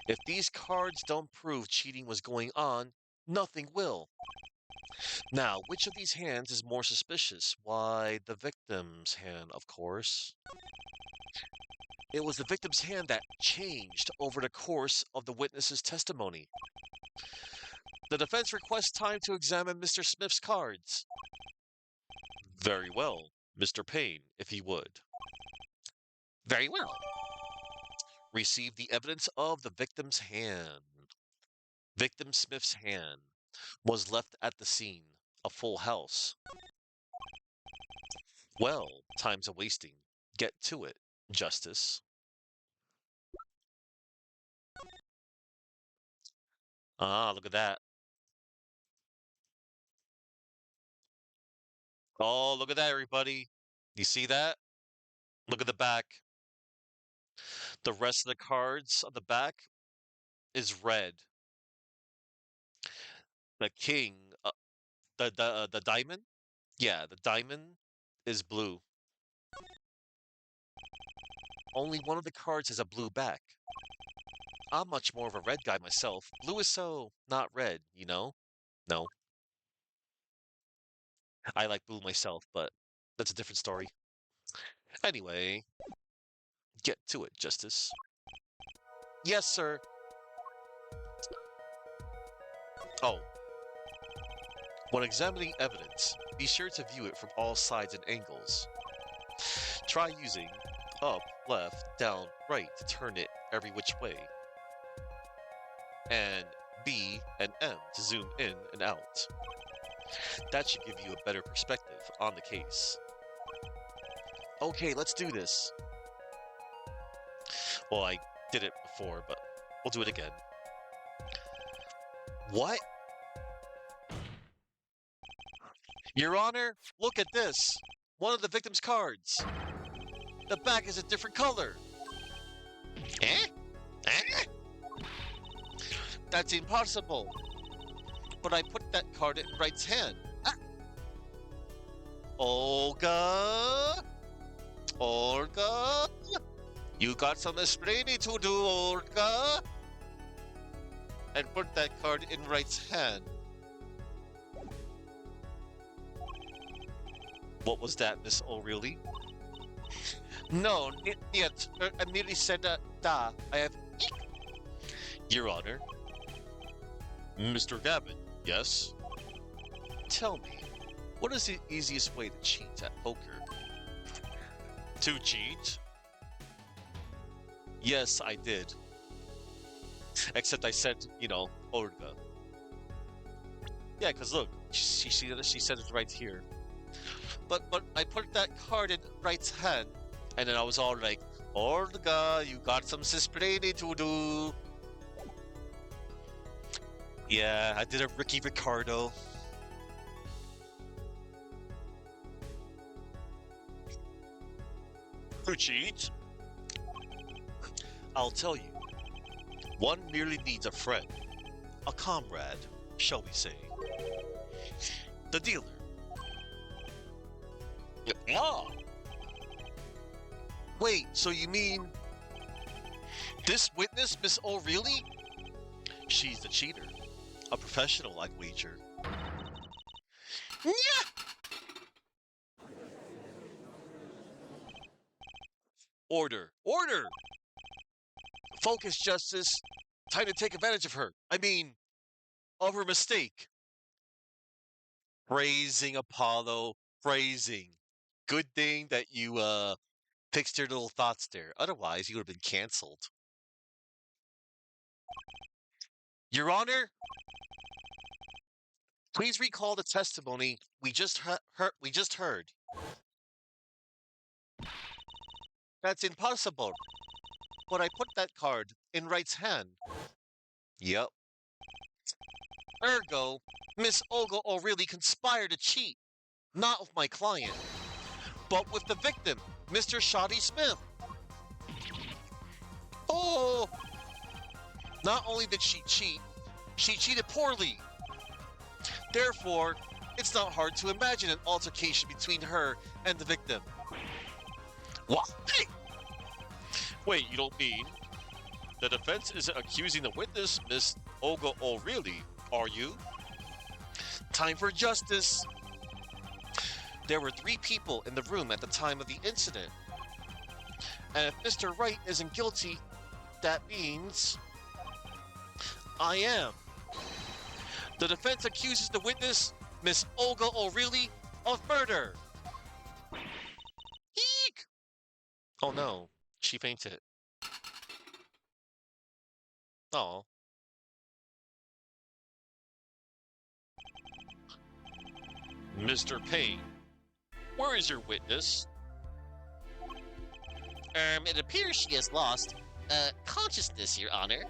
If these cards don't prove cheating was going on, nothing will. Now, which of these hands is more suspicious? Why, the victim's hand, of course. It was the victim's hand that changed over the course of the witness's testimony. The defense requests time to examine Mr. Smith's cards. Very well, Mr. Payne, if he would. Very well. Receive the evidence of the victim's hand. Victim Smith's hand was left at the scene, a full house. Well, time's a wasting. Get to it, Justice. Ah, look at that. Oh, look at that, everybody. You see that? Look at the back. The rest of the cards on the back is red. The king, the diamond? Yeah, the diamond is blue. Only one of the cards has a blue back. I'm much more of a red guy myself. Blue is so not red, you know? No. I like blue myself, but that's a different story. Anyway, get to it, Justice. Yes, sir. Oh, when examining evidence, be sure to view it from all sides and angles. Try using up, left, down, right to turn it every which way, and B and M to zoom in and out. That should give you a better perspective on the case. Okay, let's do this. Well, I did it before, but we'll do it again. What? Your Honor, look at this. One of the victim's cards. The back is a different color. Eh? Eh? That's impossible. But I put that card in Wright's hand. Ah. Olga? Olga? You got some explaining to do, Olga. And put that card in Wright's hand. What was that, Miss O'Reilly? No, нет, I merely said da. I have. Your Honor. Mr. Gavin, yes? Tell me, what is the easiest way to cheat at poker? To cheat? Yes, I did. Except I said, Olga. Yeah, because look, she said it right here. But I put that card in Wright's hand, and then I was all like, Olga, you got some explaining to do. Yeah, I did a Ricky Ricardo. To cheat? I'll tell you. One merely needs a friend, a comrade, shall we say. The dealer. Ah! Wait, so you mean this witness, Miss O'Reilly? She's the cheater. A professional, I'd wager. Yeah! Order! Order! Focus, Justice. Time to take advantage of her. I mean, of her mistake. Praising Apollo. Praising. Good thing that you, fixed your little thoughts there. Otherwise, you would have been canceled. Your Honor, please recall the testimony we just heard. That's impossible. But I put that card in Wright's hand. Yep. Ergo, Miss Olga O'Reilly conspired to cheat, not with my client, but with the victim, Mr. Shoddy Smith. Oh! Not only did she cheat, she cheated poorly. Therefore, it's not hard to imagine an altercation between her and the victim. What? Wait, you don't mean the defense isn't accusing the witness, Miss Olga O'Reilly, are you? Time for justice. There were 3 people in the room at the time of the incident. And if Mr. Wright isn't guilty, that means I am. The defense accuses the witness, Miss Olga O'Reilly, of murder. Eek! Oh no, she fainted. Oh. Mr. Payne, where is your witness? It appears she has lost, consciousness, Your Honor.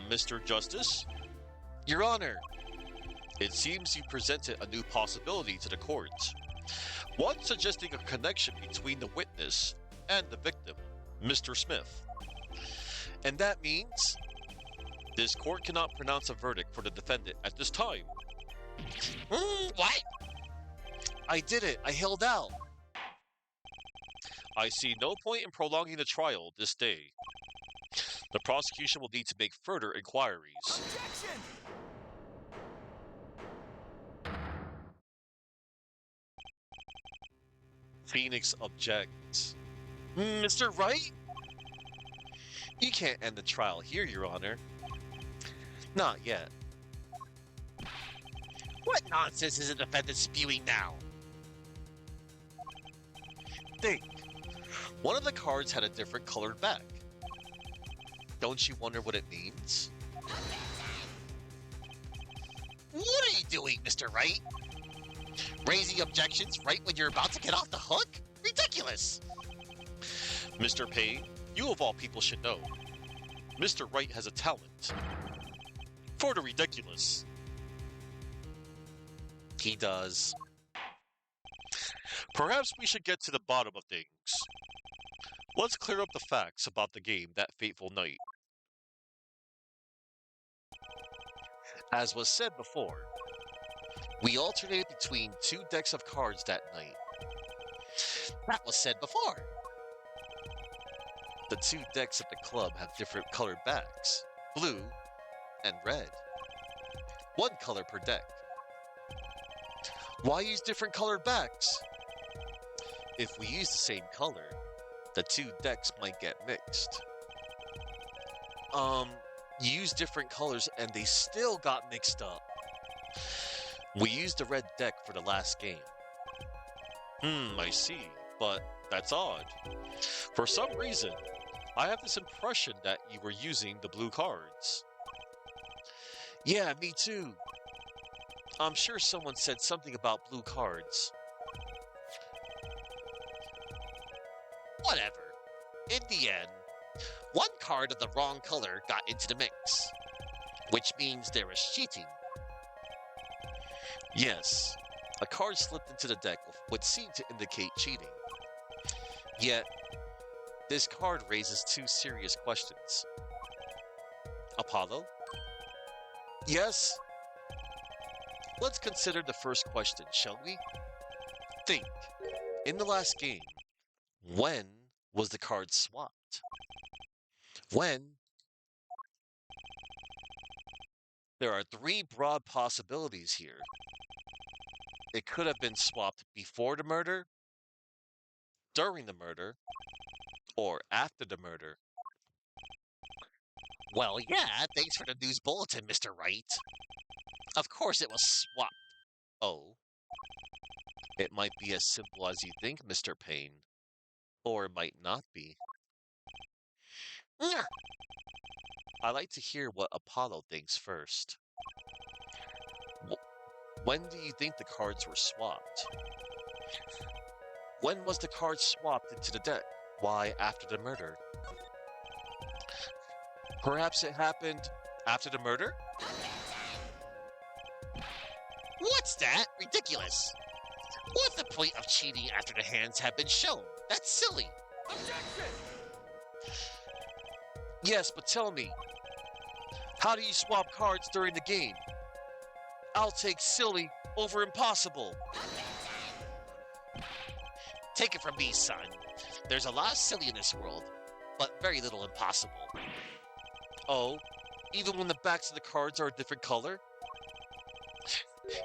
Mr. Justice? Your Honor, it seems you presented a new possibility to the court. One suggesting a connection between the witness and the victim, Mr. Smith. And that means this court cannot pronounce a verdict for the defendant at this time. What? I did it. I held out. I see no point in prolonging the trial this day. The prosecution will need to make further inquiries. Objection! Phoenix objects. Mr. Wright? You can't end the trial here, Your Honor. Not yet. What nonsense is the defendant spewing now? Think. One of the cards had a different colored back. Don't you wonder what it means? What are you doing, Mr. Wright? Raising objections right when you're about to get off the hook? Ridiculous! Mr. Payne, you of all people should know. Mr. Wright has a talent for the ridiculous. He does. Perhaps we should get to the bottom of things. Let's clear up the facts about the game that fateful night. As was said before, we alternated between 2 decks of cards that night. That was said before. The 2 decks at the club have different colored backs, blue and red. 1 color per deck. Why use different colored backs? If we use the same color, the 2 decks might get mixed. Use different colors and they still got mixed up. We used the red deck for the last game. I see, but that's odd. For some reason, I have this impression that you were using the blue cards. Yeah, me too. I'm sure someone said something about blue cards. Whatever. In the end, 1 card of the wrong color got into the mix, which means there was cheating. Yes, a card slipped into the deck would seem to indicate cheating. Yet, this card raises 2 serious questions. Apollo? Yes? Let's consider the first question, shall we? Think. In the last game, when was the card swapped? When? There are 3 broad possibilities here. It could have been swapped before the murder, during the murder, or after the murder. Well, yeah, thanks for the news bulletin, Mr. Wright. Of course it was swapped. Oh. It might be as simple as you think, Mr. Payne. Or it might not be. Nyah. I'd like to hear what Apollo thinks first. When do you think the cards were swapped? When was the card swapped into the deck? Why after the murder? Perhaps it happened after the murder? What's that? Ridiculous. What's the point of cheating after the hands have been shown? That's silly. Objection! Yes, but tell me, how do you swap cards during the game? I'll take silly over impossible. Take it from me, son. There's a lot of silly in this world, but very little impossible. Oh, even when the backs of the cards are a different color?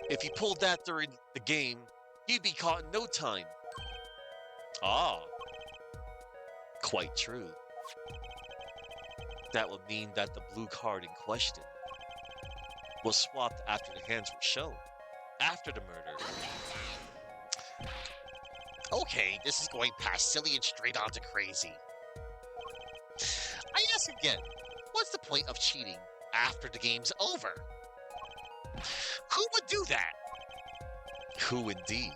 If you pulled that during the game, you'd be caught in no time. Ah, quite true. That would mean that the blue card in question was swapped after the hands were shown, after the murder. Okay, this is going past silly and straight on to crazy. I ask again, what's the point of cheating after the game's over? Who would do that? Who indeed?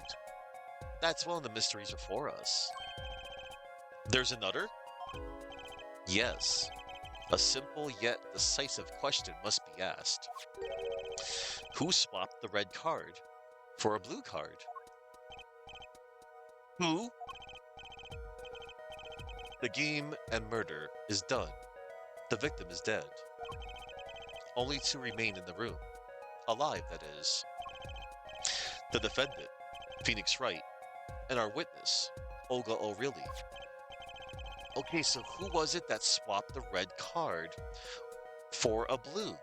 That's one of the mysteries before us. There's another? Yes. A simple yet decisive question must be asked. Who swapped the red card for a blue card? Who? The game and murder is done. The victim is dead. Only 2 remain in the room. Alive, that is. The defendant, Phoenix Wright, and our witness, Olga O'Reilly. Okay, so who was it that swapped the red card for a blue?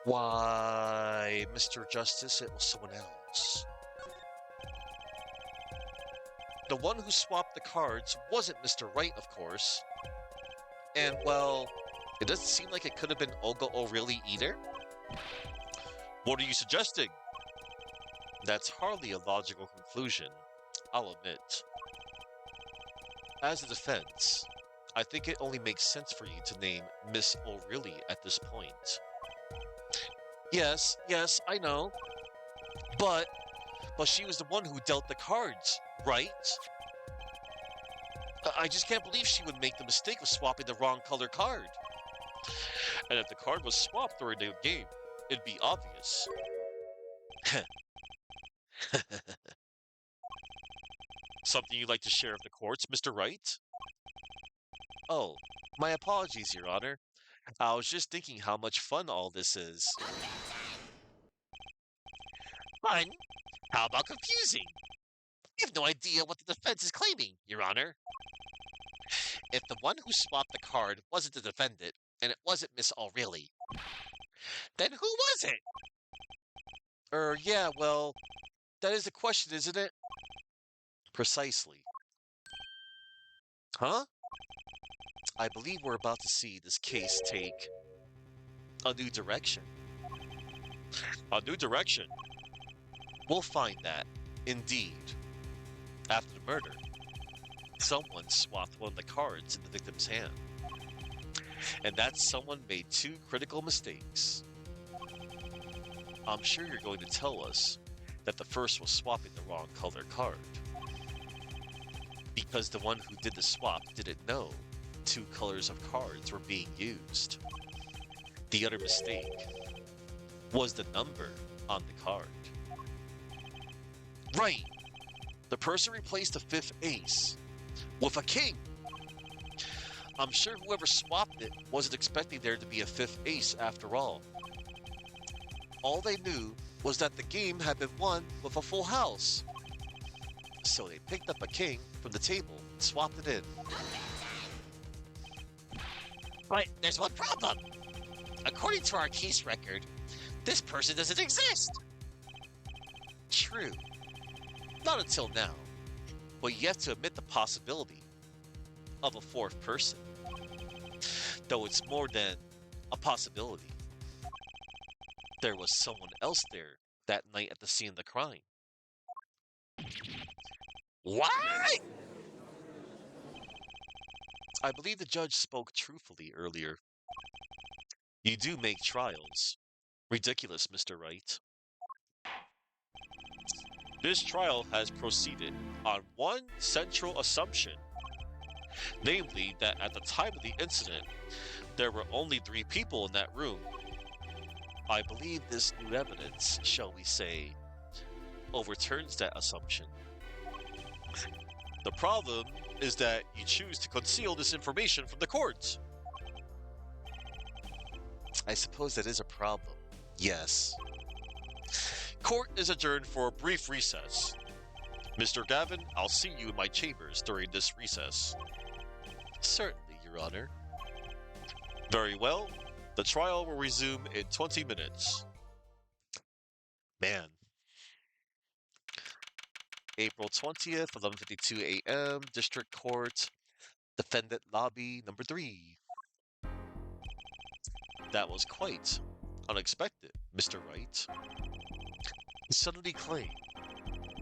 Why, Mr. Justice, it was someone else. The one who swapped the cards wasn't Mr. Wright, of course. And, well, it doesn't seem like it could have been Olga O'Reilly either. What are you suggesting? That's hardly a logical conclusion, I'll admit. As a defense, I think it only makes sense for you to name Miss O'Reilly at this point. Yes, I know. But she was the one who dealt the cards, right? I just can't believe she would make the mistake of swapping the wrong color card. And if the card was swapped during the game, it'd be obvious. Something you'd like to share with the courts, Mr. Wright? Oh, my apologies, Your Honor. I was just thinking how much fun all this is. Fun? How about confusing? You have no idea what the defense is claiming, Your Honor. If the one who swapped the card wasn't the defendant, and it wasn't Miss O'Reilly, then who was it? Yeah, well, that is the question, isn't it? Precisely. Huh? I believe we're about to see this case take a new direction. A new direction? We'll find that, indeed. After the murder, someone swapped one of the cards in the victim's hand. And that someone made two critical mistakes. I'm sure you're going to tell us that the first was swapping the wrong color card. Because the one who did the swap didn't know two colors of cards were being used. The other mistake was the number on the card. Right! The person replaced the fifth ace with a king. I'm sure whoever swapped it wasn't expecting there to be a fifth ace after all. All they knew was that the game had been won with a full house. So they picked up a king from the table and swapped it in. But there's one problem. According to our case record, this person doesn't exist. True. Not until now. But you have to admit the possibility of a fourth person. Though it's more than a possibility. There was someone else there that night at the scene of the crime. What? I believe the judge spoke truthfully earlier. You do make trials. Ridiculous, Mr. Wright. This trial has proceeded on one central assumption. Namely, that at the time of the incident, there were only 3 people in that room. I believe this new evidence, shall we say, overturns that assumption. The problem is that you choose to conceal this information from the courts. I suppose that is a problem. Yes. Court is adjourned for a brief recess. Mr. Gavin, I'll see you in my chambers during this recess. Certainly, Your Honor. Very well. The trial will resume in 20 minutes. Man. April 20th, 11:52 a.m., District Court, Defendant Lobby number 3. That was quite unexpected, Mr. Wright. He suddenly claimed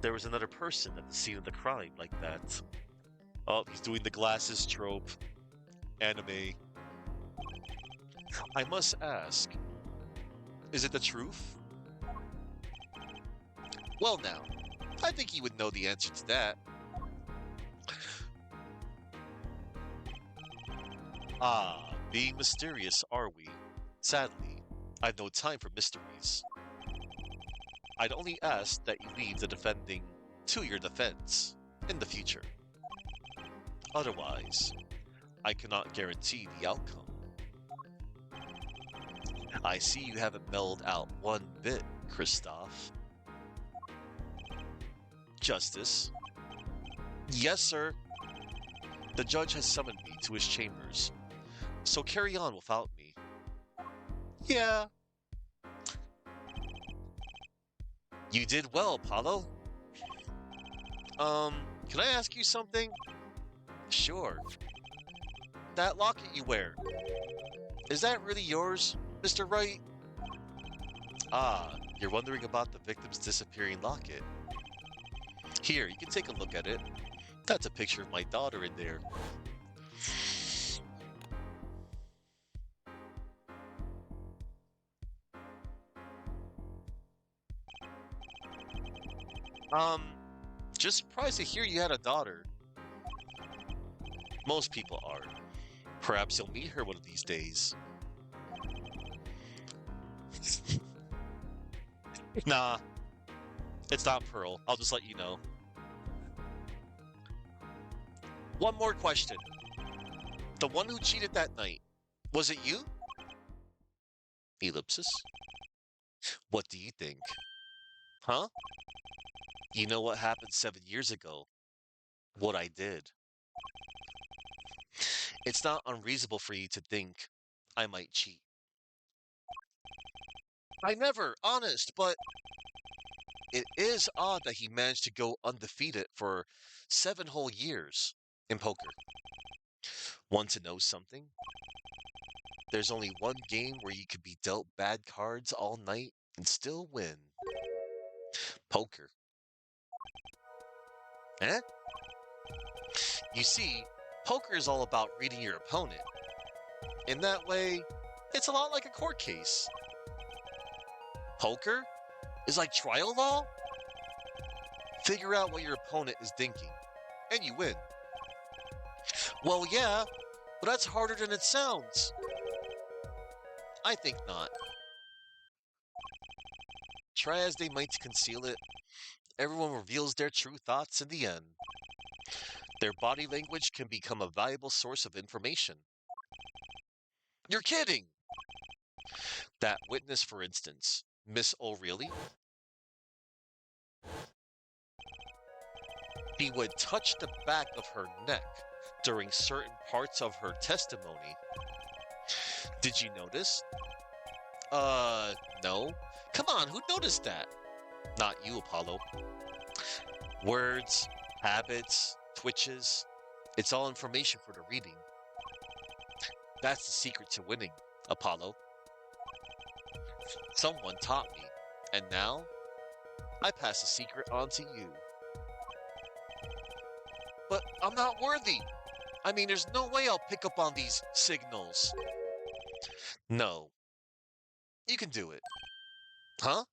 there was another person at the scene of the crime like that. Oh, he's doing the glasses trope. Anime. I must ask, is it the truth? Well now, I think he would know the answer to that. Ah, being mysterious, are we? Sadly, I've no time for mysteries. I'd only ask that you leave the defending to your defense in the future. Otherwise, I cannot guarantee the outcome. I see you haven't mellowed out one bit, Christoph. Justice. Yes, sir. The judge has summoned me to his chambers, so carry on without me. Yeah. You did well, Paulo. Can I ask you something? Sure. That locket you wear, is that really yours, Mr. Wright? Ah, You're wondering about the victim's disappearing locket. Here, you can take a look at it. That's a picture of my daughter in there. Um, just surprised to hear you had a daughter. Most people are. Perhaps you'll meet her one of these days. Nah, it's not Pearl. I'll just let you know. One more question. The one who cheated that night, was it you? Ellipsis. What do you think? Huh? You know what happened 7 years ago? What I did. It's not unreasonable for you to think I might cheat. I never, honest, but it is odd that he managed to go undefeated for 7 whole years in poker. Want to know something? There's only one game where you could be dealt bad cards all night and still win. Poker. Eh? You see, poker is all about reading your opponent. In that way, it's a lot like a court case. Poker is like trial law? Figure out what your opponent is thinking, and you win. Well, yeah, but that's harder than it sounds. I think not. Try as they might to conceal it, everyone reveals their true thoughts in the end. Their body language can become a valuable source of information. You're kidding! That witness, for instance, Miss O'Reilly, he would touch the back of her neck during certain parts of her testimony. Did you notice? No. Come on, who noticed that? Not you, Apollo. Words, habits, twitches, it's all information for the reading. That's the secret to winning, Apollo. Someone taught me, and now I pass the secret on to you. But I'm not worthy. I mean, there's no way I'll pick up on these signals. No. You can do it. Huh?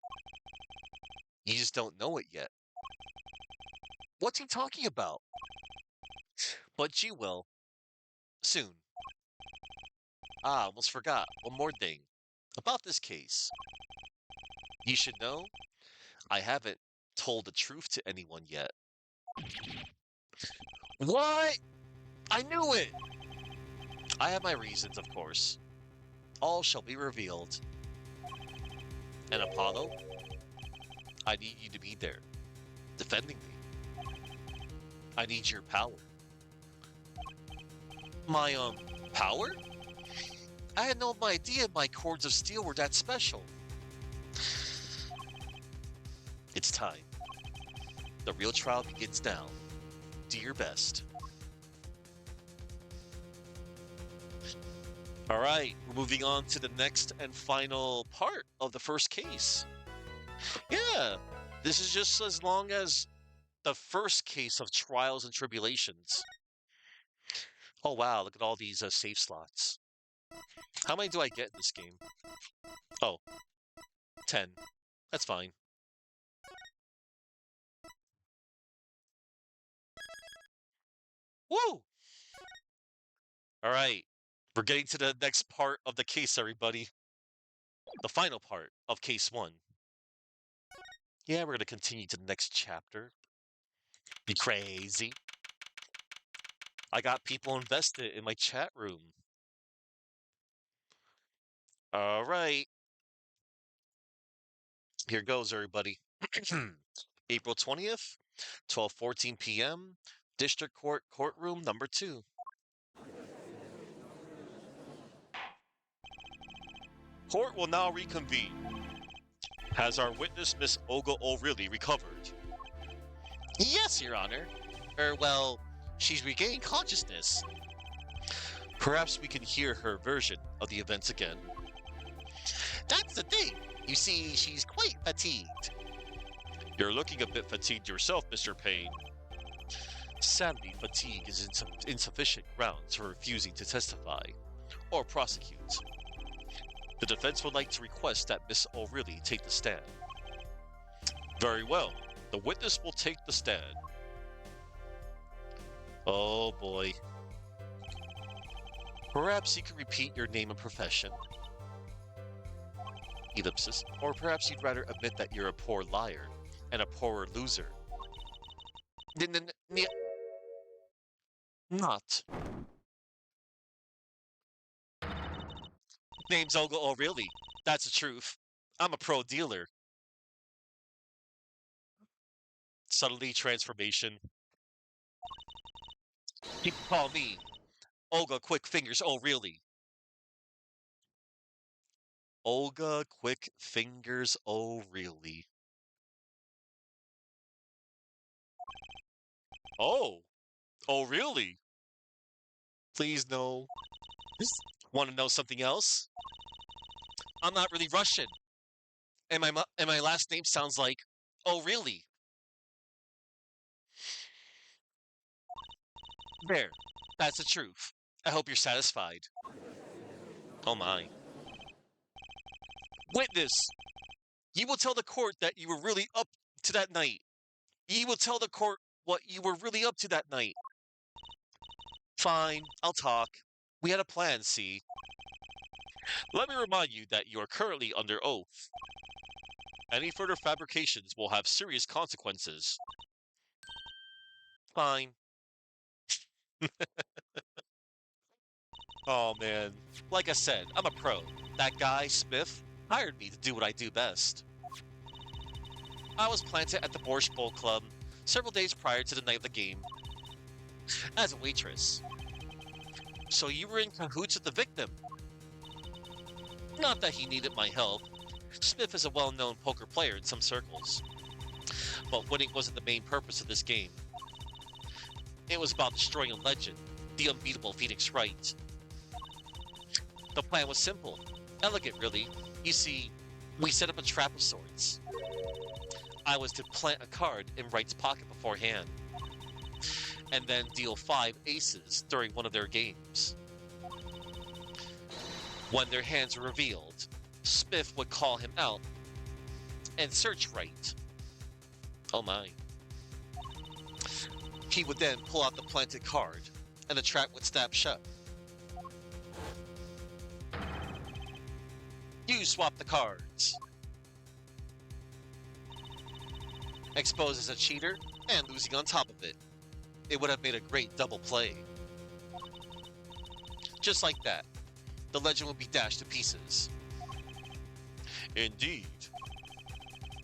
You just don't know it yet. What's he talking about? But you will. Soon. Almost forgot. One more thing. About this case. You should know, I haven't told the truth to anyone yet. What? I knew it! I have my reasons, of course. All shall be revealed. And Apollo, I need you to be there, defending me. I need your power. My, power? I had no idea my cords of steel were that special. It's time. The real trial begins now. Do your best. All right, we're moving on to the next and final part of the first case. Yeah, this is just as long as the first case of trials and tribulations. Oh wow, look at all these save slots. How many do I get in this game? Oh, 10. That's fine. Woo! All right, we're getting to the next part of the case, everybody. The final part of case 1. Yeah, we're going to continue to the next chapter. Be crazy. I got people invested in my chat room. All right. Here goes, everybody. April 20th, 12:14 p.m., District Court Courtroom number 2. Court will now reconvene. Has our witness, Miss Olga O'Reilly, recovered? Yes, Your Honor. Well, she's regaining consciousness. Perhaps we can hear her version of the events again. That's the thing. You see, she's quite fatigued. You're looking a bit fatigued yourself, Mr. Payne. Sadly, fatigue is insufficient grounds for refusing to testify or prosecute. The defense would like to request that Miss O'Reilly take the stand. Very well. The witness will take the stand. Oh boy. Perhaps you can repeat your name and profession. Ellipsis. Or perhaps you'd rather admit that you're a poor liar and a poorer loser. Not. Name's Olga O'Reilly. That's the truth. I'm a pro dealer. Subtlety transformation. People call me Olga Quick Fingers O'Reilly. Olga Quick Fingers O'Reilly. Oh, really? Please no. Want to know something else? I'm not really Russian, and my last name sounds like O'Reilly. There, that's the truth. I hope you're satisfied. Oh my. Witness, you will tell the court that you were really up to that night. You will tell the court what you were really up to that night. Fine, I'll talk. We had a plan, see? Let me remind you that you are currently under oath. Any further fabrications will have serious consequences. Fine. Oh man. Like I said, I'm a pro. That guy, Smith, hired me to do what I do best. I was planted at the Borscht Bowl Club several days prior to the night of the game as a waitress. So you were in cahoots with the victim. Not that he needed my help. Smith is a well-known poker player in some circles. But winning wasn't the main purpose of this game. It was about destroying a legend, the unbeatable Phoenix Wright. The plan was simple, elegant really. You see, we set up a trap of sorts. I was to plant a card in Wright's pocket beforehand, and then deal 5 aces during one of their games. When their hands were revealed, Smith would call him out and search Wright. Oh my. He would then pull out the planted card, and the trap would snap shut. You swap the cards. Exposed as a cheater, and losing on top of it. It would have made a great double play. Just like that, the legend would be dashed to pieces. Indeed.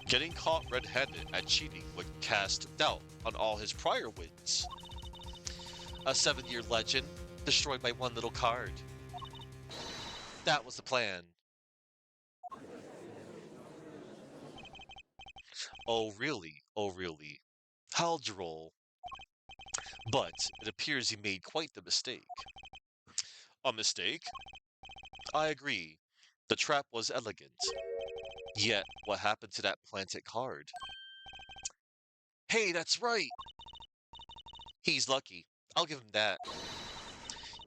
Getting caught red-handed at cheating would cast doubt on all his prior wins. A 7-year legend destroyed by one little card. That was the plan. Oh really, oh really. How droll. But it appears you made quite the mistake. A mistake? I agree. The trap was elegant. Yet, what happened to that planted card? Hey, that's right! He's lucky. I'll give him that.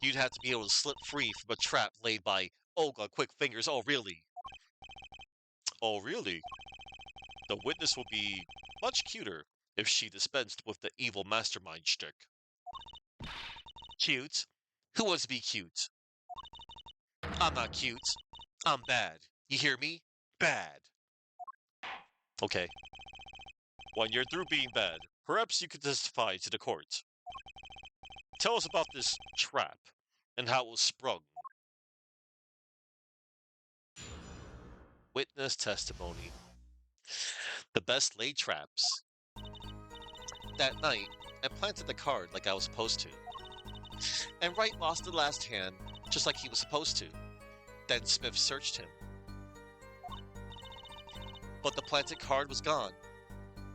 You'd have to be able to slip free from a trap laid by Olga Quick Fingers O'Reilly. Oh, really? The witness will be much cuter if she dispensed with the evil mastermind shtick. Cute? Who wants to be cute? I'm not cute. I'm bad. You hear me? Bad. Okay. When you're through being bad, perhaps you could testify to the court. Tell us about this trap and how it was sprung. Witness testimony. The best laid traps. That night, I planted the card like I was supposed to. And Wright lost the last hand, just like he was supposed to. Then Smith searched him. But the planted card was gone.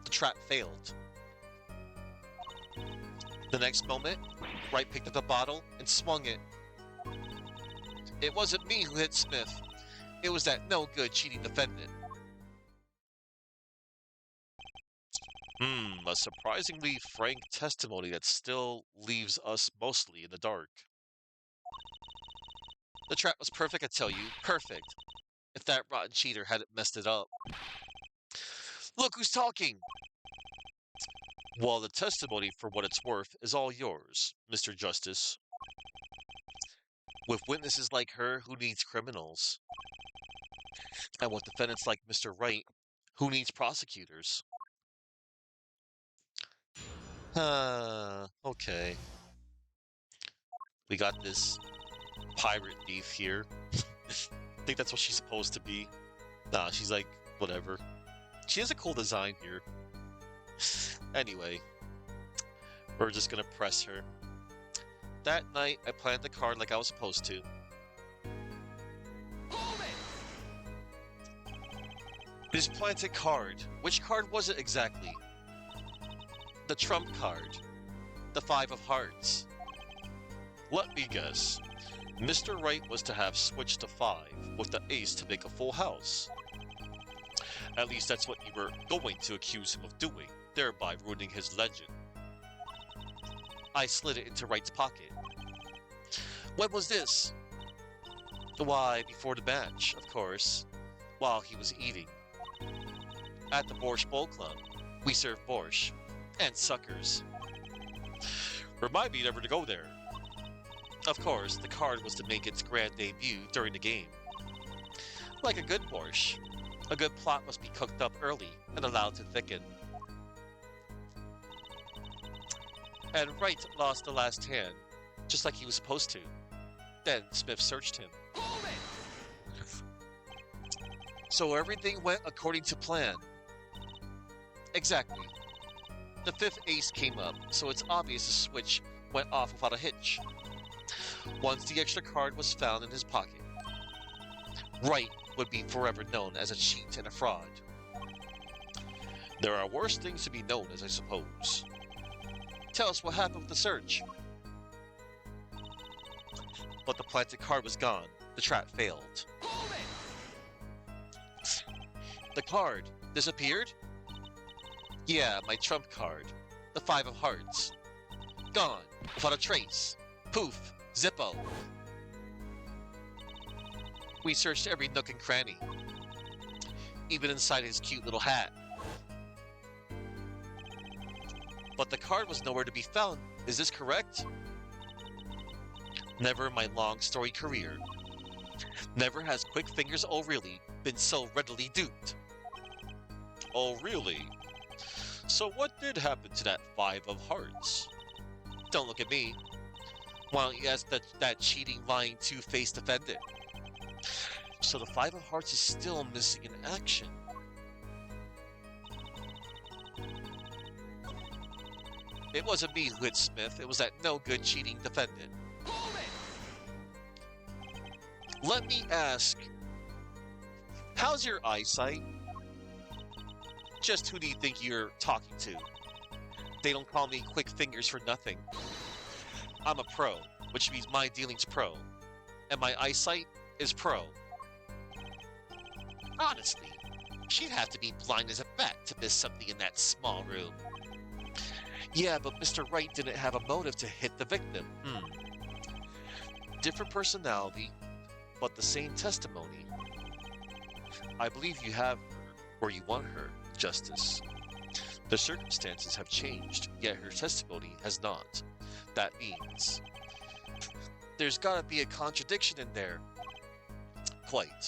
The trap failed. The next moment, Wright picked up the bottle and swung it. It wasn't me who hit Smith. It was that no-good cheating defendant. A surprisingly frank testimony that still leaves us mostly in the dark. The trap was perfect, I tell you. Perfect. If that rotten cheater hadn't messed it up. Look who's talking! Well, the testimony, for what it's worth, is all yours, Mr. Justice. With witnesses like her, who needs criminals? And with defendants like Mr. Wright, who needs prosecutors? Okay. We got this pirate thief here. I think that's what she's supposed to be. Nah, she's like, whatever. She has a cool design here. Anyway, we're just gonna press her. That night, I planned the card like I was supposed to. Hold it! This planted card. Which card was it exactly? The trump card. The 5 of hearts. Let me guess. Mr. Wright was to have switched to 5, with the ace to make a full house. At least that's what you were going to accuse him of doing, thereby ruining his legend. I slid it into Wright's pocket. When was this? Why, before the match, of course, while he was eating. At the Borscht Bowl Club, we serve borscht and suckers. Remind me never to go there. Of course, the card was to make its grand debut during the game. Like a good borscht, a good plot must be cooked up early and allowed to thicken. And Wright lost the last hand, just like he was supposed to. Then Smith searched him. Hold it! So everything went according to plan. Exactly. The 5th ace came up, so it's obvious the switch went off without a hitch. Once the extra card was found in his pocket, Wright would be forever known as a cheat and a fraud. There are worse things to be known as, I suppose. Tell us what happened with the search. But the planted card was gone. The trap failed. Hold it! The card disappeared? Yeah, my trump card. The 5 of hearts. Gone, without a trace. Poof, Zippo. We searched every nook and cranny. Even inside his cute little hat. But the card was nowhere to be found. Is this correct? Never in my long storied career. Never has Quick Fingers O'Reilly been so readily duped. Oh, really? So what did happen to that 5 of hearts? Don't look at me. Why don't you ask that cheating, lying, two-faced defendant? So the 5 of hearts is still missing in action. It wasn't me who hit Smith. It was that no-good cheating defendant. Hold it! Let me ask, how's your eyesight? Just who do you think you're talking to? They don't call me Quick Fingers for nothing. I'm a pro, which means my dealing's pro. And my eyesight is pro. Honestly, she'd have to be blind as a bat to miss something in that small room. Yeah, but Mr. Wright didn't have a motive to hit the victim. Different personality, but the same testimony. I believe you have her where you want her, Justice. The circumstances have changed, yet her testimony has not. That means There's gotta be a contradiction in there. quite.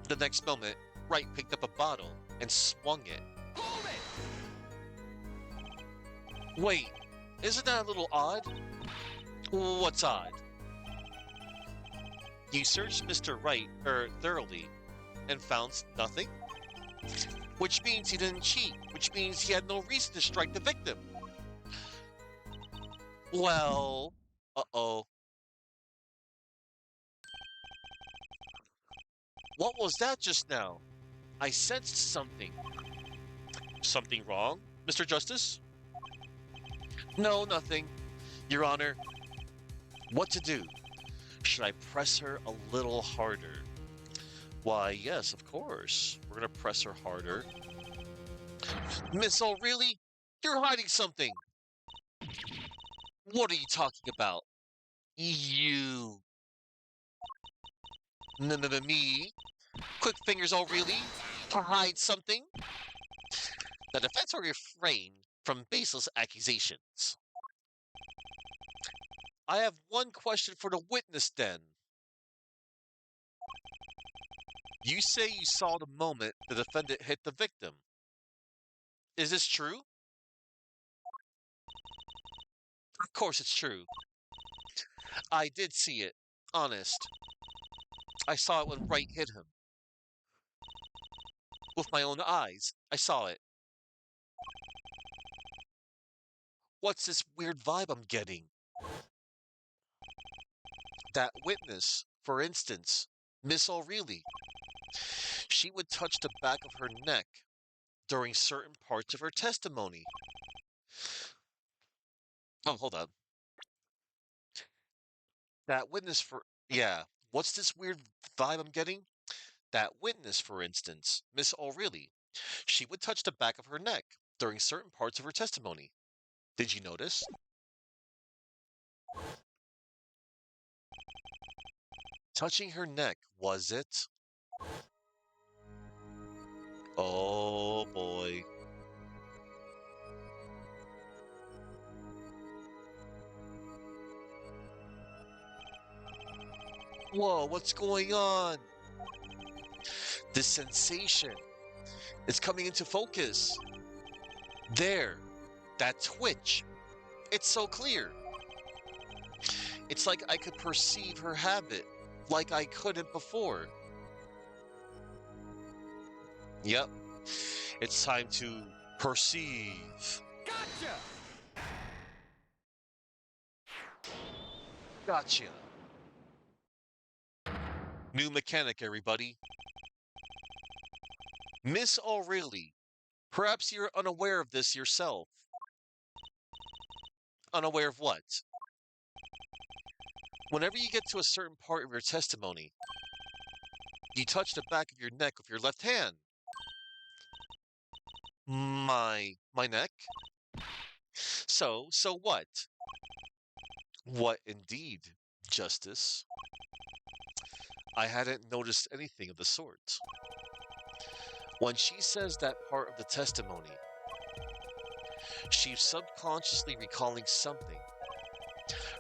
The next moment, Wright picked up a bottle and swung it. Hold it! Wait, isn't that a little odd? What's odd? You searched Mr. Wright thoroughly and found nothing? Which means he didn't cheat, which means he had no reason to strike the victim. Well, uh-oh. What was that just now? I sensed something. Something wrong, Mr. Justice? No, nothing. Your Honor, what to do? Should I press her a little harder? Why, yes, of course. We're gonna press her harder. Miss O'Reilly, you're hiding something. What are you talking about? You. Me? Quick fingers O'Reilly? To hide something? The defense will refrain from baseless accusations. I have one question for the witness then. You say you saw the moment the defendant hit the victim. Is this true? Of course it's true. I did see it. Honest. I saw it when Wright hit him. With my own eyes, I saw it. What's this weird vibe I'm getting? That witness, for instance, Miss O'Reilly. She would touch the back of her neck during certain parts of her testimony. Oh, hold on. That witness for. Yeah. What's this weird vibe I'm getting? That witness, for instance, Miss O'Reilly. She would touch the back of her neck during certain parts of her testimony. Did you notice? Touching her neck, was it? Oh boy. Whoa, what's going on? This sensation is coming into focus. There, that twitch. It's so clear. It's like I could perceive her habit, like I couldn't before. Yep, it's time to perceive. Gotcha! Gotcha. New mechanic, everybody. Miss O'Reilly, perhaps you're unaware of this yourself. Unaware of what? Whenever you get to a certain part of your testimony, you touch the back of your neck with your left hand. My neck? So what? What indeed, Justice? I hadn't noticed anything of the sort. When she says that part of the testimony, she's subconsciously recalling something.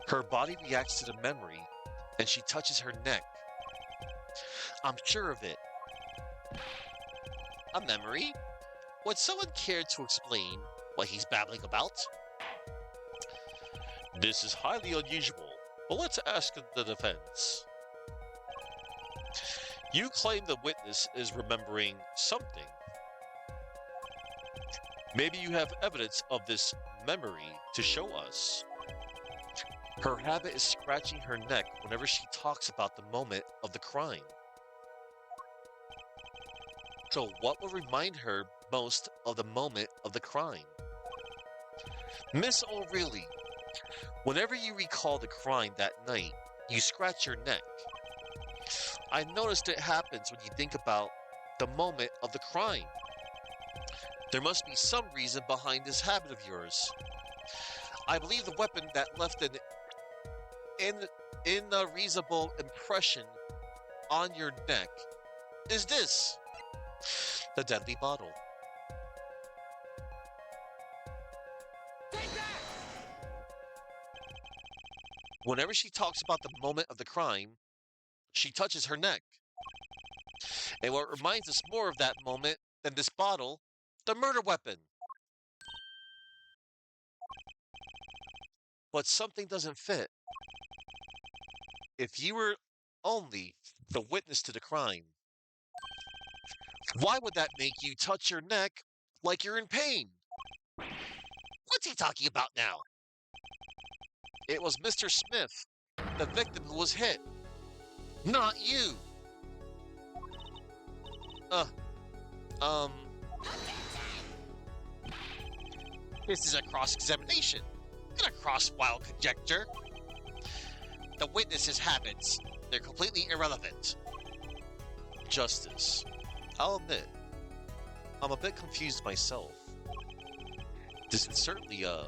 Her body reacts to the memory, and she touches her neck. I'm sure of it. A memory? Would someone care to explain what he's babbling about? This is highly unusual, but let's ask the defense. You claim the witness is remembering something. Maybe you have evidence of this memory to show us. Her habit is scratching her neck whenever she talks about the moment of the crime. So what will remind her most of the moment of the crime? Miss O'Reilly, whenever you recall the crime that night, you scratch your neck. I noticed it happens when you think about the moment of the crime. There must be some reason behind this habit of yours. I believe the weapon that left an unreasonable impression on your neck is this. The deadly bottle. Take that! Whenever she talks about the moment of the crime, she touches her neck. And what reminds us more of that moment than this bottle, the murder weapon. But something doesn't fit. If you were only the witness to the crime, why would that make you touch your neck like you're in pain? What's he talking about now? It was Mr. Smith, the victim who was hit, not you. Um, This is a cross-examination, not a cross-wild conjecture. The witness's habits, they're completely irrelevant. Justice, I'll admit, I'm a bit confused myself. This is certainly a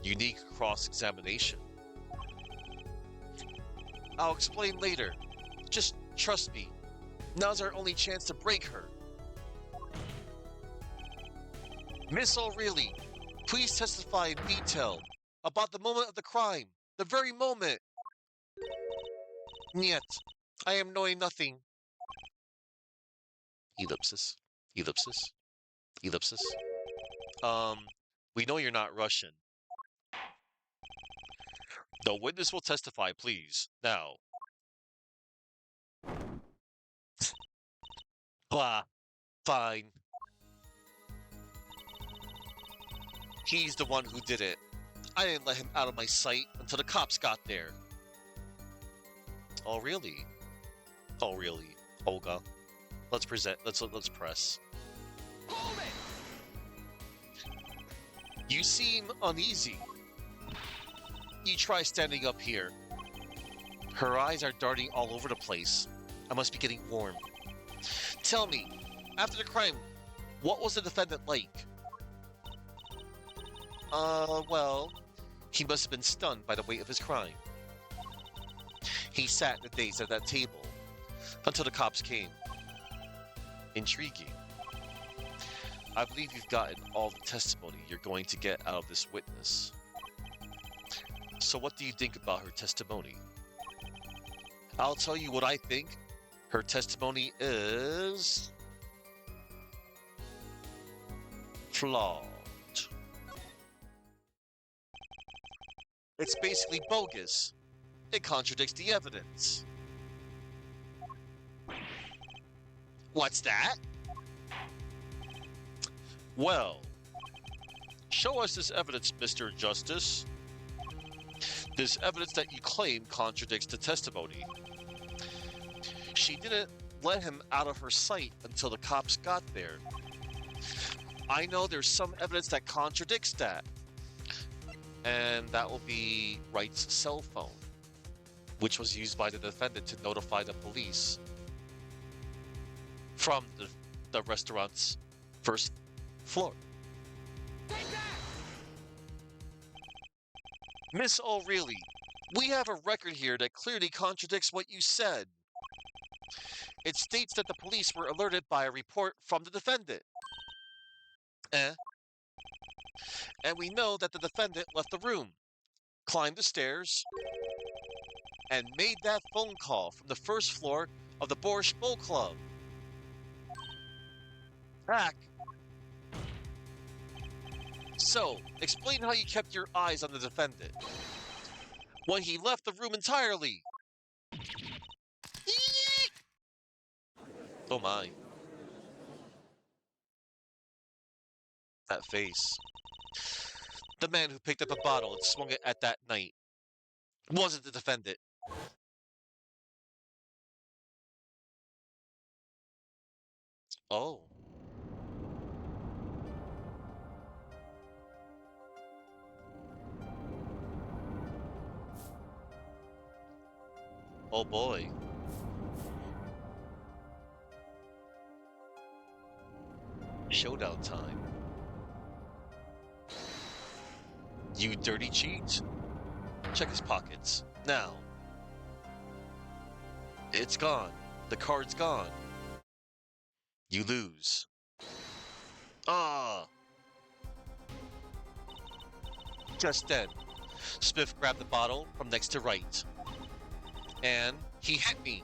unique cross-examination. I'll explain later. Just trust me. Now's our only chance to break her. Miss O'Reilly, please testify in detail about the moment of the crime. The very moment. Niet, I am knowing nothing. Ellipsis. Ellipsis. Ellipsis. We know you're not Russian. The witness will testify, please. Now. Blah. Fine. He's the one who did it. I didn't let him out of my sight until the cops got there. Oh, really? Oh, really? Olga. Let's present. Let's press. Hold it! You seem uneasy. You try standing up here. Her eyes are darting all over the place. I must be getting warm. Tell me, after the crime, what was the defendant like? Well, he must have been stunned by the weight of his crime. He sat in a daze at that table until the cops came. Intriguing. I believe you've gotten all the testimony you're going to get out of this witness. So what do you think about her testimony? I'll tell you what I think. Her testimony is flawed. It's basically bogus. It contradicts the evidence. What's that? Well, show us this evidence, Mr. Justice. This evidence that you claim contradicts the testimony. She didn't let him out of her sight until the cops got there. I know there's some evidence that contradicts that. And that will be Wright's cell phone, which was used by the defendant to notify the police from the restaurant's first floor. Take that! Miss O'Reilly, we have a record here that clearly contradicts what you said. It states that the police were alerted by a report from the defendant. And we know that the defendant left the room, climbed the stairs, and made that phone call from the first floor of the Borscht Bowl Club. Back. So, explain how you kept your eyes on the defendant when he left the room entirely. Oh my. That face. The man who picked up a bottle and swung it at that night wasn't the defendant. Oh. Oh boy. Showdown time. You dirty cheat. Check his pockets. Now. It's gone. The card's gone. You lose. Ah. Just then, Smith grabbed the bottle from next to Wright. And he hit me.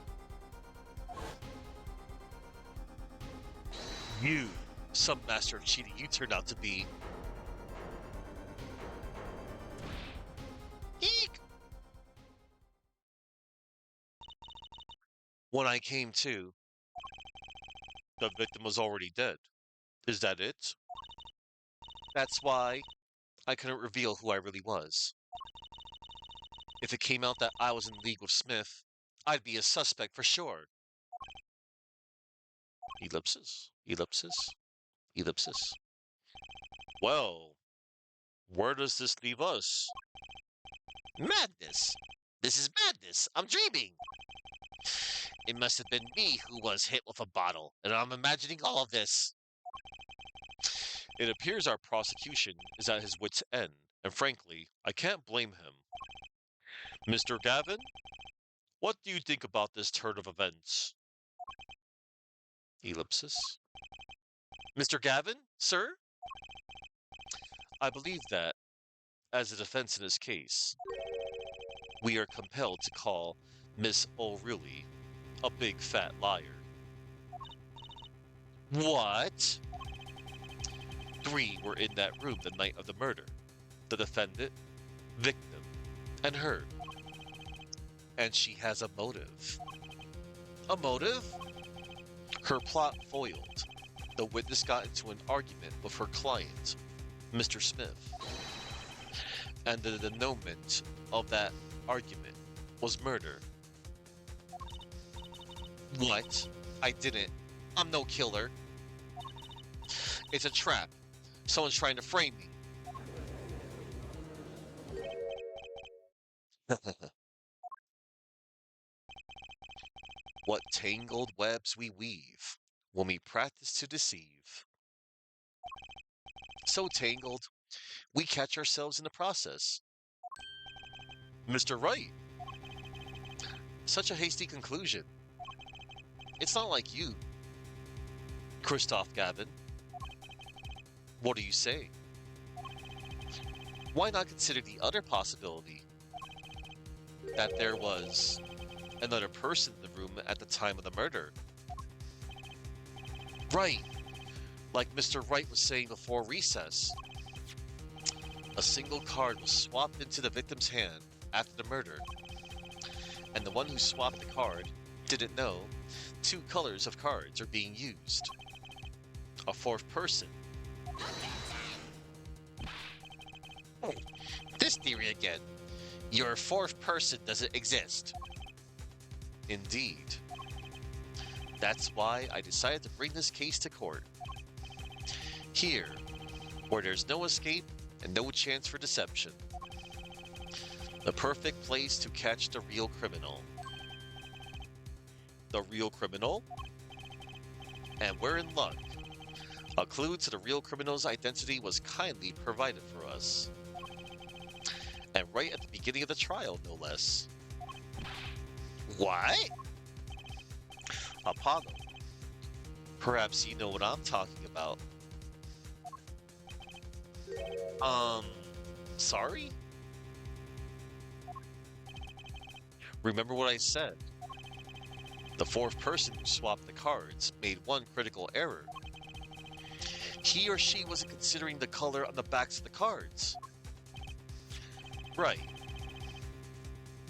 You, some master of cheating you turned out to be. Eek! When I came to, the victim was already dead. Is that it? That's why I couldn't reveal who I really was. If it came out that I was in league with Smith, I'd be a suspect for sure. Ellipsis, ellipsis, ellipsis. Well, where does this leave us? Madness! This is madness! I'm dreaming! It must have been me who was hit with a bottle, and I'm imagining all of this. It appears our prosecution is at his wit's end, and frankly, I can't blame him. Mr. Gavin, what do you think about this turn of events? Ellipsis. Mr. Gavin, sir? I believe that, as a defense in this case, we are compelled to call Miss O'Reilly a big fat liar. What? 3 were in that room the night of the murder. The defendant, victim, and her. And she has a motive. A motive? Her plot foiled. The witness got into an argument with her client, Mr. Smith. And the denouement of that argument was murder. What? I didn't. I'm no killer. It's a trap. Someone's trying to frame me. What tangled webs we weave when we practice to deceive. So tangled, we catch ourselves in the process. Mr. Wright, such a hasty conclusion. It's not like you, Christoph Gavin. What do you say? Why not consider the other possibility that there was another person in the room at the time of the murder? Right, like Mr. Wright was saying before recess. A single card was swapped into the victim's hand after the murder, and the one who swapped the card didn't know 2 colors of cards are being used. A 4th person. This theory again. Your 4th person doesn't exist. Indeed. That's why I decided to bring this case to court. Here, where there's no escape and no chance for deception. The perfect place to catch the real criminal. The real criminal? And we're in luck. A clue to the real criminal's identity was kindly provided for us. And right at the beginning of the trial, no less. What? Apollo. Perhaps you know what I'm talking about. Sorry? Remember what I said. The 4th person who swapped the cards made one critical error. He or she wasn't considering the color on the backs of the cards. Right.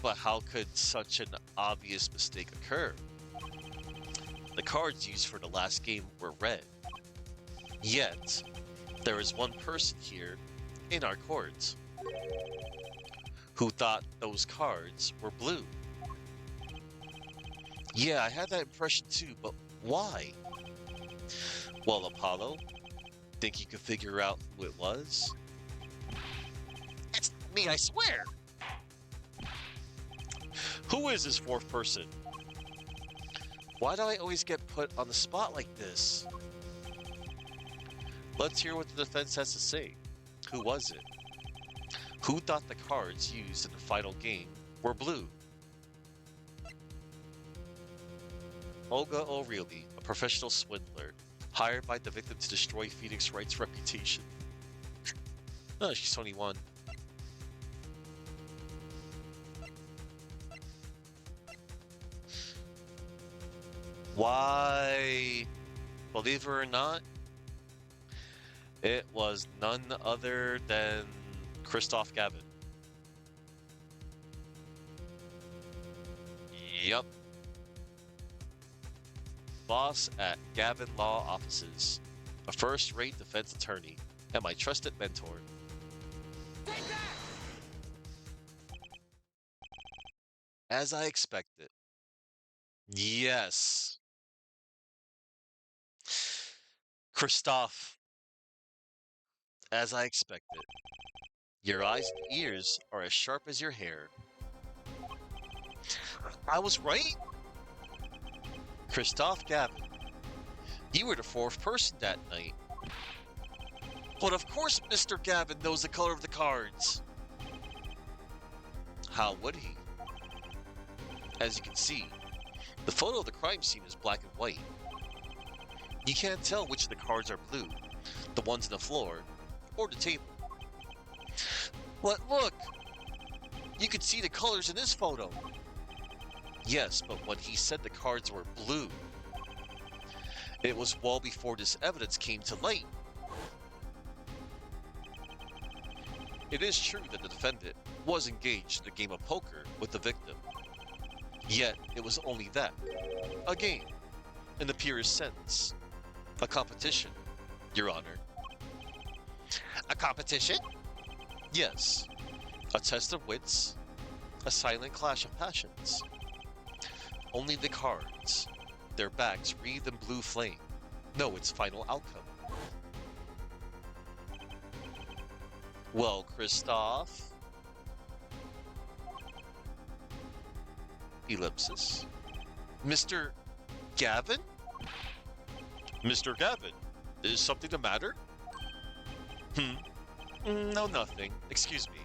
But how could such an obvious mistake occur? The cards used for the last game were red. Yet, there is one person here in our court who thought those cards were blue. Yeah, I had that impression too, but why? Well, Apollo, think you could figure out who it was? It's not me, I swear. Who is this 4th person? Why do I always get put on the spot like this? Let's hear what the defense has to say. Who was it? Who thought the cards used in the final game were blue? Olga O'Reilly, a professional swindler, hired by the victim to destroy Phoenix Wright's reputation. Oh, she's 21. Why? Believe it or not, it was none other than Christoph Gavin. Yup. Boss at Gavin Law Offices, a first-rate defense attorney, and my trusted mentor. Take that! As I expected. Yes. Christoph, as I expected. Your eyes and ears are as sharp as your hair. I was right? Christoph Gavin, you were the fourth person that night. But of course Mr. Gavin knows the color of the cards. How would he? As you can see, the photo of the crime scene is black and white. You can't tell which of the cards are blue, the ones on the floor, or the table. But look! You could see the colors in this photo. Yes, but when he said the cards were blue, it was well before this evidence came to light. It is true that the defendant was engaged in a game of poker with the victim. Yet, it was only that. A game, in the purest sense. A competition, Your Honor. A competition? Yes, a test of wits, a silent clash of passions. Only the cards, their backs wreathed in blue flame, know its final outcome. Well, Christoph. Ellipsis. Mr. Gavin? Mr. Gavin, is something the matter? No, nothing. Excuse me.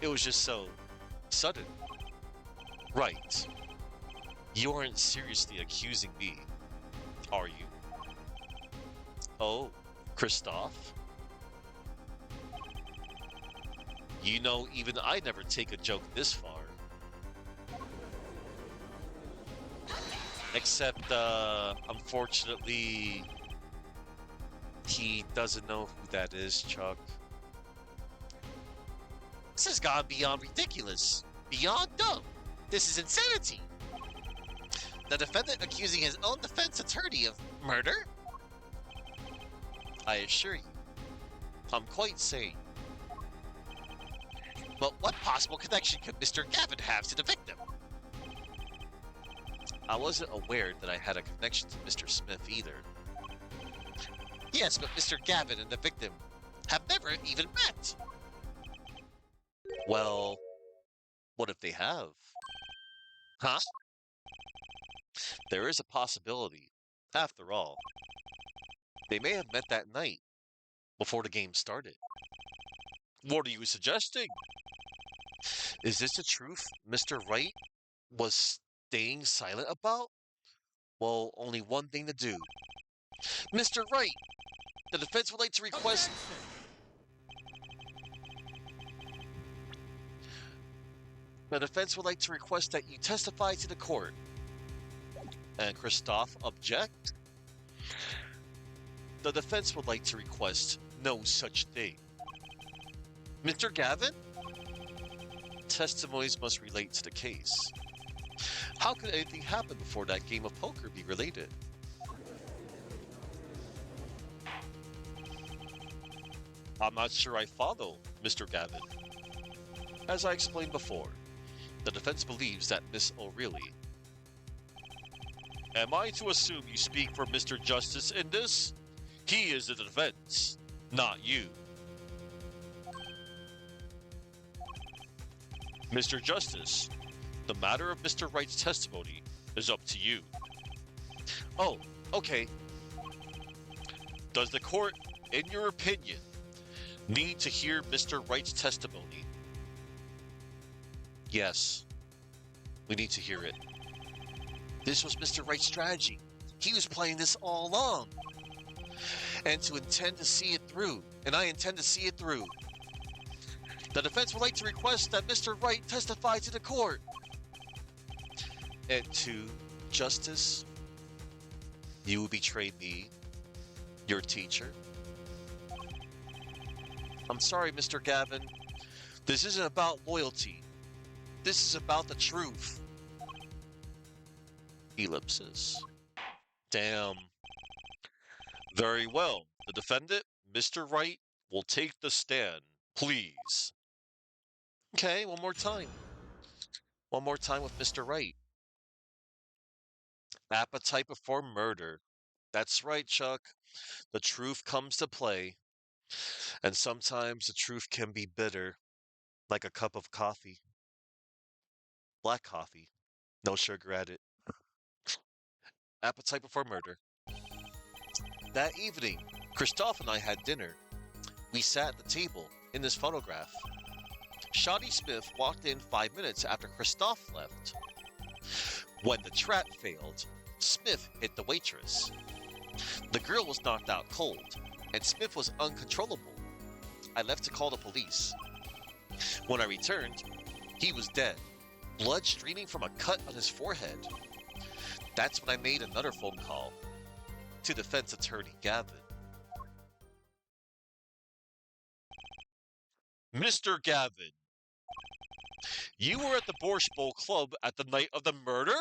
It was just so sudden. Right. You aren't seriously accusing me, are you? Oh, Christoph? You know, even I never take a joke this far. Except, unfortunately, he doesn't know who that is, Chuck. This has gone beyond ridiculous. Beyond dumb. This is insanity. The defendant accusing his own defense attorney of murder? I assure you, I'm quite sane. But what possible connection could Mr. Gavin have to the victim? I wasn't aware that I had a connection to Mr. Smith either. Yes, but Mr. Gavin and the victim have never even met. Well, what if they have? Huh? There is a possibility. After all, they may have met that night before the game started. What are you suggesting? Is this the truth Mr. Wright was staying silent about? Well, only one thing to do. Mr. Wright, the defense would like to request... The defense would like to request that you testify to the court. And Christoph object? The defense would like to request no such thing. Mr. Gavin? Testimonies must relate to the case. How could anything happen before that game of poker be related? I'm not sure I follow, Mr. Gavin. As I explained before, the defense believes that Miss O'Reilly... Am I to assume you speak for Mr. Justice in this? He is the defense, not you. Mr. Justice, the matter of Mr. Wright's testimony is up to you. Oh, okay. Does the court, in your opinion, need to hear Mr. Wright's testimony? Yes. We need to hear it. This was Mr. Wright's strategy. He was playing this all along. And to intend to see it through. And I intend to see it through. The defense would like to request that Mr. Wright testify to the court. And to Justice, you betrayed me, your teacher. I'm sorry, Mr. Gavin. This isn't about loyalty. This is about the truth. Ellipsis. Damn. Very well. The defendant, Mr. Wright, will take the stand. Please. Okay, one more time. One more time with Mr. Wright. Appetite before murder. That's right, Chuck. The truth comes to play. And sometimes the truth can be bitter, like a cup of coffee. Black coffee. No sugar added. Appetite before murder. That evening, Christophe and I had dinner. We sat at the table in this photograph. Shoddy Smith walked in 5 minutes after Christophe left. When the trap failed, Smith hit the waitress. The girl was knocked out cold, and Smith was uncontrollable. I left to call the police. When I returned, he was dead, blood streaming from a cut on his forehead. That's when I made another phone call to defense attorney Gavin. Mr. Gavin, you were at the Borscht Bowl Club at the night of the murder?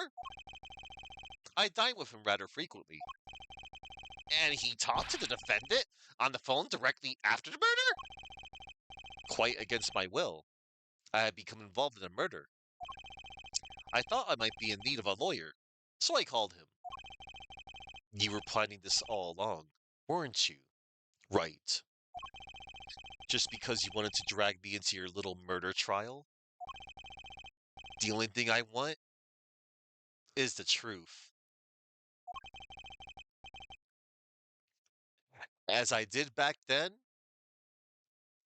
I dine with him rather frequently. And he talked to the defendant on the phone directly after the murder? Quite against my will, I had become involved in a murder. I thought I might be in need of a lawyer, so I called him. You were planning this all along, weren't you? Right. Just because you wanted to drag me into your little murder trial? The only thing I want is the truth. As I did back then,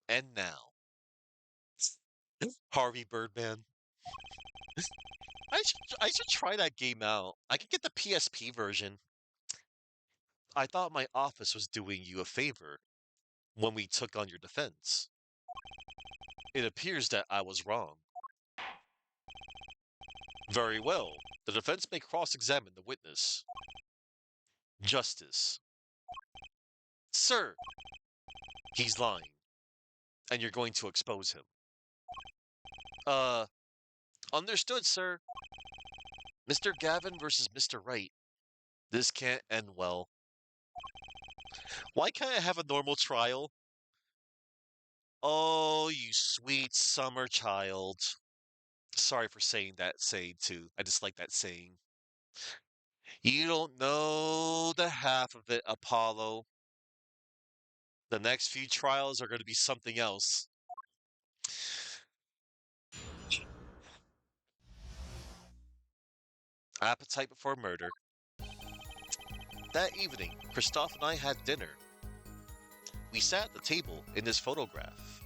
and now. Harvey Birdman. I should try that game out. I could get the PSP version. I thought my office was doing you a favor when we took on your defense. It appears that I was wrong. Very well. The defense may cross-examine the witness. Justice. Sir, he's lying, and you're going to expose him. Understood, sir. Mr. Gavin versus Mr. Wright. This can't end well. Why can't I have a normal trial? Oh, you sweet summer child. Sorry for saying that saying too. I just like that saying. You don't know the half of it, Apollo. The next few trials are going to be something else. Appetite before murder. That evening, Christophe and I had dinner. We sat at the table in this photograph.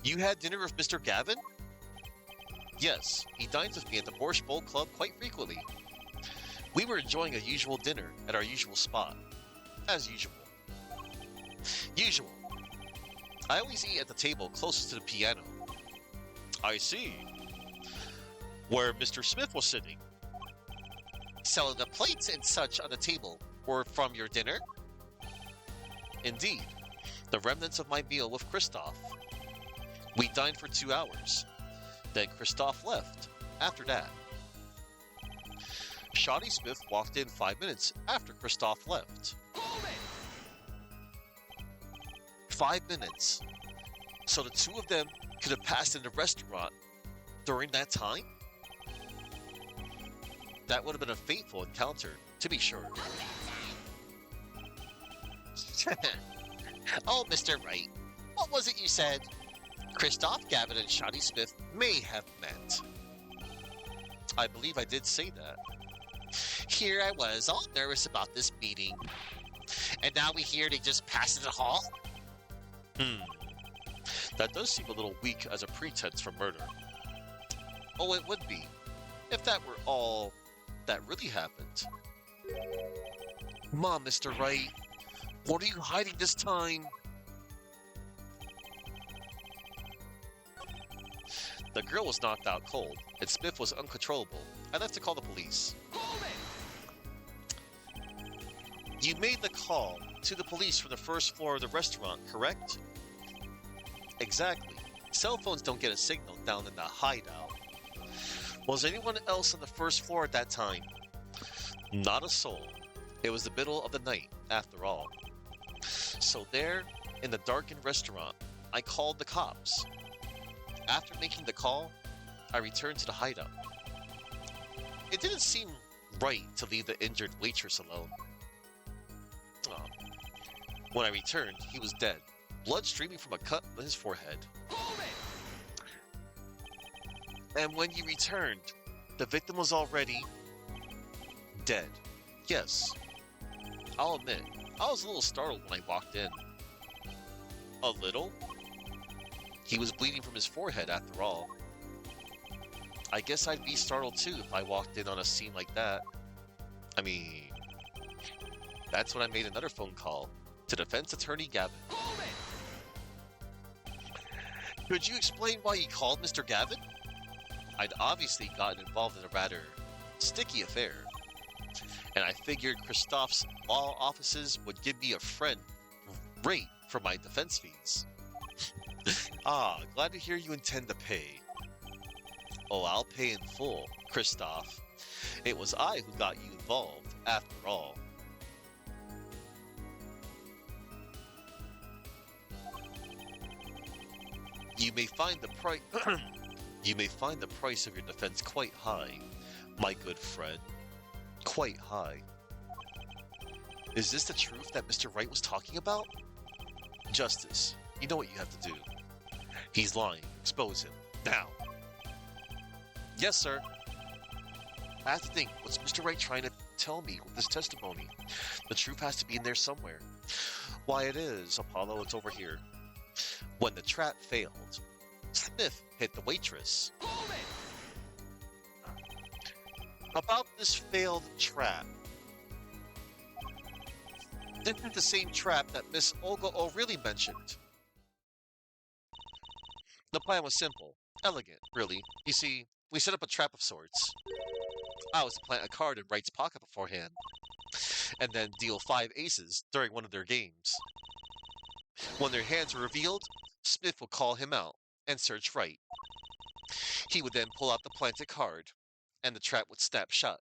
You had dinner with Mr. Gavin? Yes, he dines with me at the Borscht Bowl Club quite frequently. We were enjoying a usual dinner at our usual spot. As usual. Usual. I always eat at the table closest to the piano. I see. Where Mr. Smith was sitting. So the plates and such on the table were from your dinner? Indeed. The remnants of my meal with Christophe. We dined for 2 hours. Then Christophe left. After that. Shoddy Smith walked in 5 minutes after Christophe left. 5 minutes. So the two of them could have passed in the restaurant during that time? That would have been a fateful encounter, to be sure. Oh, Mr. Wright, what was it you said? Christophe Gavin and Shoddy Smith may have met. I believe I did say that. Here I was, all nervous about this meeting. And now we hear they just passed in the hall? That does seem a little weak as a pretense for murder. Oh, it would be, if that were all that really happened. Mom, Mr. Wright, what are you hiding this time? The girl was knocked out cold, and Smith was uncontrollable. I left to call the police. You made the call to the police from the first floor of the restaurant, correct? Exactly. Cell phones don't get a signal down in the hideout. Was anyone else on the first floor at that time? Not a soul. It was the middle of the night, after all. So there, in the darkened restaurant, I called the cops. After making the call, I returned to the hideout. It didn't seem right to leave the injured waitress alone. When I returned, he was dead, blood streaming from a cut on his forehead. And when you returned, The victim was already dead. Yes, I'll admit, I was a little startled when I walked in. A little? He was bleeding from his forehead after all. I guess I'd be startled too if I walked in on a scene like that. I mean, that's when I made another phone call to defense attorney Gavin. Could you explain why you called Mr. Gavin? I'd obviously gotten involved in a rather sticky affair, and I figured Christoph's law offices would give me a friend rate for my defense fees. Glad to hear you intend to pay. Oh, I'll pay in full, Christoph. It was I who got you involved, after all. You may find the price You may find the price of your defense quite high, my good friend. Quite high. Is this the truth that Mr. Wright was talking about? Justice, you know what you have to do. He's lying. Expose him. Now. Yes, sir. I have to think, what's Mr. Wright trying to tell me with this testimony? The truth has to be in there somewhere. Why, it is, Apollo, it's over here. When the trap failed, Smith hit the waitress. About this failed trap. This is the same trap that Miss Olga O'Reilly mentioned. The plan was simple, elegant, really. You see, we set up a trap of sorts. I was to plant a card in Wright's pocket beforehand, and then deal 5 aces during one of their games. When their hands were revealed, Smith would call him out and search Wright. He would then pull out the planted card, and the trap would snap shut.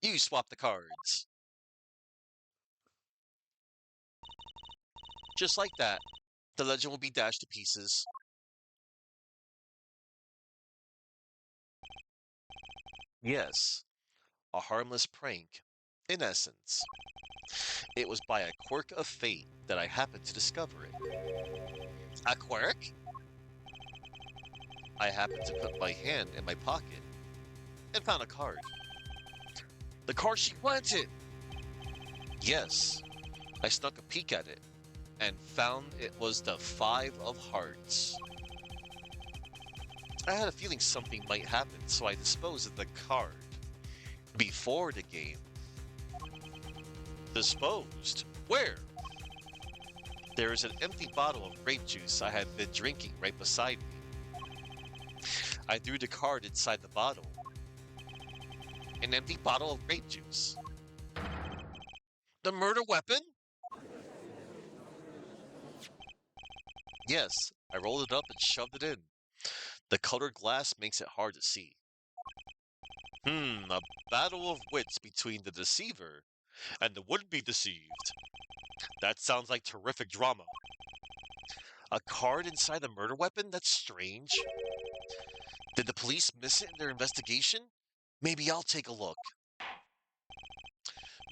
You swap the cards. Just like that, the legend will be dashed to pieces. Yes, a harmless prank, in essence. It was by a quirk of fate that I happened to discover it. A quirk? I happened to put my hand in my pocket and found a card. The card she wanted! Yes, I snuck a peek at it and found it was the 5 of Hearts. I had a feeling something might happen, so I disposed of the card before the game. Disposed? Where? There is an empty bottle of grape juice I had been drinking right beside me. I threw the card inside the bottle. An empty bottle of grape juice. The murder weapon? Yes, I rolled it up and shoved it in. The colored glass makes it hard to see. A battle of wits between the deceiver and the would-be deceived. That sounds like terrific drama. A card inside the murder weapon? That's strange. Did the police miss it in their investigation? Maybe I'll take a look.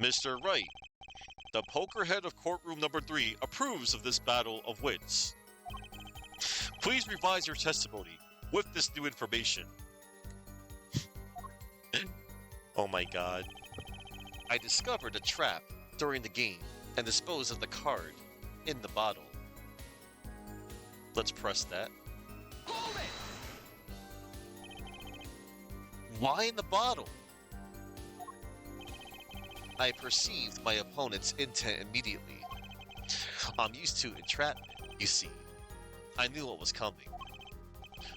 Mr. Wright, the poker head of courtroom number 3 approves of this battle of wits. Please revise your testimony with this new information. Oh my god. I discovered a trap during the game and disposed of the card in the bottle. Let's press that. Why in the bottle? I perceived my opponent's intent immediately. I'm used to entrapment, you see. I knew what was coming.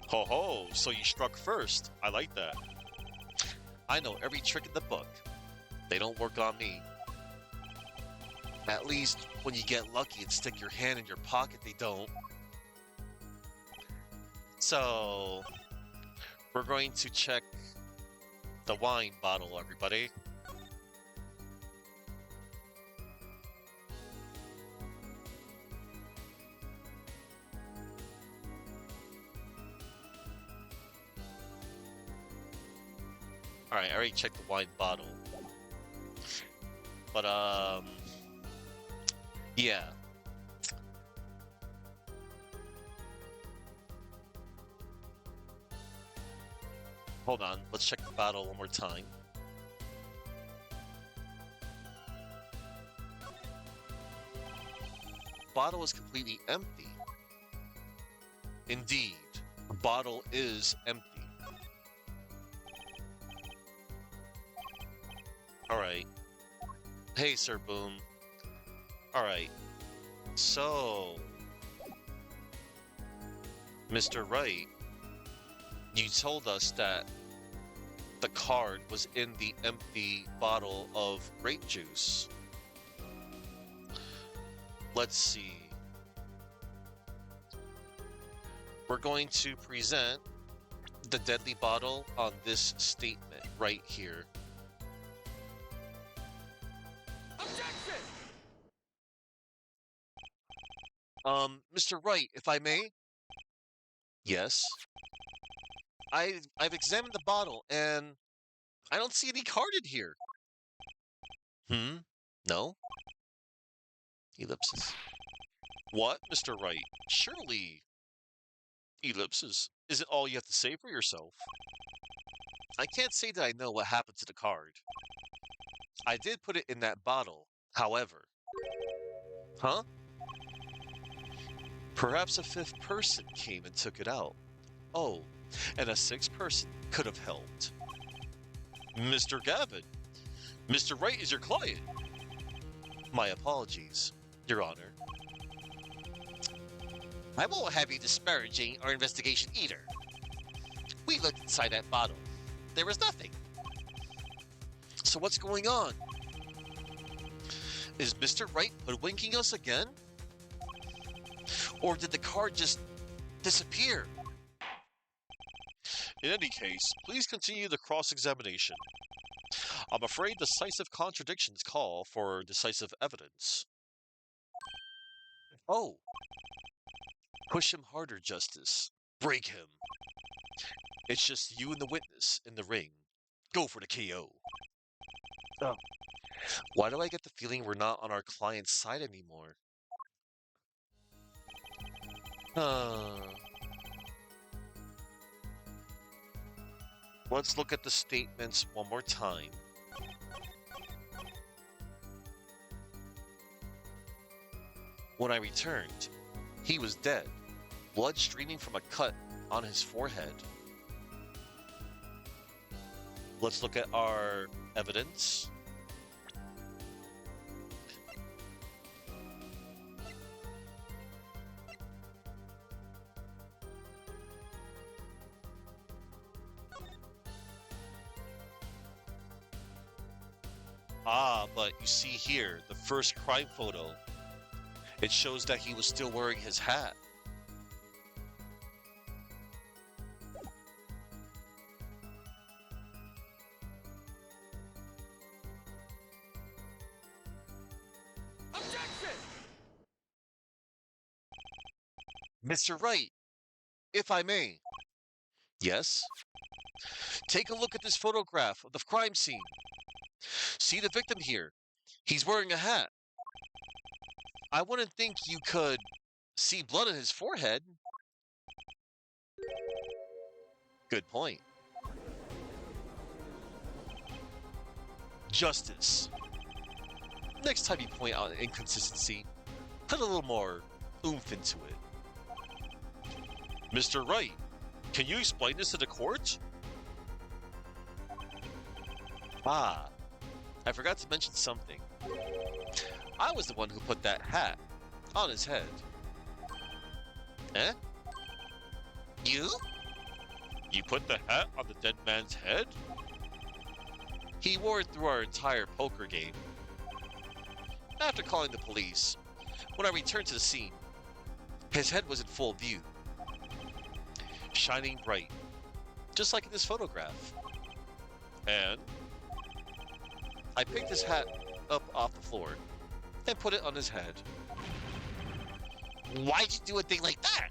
Ho ho, so you struck first. I like that. I know every trick in the book. They don't work on me. At least, when you get lucky and stick your hand in your pocket, they don't. So, we're going to check the wine bottle, everybody. Alright, I already checked the wine bottle. But, yeah. Hold on, let's check the bottle one more time. Bottle is completely empty. Indeed, the bottle is empty. Alright. Hey, Sir Boom. Alright. So, Mr. Wright, you told us that the card was in the empty bottle of grape juice. Let's see. We're going to present the deadly bottle on this statement right here. Objection! Mr. Wright, if I may? Yes. I've examined the bottle and I don't see any card in here. No? Ellipsis. What, Mr. Wright? Surely. Ellipsis. Is it all you have to say for yourself? I can't say that I know what happened to the card. I did put it in that bottle, however. Huh? Perhaps a fifth person came and took it out. Oh, and a sixth person could have helped. Mr. Gavin, Mr. Wright is your client. My apologies, Your Honor. I won't have you disparaging our investigation either. We looked inside that bottle. There was nothing. So what's going on? Is Mr. Wright hoodwinking us again? Or did the card just disappear? In any case, please continue the cross-examination. I'm afraid decisive contradictions call for decisive evidence. Oh. Push him harder, Justice. Break him. It's just you and the witness in the ring. Go for the KO. Oh. Why do I get the feeling we're not on our client's side anymore? Let's look at the statements one more time. When I returned, he was dead, blood streaming from a cut on his forehead. Let's look at our evidence. Ah, but you see here, the first crime photo. It shows that he was still wearing his hat. Objection! Mr. Wright, if I may. Yes? Take a look at this photograph of the crime scene. See the victim here. He's wearing a hat. I wouldn't think you could see blood on his forehead. Good point. Justice. Next time you point out an inconsistency, put a little more oomph into it. Mr. Wright, can you explain this to the court? Ah, I forgot to mention something. I was the one who put that hat on his head. Eh? You? You put the hat on the dead man's head? He wore it through our entire poker game. After calling the police, when I returned to the scene, his head was in full view, shining bright, just like in this photograph. And I picked his hat up off the floor and put it on his head. Why'd you do a thing like that?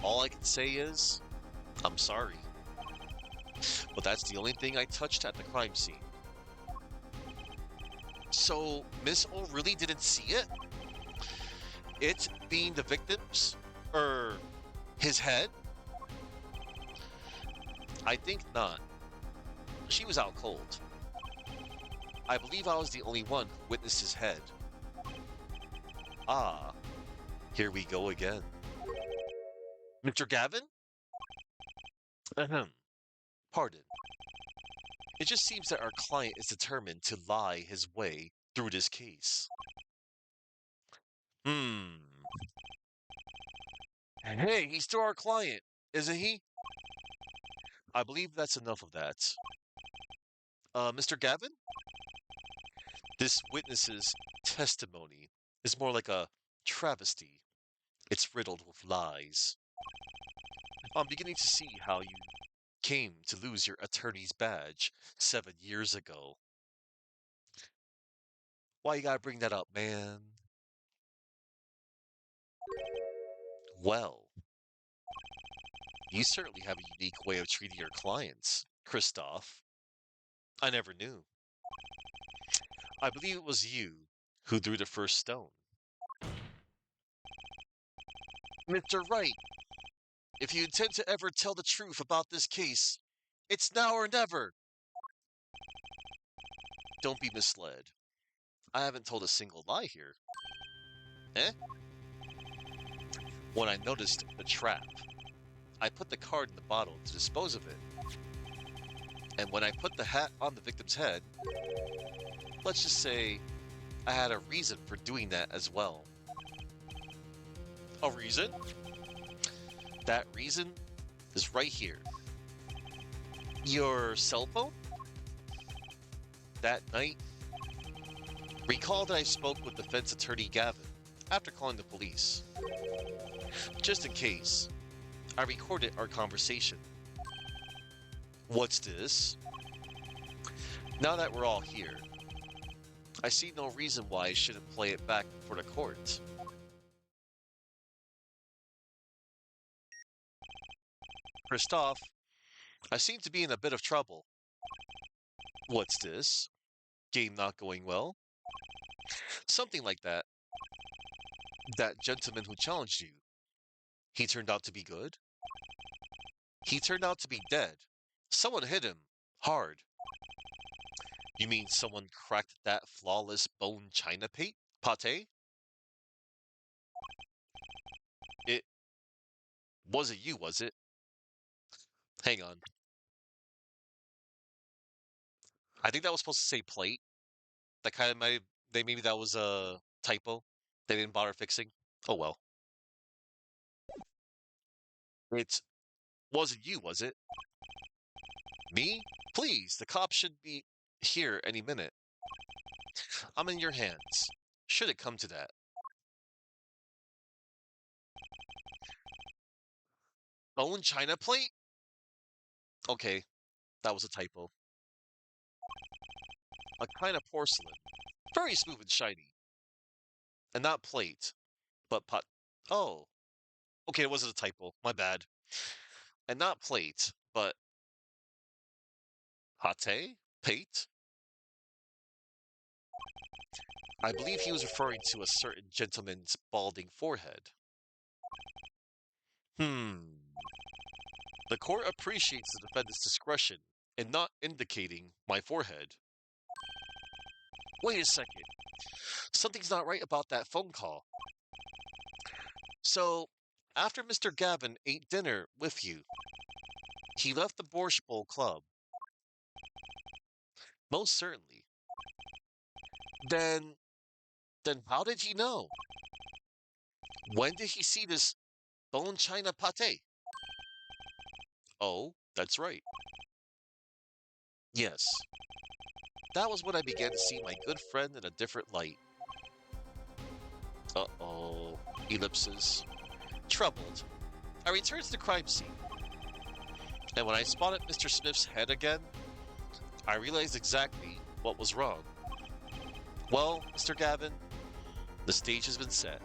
All I can say is, I'm sorry. But that's the only thing I touched at the crime scene. So, Miss O really didn't see it? It being the victim's, his head? I think not. She was out cold. I believe I was the only one who witnessed his head. Ah, here we go again. Mr. Gavin? Ahem. Pardon. It just seems that our client is determined to lie his way through this case. Hmm. Hey, he's still our client, isn't he? I believe that's enough of that. Mr. Gavin? This witness's testimony is more like a travesty. It's riddled with lies. I'm beginning to see how you came to lose your attorney's badge 7 years ago. Why you gotta bring that up, man? Well, you certainly have a unique way of treating your clients, Christoph. I never knew. I believe it was you who threw the first stone. Mr. Wright, if you intend to ever tell the truth about this case, it's now or never. Don't be misled. I haven't told a single lie here. Eh? When I noticed the trap, I put the card in the bottle to dispose of it. And when I put the hat on the victim's head, let's just say I had a reason for doing that as well. A reason? That reason is right here. Your cell phone? That night, recall that I spoke with defense attorney Gavin after calling the police. Just in case, I recorded our conversation. What's this? Now that we're all here, I see no reason why I shouldn't play it back for the court. Christoph, I seem to be in a bit of trouble. What's this? Game not going well? Something like that. That gentleman who challenged you, he turned out to be good? He turned out to be dead. Someone hit him. Hard. You mean someone cracked that flawless bone china pate? It wasn't you, was it? Hang on. I think that was supposed to say plate. That kind of maybe that was a typo. They didn't bother fixing. Oh well. It wasn't you, was it? Me? Please, the cops should be here any minute. I'm in your hands. Should it come to that. Bone china plate? Okay, that was a typo. A kind of porcelain. Very smooth and shiny. And not plate, but pot. Oh, okay, it wasn't a typo. My bad. And not plate, but pate? Pate? I believe he was referring to a certain gentleman's balding forehead. Hmm. The court appreciates the defendant's discretion in not indicating my forehead. Wait a second. Something's not right about that phone call. So, after Mr. Gavin ate dinner with you, he left the Borscht Bowl Club. Most certainly. Then, then how did he know? When did he see this bone china pate? Oh, that's right. Yes. That was when I began to see my good friend in a different light. Uh-oh. Ellipses. Troubled, I returned to the crime scene. And when I spotted Mr. Smith's head again, I realized exactly what was wrong. Well, Mr. Gavin, the stage has been set.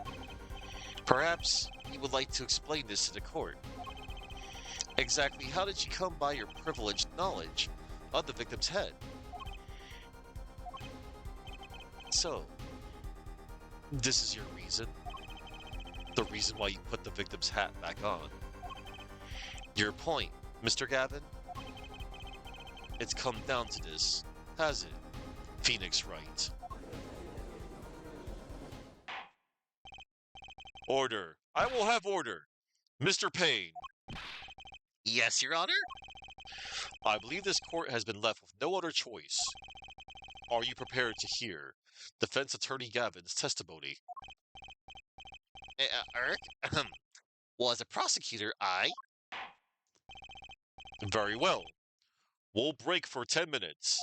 Perhaps you would like to explain this to the court. Exactly how did you come by your privileged knowledge of the victim's head? So, this is your reason? The reason why you put the victim's hat back on? Your point, Mr. Gavin? It's come down to this, has it? Phoenix Wright. Order. I will have order. Mr. Payne, Yes, Your Honor? I believe this court has been left with no other choice. Are you prepared to hear defense attorney Gavin's testimony? Eric? Well, as a prosecutor, Very well. We'll break for 10 minutes,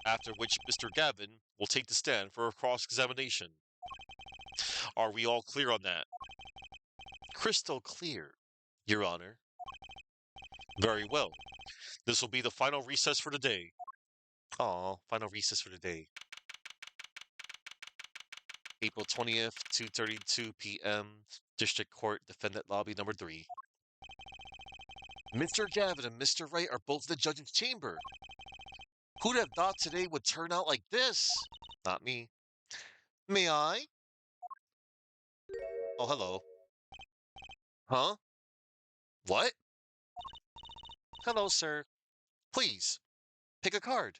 after which Mr. Gavin will take the stand for a cross-examination. Are we all clear on that? Crystal clear, Your Honor. Very well. This will be the final recess for the day. Final recess for the day. April 20th, 2:32 p.m. District Court, Defendant Lobby number 3. Mr. Gavin and Mr. Wright are both in the judge's chamber. Who'd have thought today would turn out like this? Not me. May I? Oh, hello. Huh? What? Hello, sir. Please, pick a card.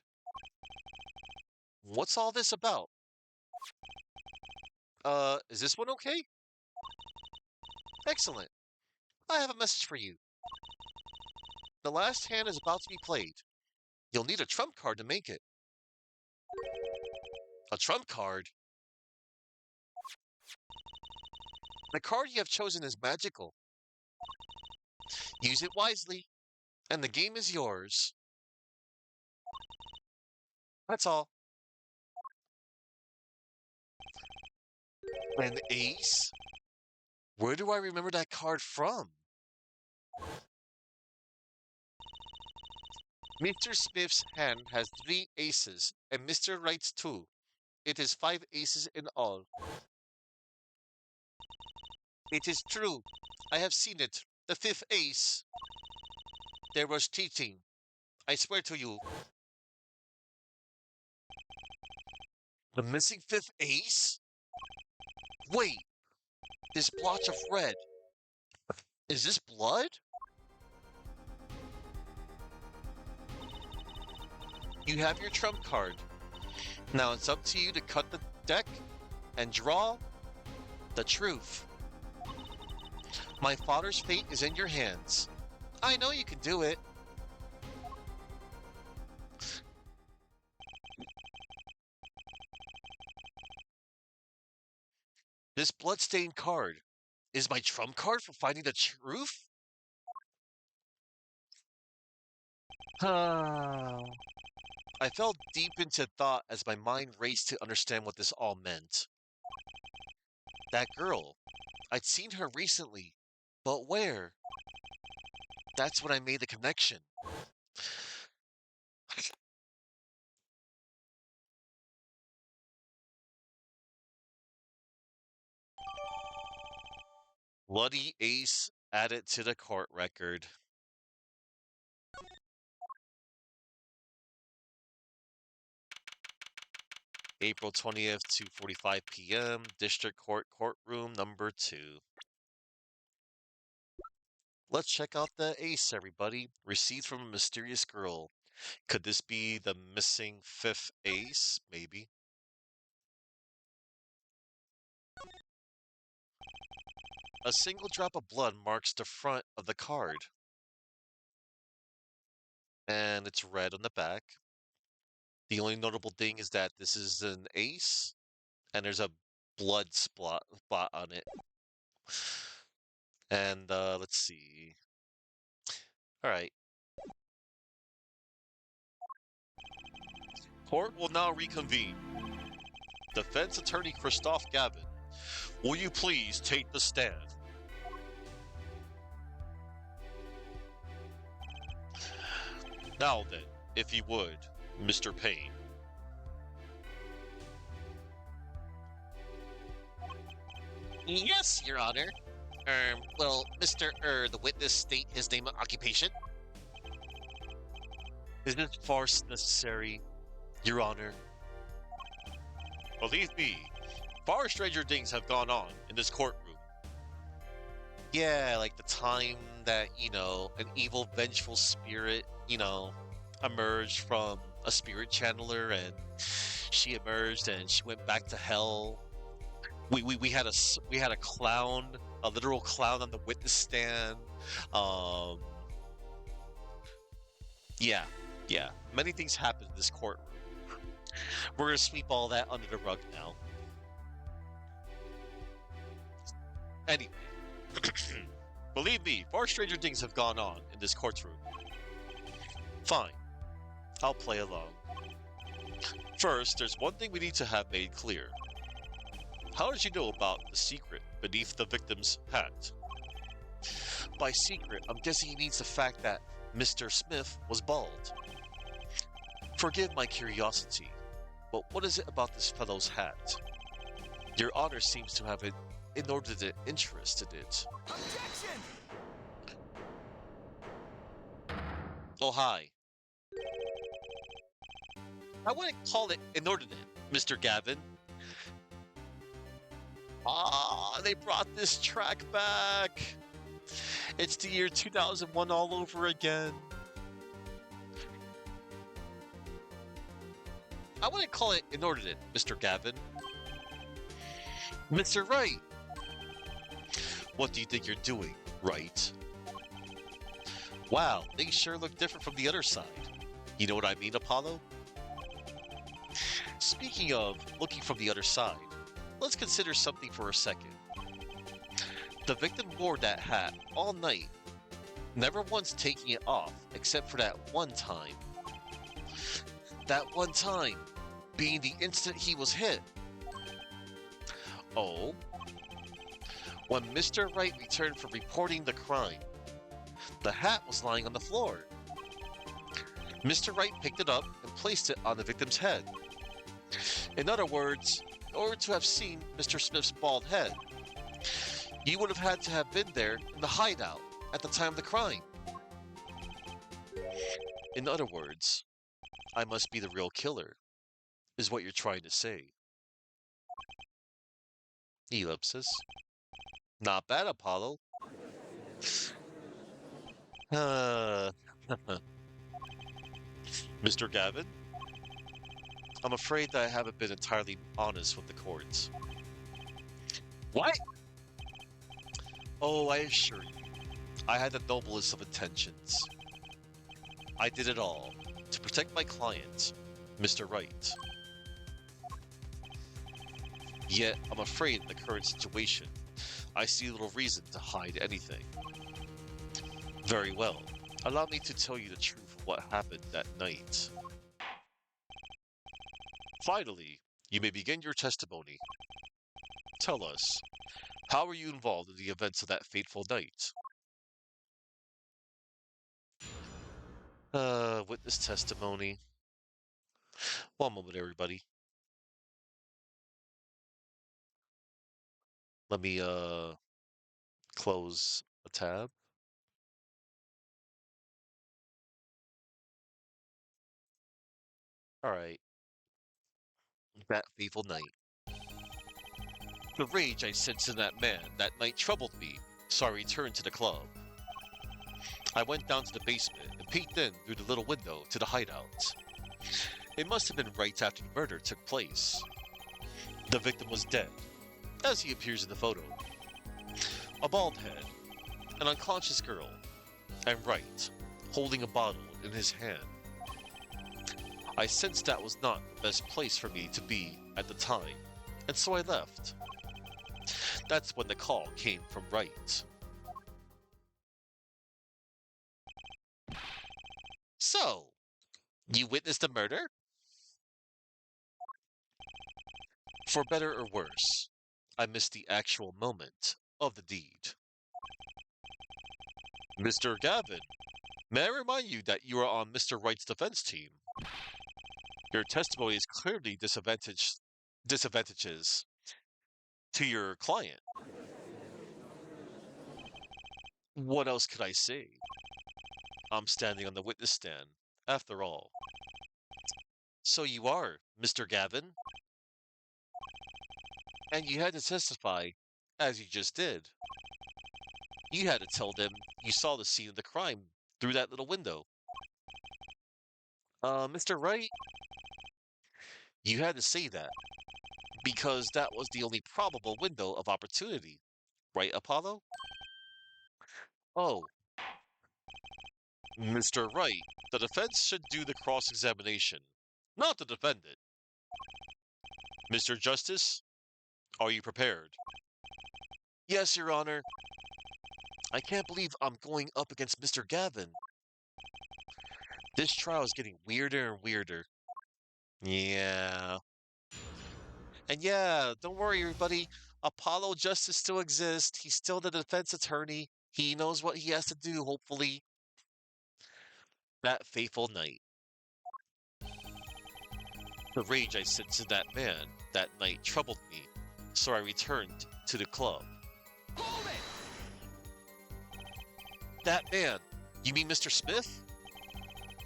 What's all this about? Is this one okay? Excellent. I have a message for you. The last hand is about to be played. You'll need a trump card to make it. A trump card? The card you have chosen is magical. Use it wisely, and the game is yours. That's all. An ace? Where do I remember that card from? Mr. Smith's hand has 3 aces, and Mr. Wright's 2. It is 5 aces in all. It is true. I have seen it. The 5th ace. There was cheating. I swear to you. The missing 5th ace? Wait. This blotch of red. Is this blood? You have your trump card. Now it's up to you to cut the deck and draw the truth. My father's fate is in your hands. I know you can do it. This bloodstained card is my trump card for finding the truth? I fell deep into thought as my mind raced to understand what this all meant. That girl, I'd seen her recently, but where? That's when I made the connection. Bloody ace added to the court record. April 20th, 2:45 p.m., District Court, courtroom number 2. Let's check out the ace, everybody. Received from a mysterious girl. Could this be the missing 5th ace? Maybe. A single drop of blood marks the front of the card. And it's red on the back. The only notable thing is that this is an ace, and there's a blood spot on it. And let's see. All right. Court will now reconvene. Defense Attorney Christophe Gavin, will you please take the stand? Now then, if you would, Mr. Payne. Yes, Your Honor. Well, Mr. The witness state his name and occupation? Is this farce necessary, Your Honor? Believe me, far stranger things have gone on in this courtroom. Yeah, like the time that, an evil, vengeful spirit, emerged from a spirit channeler, and she emerged and she went back to hell. We had we had a clown, a literal clown on the witness stand. Um, yeah, yeah. Many things happened in this courtroom. We're gonna sweep all that under the rug now. Anyway, believe me, far stranger things have gone on in this courtroom. Fine, I'll play along. First, there's one thing we need to have made clear. How did you know about the secret beneath the victim's hat? By secret, I'm guessing he means the fact that Mr. Smith was bald. Forgive my curiosity, but what is it about this fellow's hat? Your Honor seems to have an inordinate interest in it. Objection! Oh, hi. I wouldn't call it inordinate, Mr. Gavin. Ah, they brought this track back. It's the year 2001 all over again. I wouldn't call it inordinate, Mr. Gavin. Mr. Wright! What do you think you're doing, Wright? Wow, things sure look different from the other side. You know what I mean, Apollo? Speaking of looking from the other side, let's consider something for a second. The victim wore that hat all night, never once taking it off except for that one time. That one time being the instant he was hit. Oh? When Mr. Wright returned from reporting the crime, the hat was lying on the floor. Mr. Wright picked it up and placed it on the victim's head. In other words, in order to have seen Mr. Smith's bald head, you would have had to have been there in the hideout at the time of the crime. In other words, I must be the real killer, is what you're trying to say. Ellipsis. Not bad, Apollo. Uh, Mr. Gavin? I'm afraid that I haven't been entirely honest with the courts. What? Oh, I assure you, I had the noblest of intentions. I did it all to protect my client, Mr. Wright. Yet, I'm afraid in the current situation, I see little reason to hide anything. Very well. Allow me to tell you the truth of what happened that night. Finally, you may begin your testimony. Tell us, how were you involved in the events of that fateful night? Witness testimony. One moment, everybody. Let me, close a tab. Alright, that fateful night. The rage I sensed in that man that night troubled me, so I returned to the club. I went down to the basement and peeked in through the little window to the hideout. It must have been right after the murder took place. The victim was dead, as he appears in the photo. A bald head, an unconscious girl, and Wright, holding a bottle in his hand. I sensed that was not the best place for me to be at the time, and so I left. That's when the call came from Wright. So, you witnessed the murder? For better or worse, I missed the actual moment of the deed. Mr. Gavin, may I remind you that you are on Mr. Wright's defense team? Your testimony is clearly disadvantages to your client. What else could I say? I'm standing on the witness stand, after all. So you are, Mr. Gavin? And you had to testify, as you just did. You had to tell them you saw the scene of the crime through that little window. Mr. Wright, you had to say that because that was the only probable window of opportunity, right, Apollo? Oh, Mr. Wright, the defense should do the cross-examination, not the defendant. Mr. Justice, are you prepared? Yes, Your Honor. I can't believe I'm going up against Mr. Gavin. This trial is getting weirder and weirder. Yeah. And yeah, don't worry, everybody. Apollo Justice still exists. He's still the defense attorney. He knows what he has to do, hopefully. That fateful night. The rage I sensed in that man that night troubled me, so I returned to the club. Hold it! That man, you mean Mr. Smith?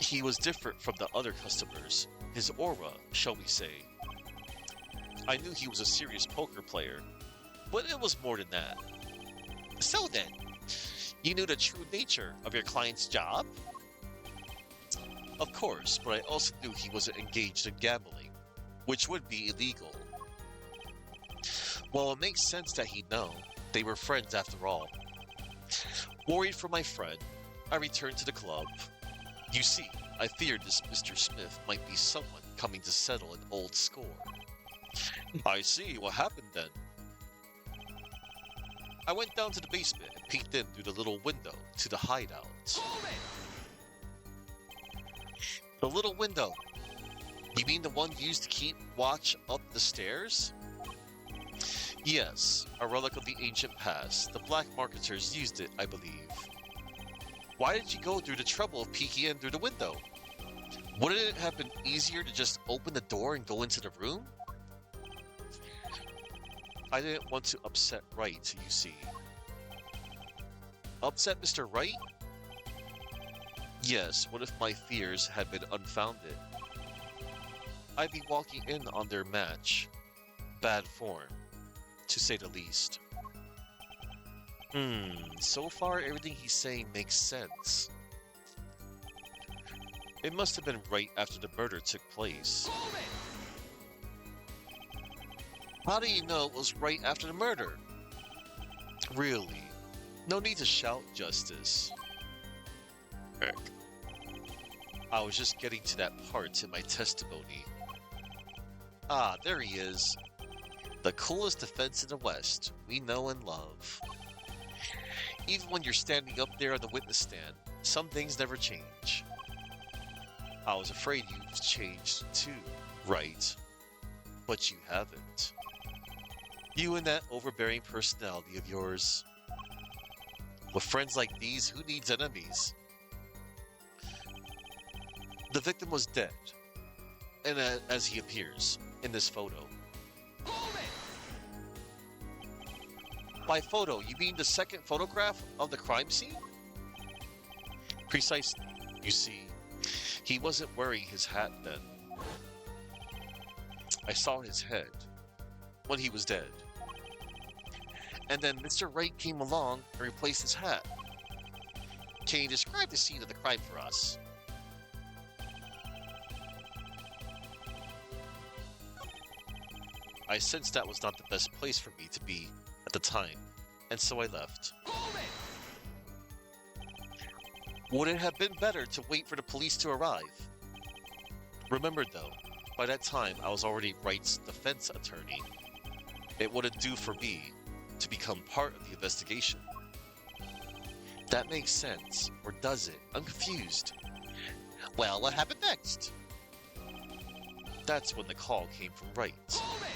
He was different from the other customers. His aura, shall we say. I knew he was a serious poker player, but it was more than that. So then, you knew the true nature of your client's job? Of course, but I also knew he wasn't engaged in gambling, which would be illegal. Well, it makes sense that he'd know. They were friends after all. Worried for my friend, I returned to the club. You see, I feared this Mr. Smith might be someone coming to settle an old score. I see, what happened then? I went down to the basement and peeked in through the little window to the hideout. Hold it! The little window. You mean the one used to keep watch up the stairs? Yes, a relic of the ancient past. The black marketers used it, I believe. Why did you go through the trouble of peeking in through the window? Wouldn't it have been easier to just open the door and go into the room? I didn't want to upset Wright, you see. Upset Mr. Wright? Yes, what if my fears had been unfounded? I'd be walking in on their match. Bad form, to say the least. So far everything he's saying makes sense. It must have been right after the murder took place. Hold it! How do you know it was right after the murder? Really? No need to shout, Justice. Heck. I was just getting to that part in my testimony. Ah, there he is. The coolest defense in the West, we know and love. Even when you're standing up there on the witness stand, some things never change. I was afraid you've changed too, right? But you haven't. You and that overbearing personality of yours. With friends like these, who needs enemies? The victim was dead, and as he appears in this photo. Hold it! By photo, you mean the second photograph of the crime scene? Precisely. You see, he wasn't wearing his hat then. I saw his head when he was dead. And then Mr. Wright came along and replaced his hat. Can you describe the scene of the crime for us? I sensed that was not the best place for me to be at the time, and so I left. Hold it! Would it have been better to wait for the police to arrive? Remember though, by that time I was already Wright's defense attorney. It wouldn't do for me to become part of the investigation. That makes sense, or does it? I'm confused. Well, what happened next? That's when the call came from Wright. Hold it!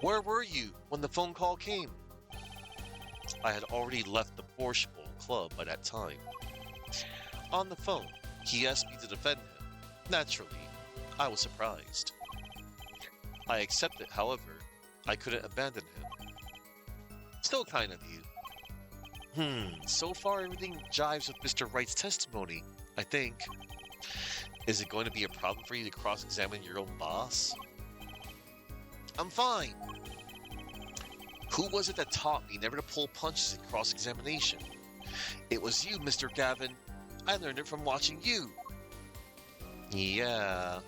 Where were you when the phone call came? I had already left the Borscht Bowl club by that time. On the phone, he asked me to defend him. Naturally, I was surprised. I accepted, however, I couldn't abandon him. Still kind of you. So far everything jives with Mr. Wright's testimony, I think. Is it going to be a problem for you to cross-examine your own boss? I'm fine. Who was it that taught me never to pull punches in cross-examination? It was you, Mr. Gavin. I learned it from watching you. Yeah.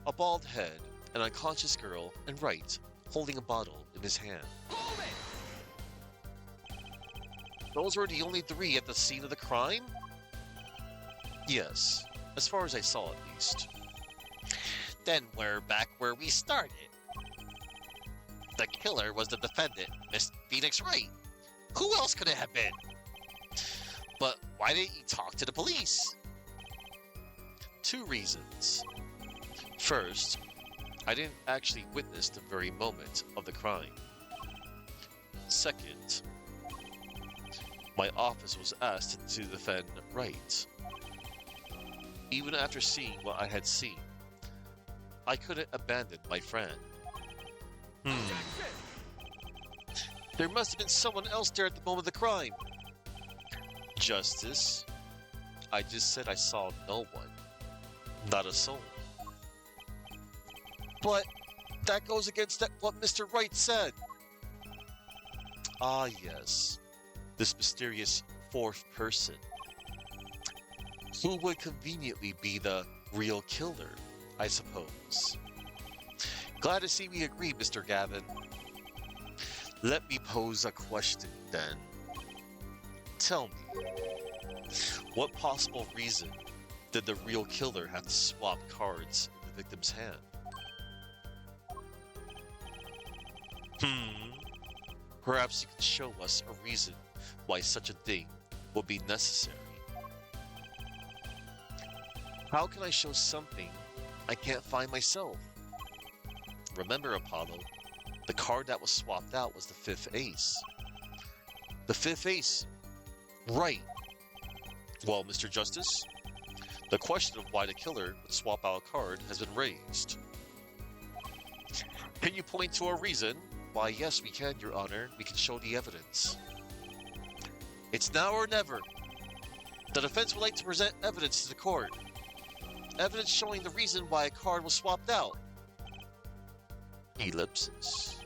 A bald head, an unconscious girl, and Wright, holding a bottle in his hand. Those were the only three at the scene of the crime? Yes, as far as I saw at least. Then we're back where we started. The killer was the defendant, Miss Phoenix Wright. Who else could it have been? But why didn't you talk to the police? 2 reasons. First, I didn't actually witness the very moment of the crime. Second, my office was asked to defend Wright. Even after seeing what I had seen, I couldn't abandon my friend. There must have been someone else there at the moment of the crime. Justice, I just said I saw no one. Not a soul. But that goes against what Mr. Wright said. Ah, yes. This mysterious 4th person. Who would conveniently be the real killer, I suppose. Glad to see we agree, Mr. Gavin. Let me pose a question then. Tell me, what possible reason did the real killer have to swap cards in the victim's hand? Perhaps you could show us a reason why such a thing would be necessary. How can I show something I can't find myself? Remember, Apollo, the card that was swapped out was the 5th ace. The 5th ace. Right. Well, Mr. Justice, the question of why the killer would swap out a card has been raised. Can you point to a reason? Why, yes, we can, Your Honor. We can show the evidence. It's now or never. The defense would like to present evidence to the court. Evidence showing the reason why a card was swapped out. Ellipsis.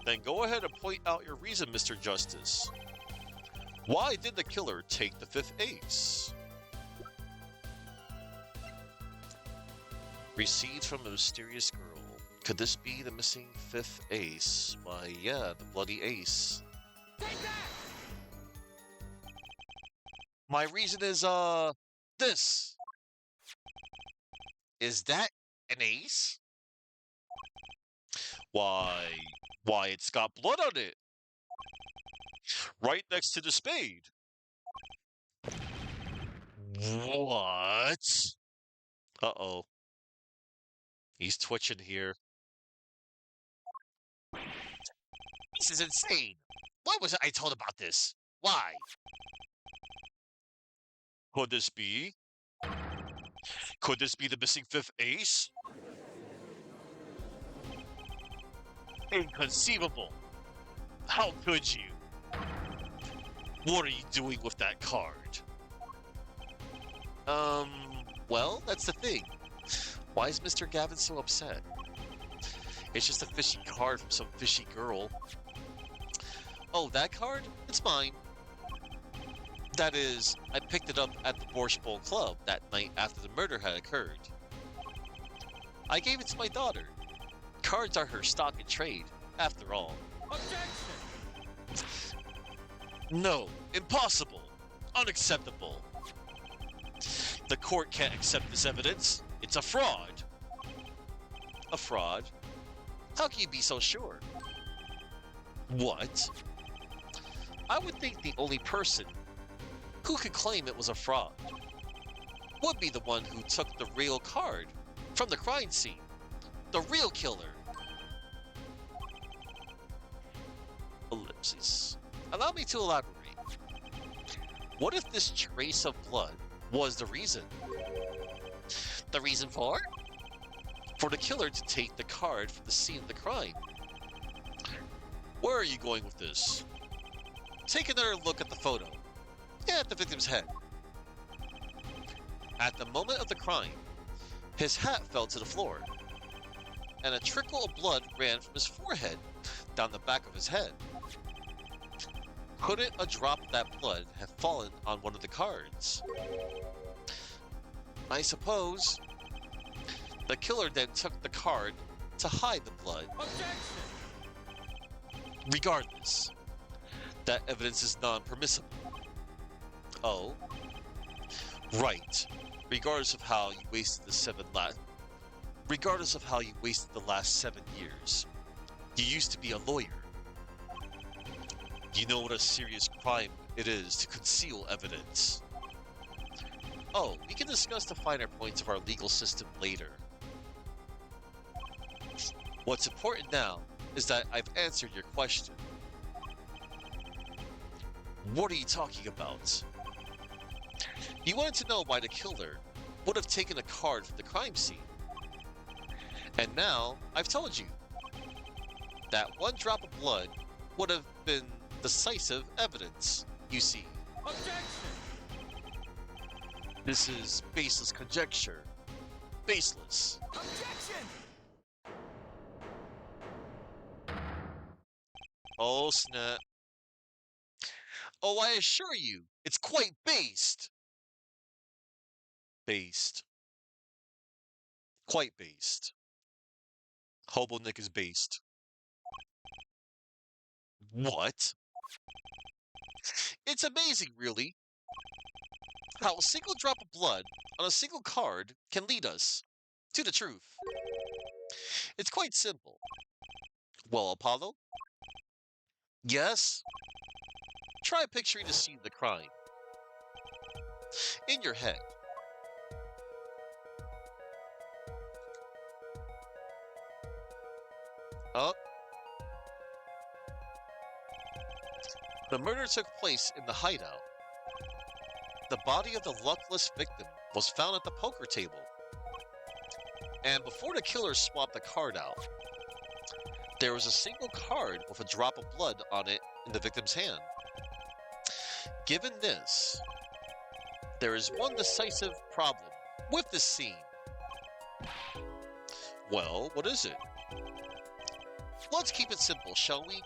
Then go ahead and point out your reason, Mr. Justice. Why did the killer take the 5th ace? Received from a mysterious girl. Could this be the missing 5th ace? Why, yeah, the bloody ace. My reason is, this. Is that an ace? Why, it's got blood on it. Right next to the spade. What? Uh-oh. He's twitching here. This is insane. Why wasn't I told about this? Why? Could this be? Could this be the missing 5th ace? Inconceivable. How could you? What are you doing with that card? Well, that's the thing. Why is Mr. Gavin so upset? It's just a fishy card from some fishy girl. Oh, that card? It's mine. That is, I picked it up at the Borscht Bowl Club that night after the murder had occurred. I gave it to my daughter. Cards are her stock in trade, after all. Objection! No, impossible. Unacceptable. The court can't accept this evidence. It's a fraud. A fraud? How can you be so sure? What? I would think the only person who could claim it was a fraud would be the one who took the real card from the crime scene. The real killer. Ellipsis. Allow me to elaborate. What if this trace of blood was the reason? The reason for? For the killer to take the card from the scene of the crime. Where are you going with this? Take another look at the photo. Yeah, at the victim's head. At the moment of the crime, his hat fell to the floor, and a trickle of blood ran from his forehead down the back of his head. Couldn't a drop of that blood have fallen on one of the cards? I suppose. The killer then took the card to hide the blood. Regardless, that evidence is non-permissible. Oh, right. Regardless of how you wasted the last 7 years, you used to be a lawyer. You know what a serious crime it is to conceal evidence. Oh, we can discuss the finer points of our legal system later. What's important now is that I've answered your question. What are you talking about? You wanted to know why the killer would have taken a card from the crime scene. And now I've told you. That one drop of blood would have been decisive evidence, you see. This is baseless conjecture. Baseless. Oh, snap. Oh, I assure you, it's quite based. Based. Quite based. Hobo Nick is based. What? It's amazing, really, how a single drop of blood on a single card can lead us to the truth. It's quite simple. Well, Apollo? Yes? Try picturing the scene of the crime in your head. Uh, the murder took place in the hideout. The body of the luckless victim was found at the poker table. And before the killer swapped the card out, there was a single card with a drop of blood on it in the victim's hand. Given this, there is one decisive problem with this scene. Well, what is it? Let's keep it simple, shall we?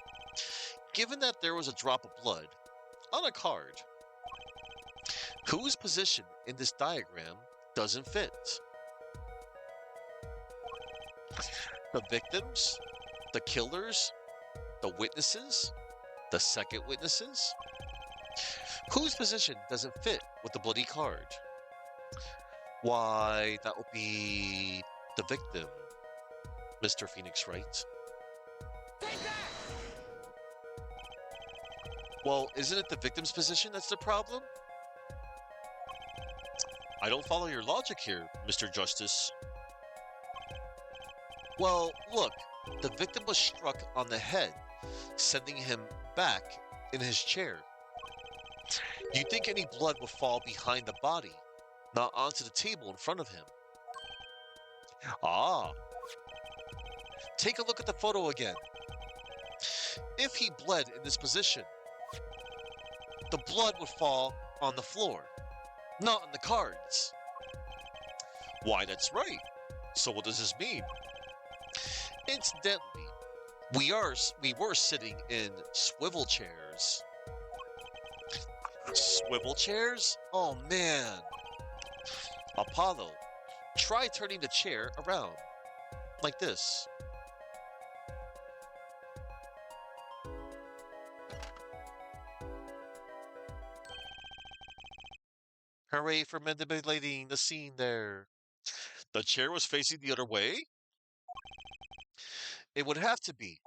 Given that there was a drop of blood on a card, whose position in this diagram doesn't fit? The victims? The killers? The witnesses? The second witnesses? Whose position doesn't fit with the bloody card? Why, that would be the victim, Mr. Phoenix Wright. Well, isn't it the victim's position that's the problem? I don't follow your logic here, Mr. Justice. Well, look, the victim was struck on the head, sending him back in his chair. You'd think any blood would fall behind the body, not onto the table in front of him. Ah. Take a look at the photo again. If he bled in this position, the blood would fall on the floor, not on the cards. Why, that's right. So what does this mean? Incidentally, we were sitting in swivel chairs. Swivel chairs? Oh man. Apollo, try turning the chair around. Like this. Hooray for manipulating the scene there. The chair was facing the other way? It would have to be.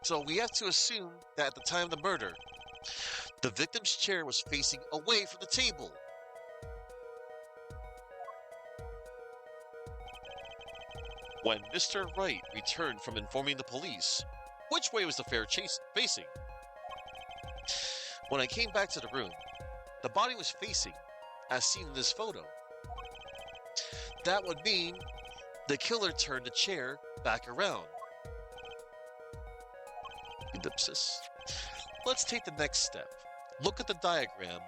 So we have to assume that at the time of the murder, the victim's chair was facing away from the table. When Mr. Wright returned from informing the police, which way was the fair chase facing? When I came back to the room, the body was facing, as seen in this photo. That would mean the killer turned the chair back around. Ellipsis. Let's take the next step. Look at the diagram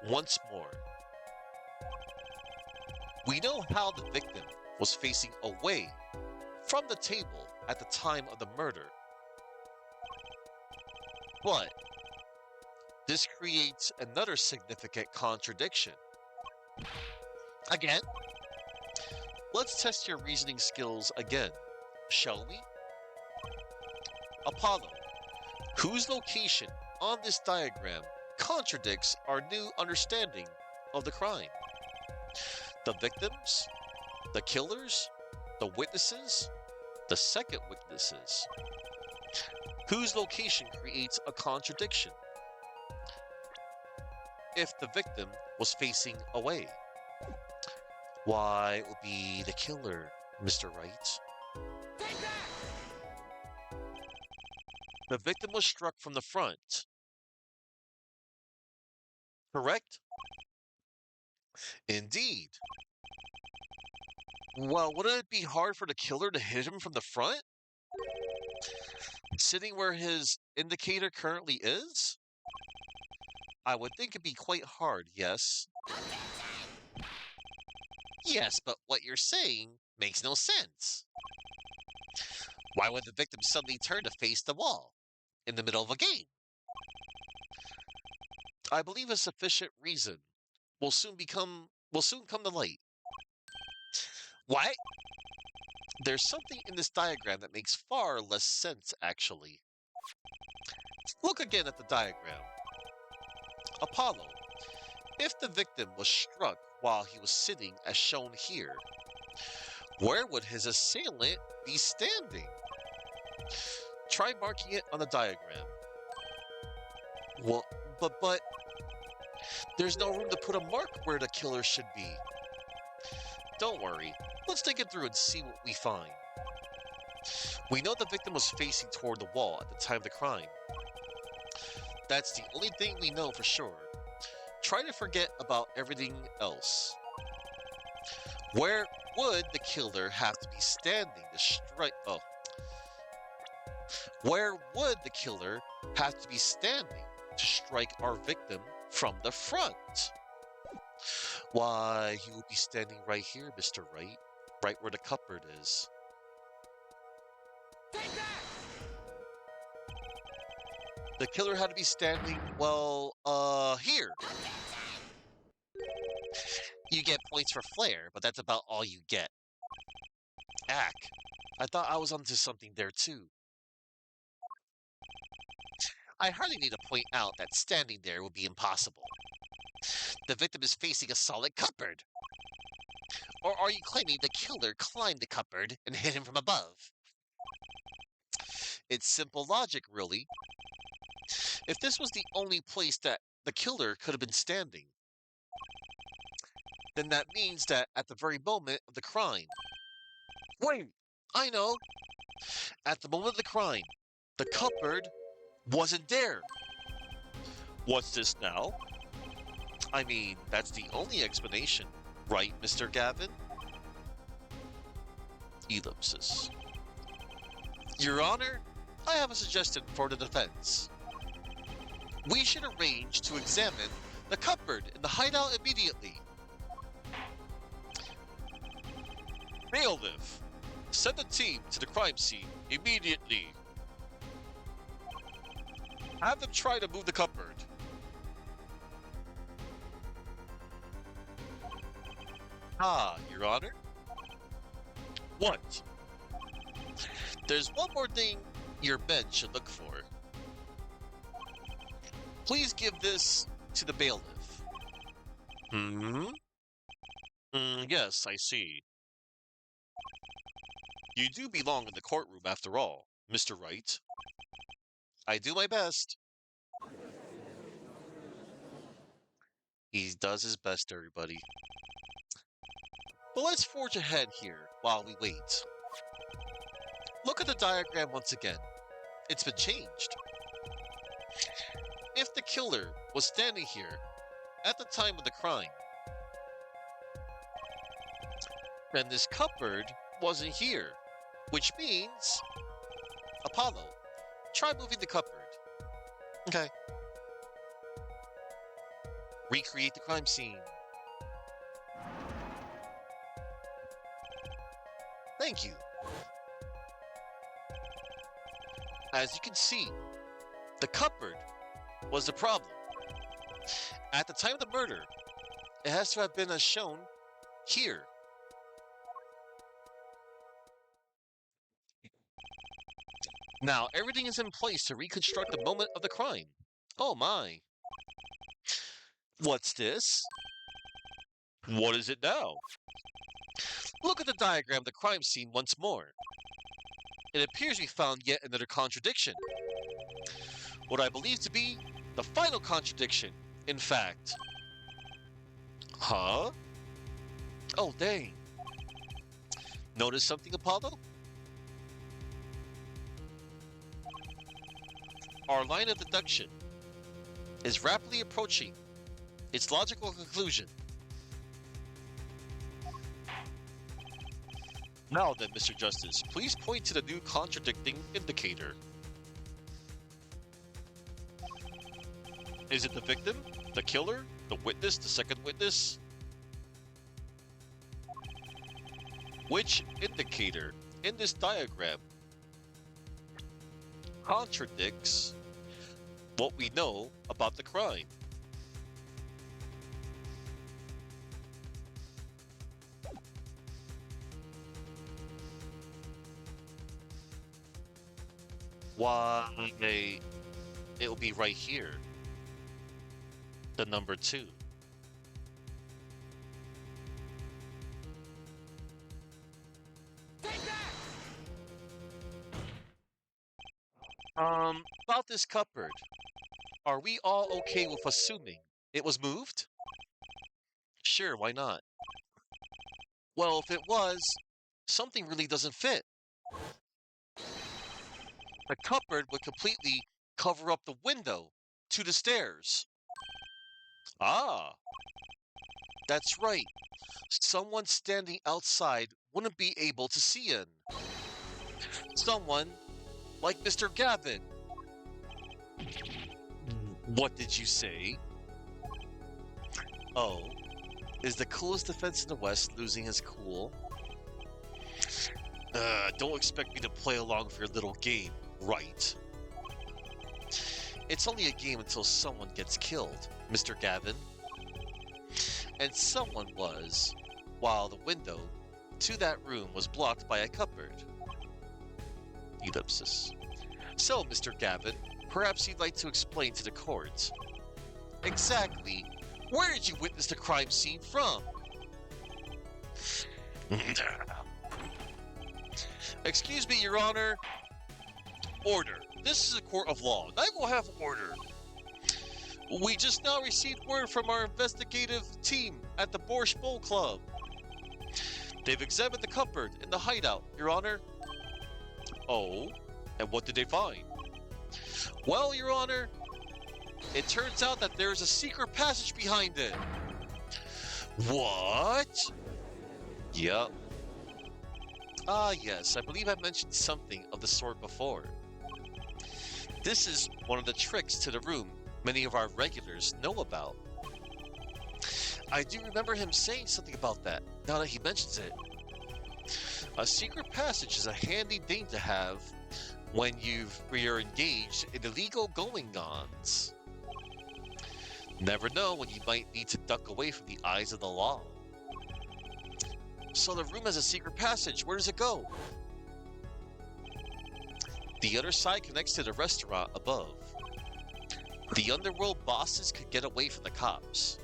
once more. We know how the victim was facing away from the table at the time of the murder. But this creates another significant contradiction. Again? Let's test your reasoning skills again, shall we? Apollo, whose location on this diagram contradicts our new understanding of the crime? The victims, the killers, the witnesses, the second witnesses. Whose location creates a contradiction? If the victim was facing away, why, it would be the killer, Mr. Wright. The victim was struck from the front, correct? Indeed. Well, wouldn't it be hard for the killer to hit him from the front? Sitting where his indicator currently is? I would think it'd be quite hard, yes. Yes, but what you're saying makes no sense. Why would the victim suddenly turn to face the wall in the middle of a game? I believe a sufficient reason will soon come to light. What? There's something in this diagram that makes far less sense, actually. Look again at the diagram. Apollo, if the victim was struck while he was sitting as shown here, where would his assailant be standing? Try marking it on the diagram. Well, but there's no room to put a mark where the killer should be. Don't worry, let's take it through and see what we find. We know the victim was facing toward the wall at the time of the crime. That's the only thing we know for sure. Try to forget about everything else. Where would the killer have to be standing to strike? Oh. Where would the killer have to be standing to strike our victim from the front? Why, he would be standing right here, Mr. Wright. Right where the cupboard is. The killer had to be standing, well, here. You get points for flair, but that's about all you get. Ack, I thought I was onto something there too. I hardly need to point out that standing there would be impossible. The victim is facing a solid cupboard. Or are you claiming the killer climbed the cupboard and hit him from above? It's simple logic, really. If this was the only place that the killer could have been standing, then that means that at the very moment of the crime. Wait, I know. At the moment of the crime, the cupboard wasn't there. What's this now? I mean, that's the only explanation, right, Mr. Gavin? Ellipsis. Your Honor, I have a suggestion for the defense. We should arrange to examine the cupboard in the hideout immediately. Bailiff, send a team to the crime scene immediately. Have them try to move the cupboard. Ah, Your Honor? What? There's one more thing your men should look for. Please give this to the bailiff. Yes, I see. You do belong in the courtroom after all, Mr. Wright. I do my best. He does his best, everybody. But let's forge ahead here while we wait. Look at the diagram once again. It's been changed. If the killer was standing here at the time of the crime, then this cupboard wasn't here, which means... Apollo, try moving the cupboard. Okay. Recreate the crime scene. Thank you. As you can see, the cupboard was the problem. At the time of the murder, it has to have been as shown here. Now, everything is in place to reconstruct the moment of the crime. Oh my. What's this? What is it now? Look at the diagram of the crime scene once more. It appears we found yet another contradiction. What I believe to be the final contradiction, in fact. Huh? Oh, dang. Notice something, Apollo? Our line of deduction is rapidly approaching its logical conclusion. Now then, Mr. Justice, please point to the new contradicting indicator. Is it the victim, the killer, the witness, the second witness? Which indicator in this diagram contradicts what we know about the crime? Why, it will be right here. The number 2. About this cupboard. Are we all okay with assuming it was moved? Sure, why not? Well, if it was, something really doesn't fit. The cupboard would completely cover up the window to the stairs. Ah, that's right. Someone standing outside wouldn't be able to see in. Someone like Mr. Gavin. What did you say? Oh, is the coolest defense in the West losing his cool? Don't expect me to play along for your little game, right? It's only a game until someone gets killed, Mr. Gavin. And someone was, while the window to that room was blocked by a cupboard. Ellipsis. So, Mr. Gavin, perhaps you'd like to explain to the court exactly where did you witness the crime scene from? Excuse me, Your Honor. Order. This is a court of law. I will have order. We just now received word from our investigative team at the Borscht Bowl Club. They've examined the cupboard in the hideout, Your Honor. Oh, and what did they find? Well, Your Honor, it turns out that there's a secret passage behind it. What? Yup. Ah, yes, I believe I mentioned something of the sort before. This is one of the tricks to the room many of our regulars know about. I do remember him saying something about that, now that he mentions it. A secret passage is a handy thing to have when you're engaged in illegal going-ons. Never know when you might need to duck away from the eyes of the law. So the room has a secret passage. Where does it go? The other side connects to the restaurant above. The underworld bosses could get away from the cops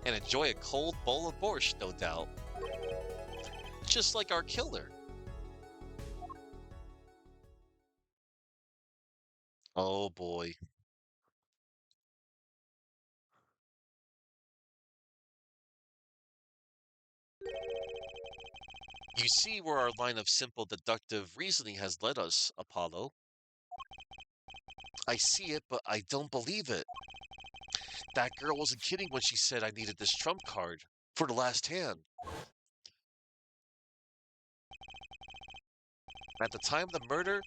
and enjoy a cold bowl of borscht, no doubt. Just like our killer. Oh boy. You see where our line of simple deductive reasoning has led us, Apollo. I see it, but I don't believe it. That girl wasn't kidding when she said I needed this trump card for the last hand. At the time of the murder,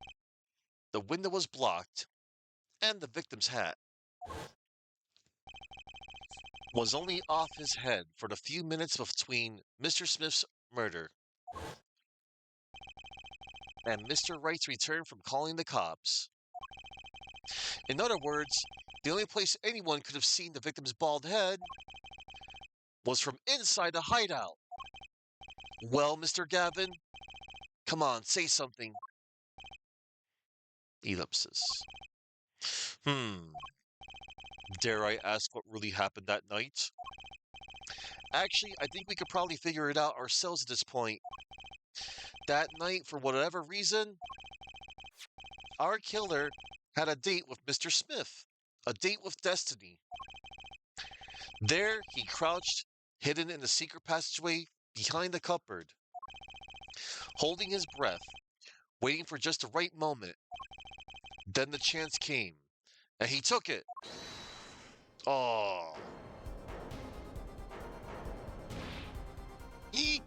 the window was blocked, and the victim's hat was only off his head for the few minutes between Mr. Smith's murder. and Mr. Wright's return from calling the cops. In other words, the only place anyone could have seen the victim's bald head was from inside the hideout. Well, Mr. Gavin, come on, say something. Ellipsis. Dare I ask what really happened that night? Actually, I think we could probably figure it out ourselves at this point. That night, for whatever reason, our killer had a date with Mr. Smith, a date with destiny. There, he crouched, hidden in the secret passageway behind the cupboard, holding his breath, waiting for just the right moment. Then the chance came, and he took it. Oh. Eek!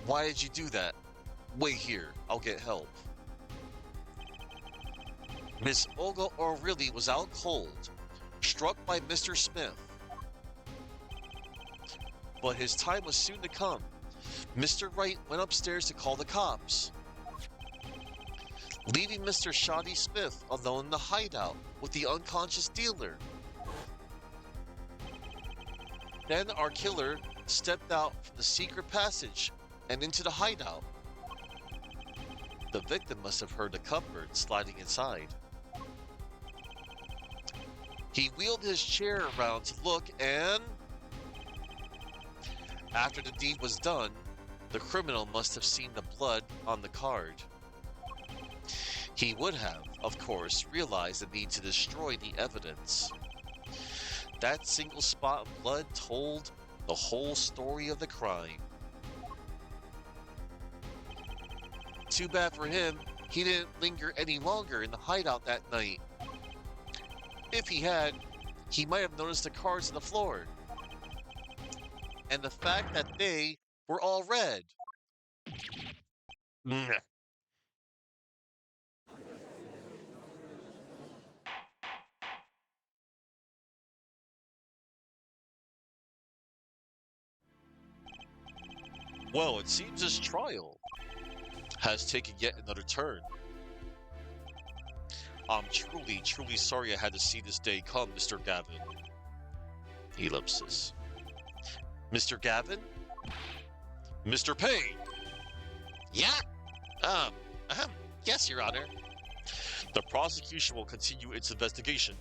Why did you do that? Wait here, I'll get help. Miss Olga O'Reilly was out cold, struck by Mr. Smith. But his time was soon to come. Mr. Wright went upstairs to call the cops, leaving Mr. Shoddy Smith alone in the hideout with the unconscious dealer. Then our killer stepped out from the secret passage and into the hideout. The victim must have heard the cupboard sliding inside. He wheeled his chair around to look and... After the deed was done, the criminal must have seen the blood on the card. He would have, of course, realized the need to destroy the evidence. That single spot of blood told the whole story of the crime. Too bad for him, he didn't linger any longer in the hideout that night. If he had, he might have noticed the cards on the floor. And the fact that they were all red. Well, it seems this trial has taken yet another turn. I'm truly sorry I had to see this day come, Mr. Gavin. Ellipsis. Mr. Gavin? Mr. Payne! Yeah? Yes, Your Honor. The prosecution will continue its investigation.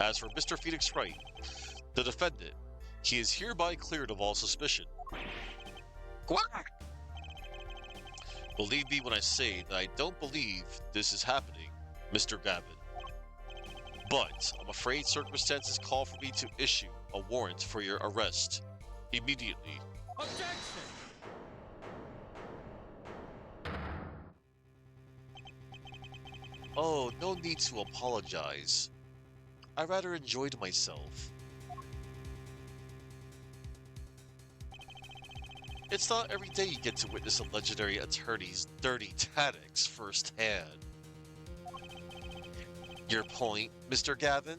As for Mr. Phoenix Wright, the defendant, he is hereby cleared of all suspicion. Quack! Believe me when I say that I don't believe this is happening, Mr. Gavin. But I'm afraid circumstances call for me to issue a warrant for your arrest immediately. Objection! Oh, no need to apologize. I rather enjoyed myself. It's not every day you get to witness a legendary attorney's dirty tactics firsthand. Your point, Mr. Gavin?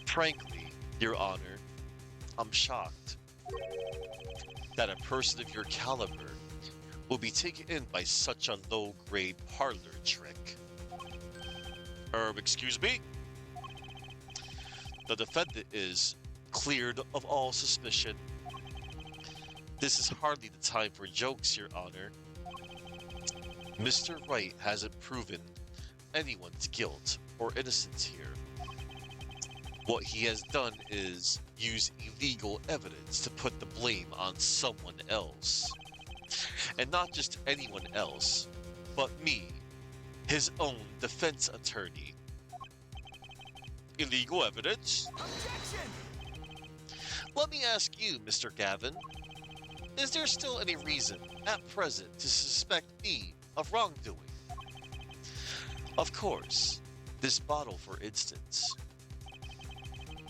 Frankly, Your Honor, I'm shocked that a person of your caliber will be taken in by such a low-grade parlor trick. Excuse me? The defendant is cleared of all suspicion. This is hardly the time for jokes, Your Honor. Mr. Wright hasn't proven anyone's guilt or innocence here. What he has done is use illegal evidence to put the blame on someone else. And not just anyone else, but me, his own defense attorney. Illegal evidence? Objection! Let me ask you, Mr. Gavin. Is there still any reason, at present, to suspect me of wrongdoing? Of course, this bottle, for instance.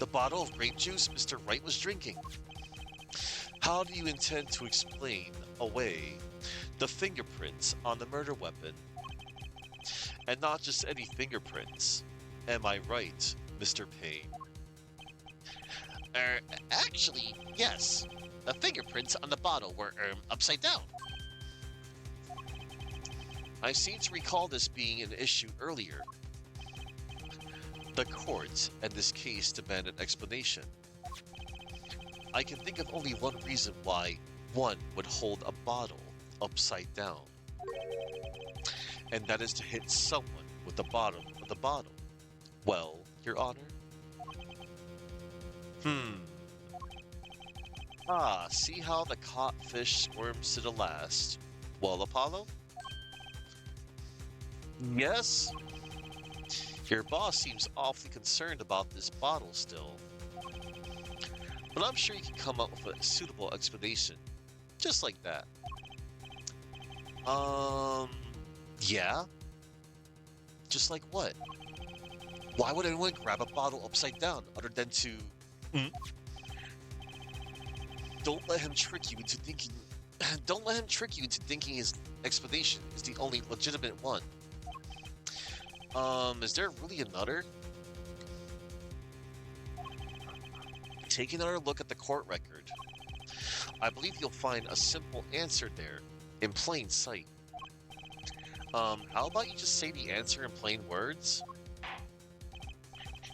The bottle of grape juice Mr. Wright was drinking. How do you intend to explain away the fingerprints on the murder weapon? And not just any fingerprints. Am I right, Mr. Payne? Actually, yes. The fingerprints on the bottle were upside down. I seem to recall this being an issue earlier. The court, in this case, demand an explanation. I can think of only one reason why one would hold a bottle upside down, and that is to hit someone with the bottom of the bottle. Well, Your Honor? Hmm. Ah, see how the caught fish squirms to the last? Well, Apollo? Yes? Your boss seems awfully concerned about this bottle still. But I'm sure you can come up with a suitable explanation. Just like that. Yeah? Just like what? Why would anyone grab a bottle upside down other than to... Mm? Don't let him trick you into thinking... Don't let him trick you into thinking his explanation is the only legitimate one. Is there really another? Take another look at the court record. I believe you'll find a simple answer there, in plain sight. How about you just say the answer in plain words?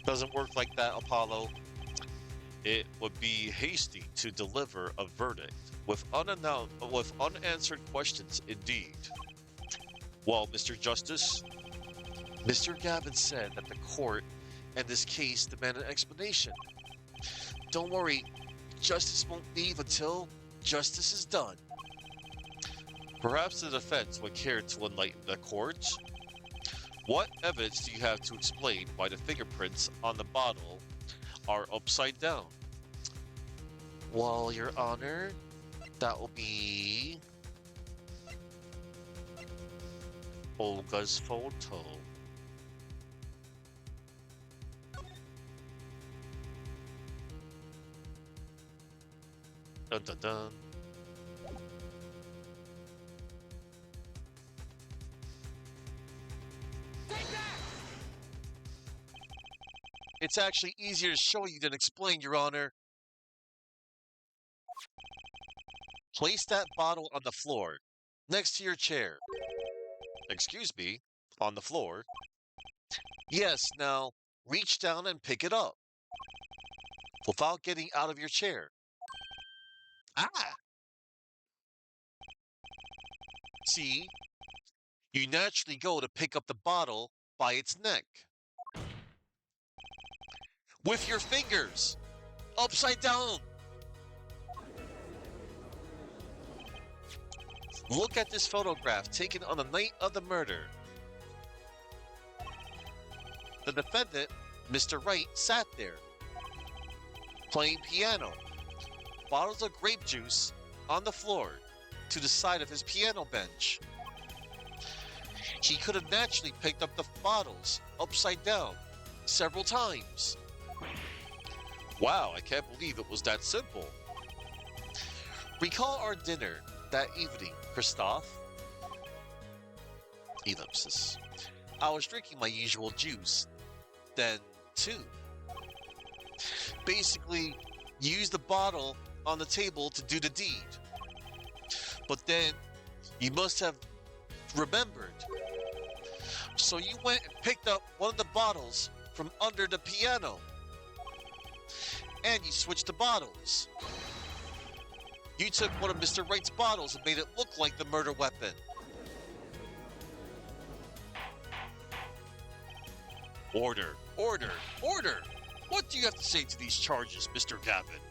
Doesn't work like that, Apollo. It would be hasty to deliver a verdict with unanswered questions indeed. Well, Mr. Justice, Mr. Gavin said that the court in this case demand an explanation. Don't worry, justice won't leave until justice is done. Perhaps the defense would care to enlighten the court. What evidence do you have to explain why the fingerprints on the bottle are upside down? Well, Your Honor, that will be Olga's photo. Dun dun dun. It's actually easier to show you than explain, Your Honor. Place that bottle on the floor, next to your chair. Excuse me, on the floor? Yes, now reach down and pick it up without getting out of your chair. Ah! See, you naturally go to pick up the bottle by its neck. With your fingers, upside down. Look at this photograph taken on the night of the murder. The defendant, Mr. Wright, sat there, playing piano, bottles of grape juice on the floor to the side of his piano bench. He could have naturally picked up the bottles upside down several times. Wow, I can't believe it was that simple. Recall our dinner that evening, Christophe. Ellipsis. I was drinking my usual juice. Then, too. Basically, use the bottle on the table to do the deed. But then, you must have remembered. So you went and picked up one of the bottles from under the piano. And you switched the bottles. You took one of Mr. Wright's bottles and made it look like the murder weapon. Order, order, order! What do you have to say to these charges, Mr. Gavin?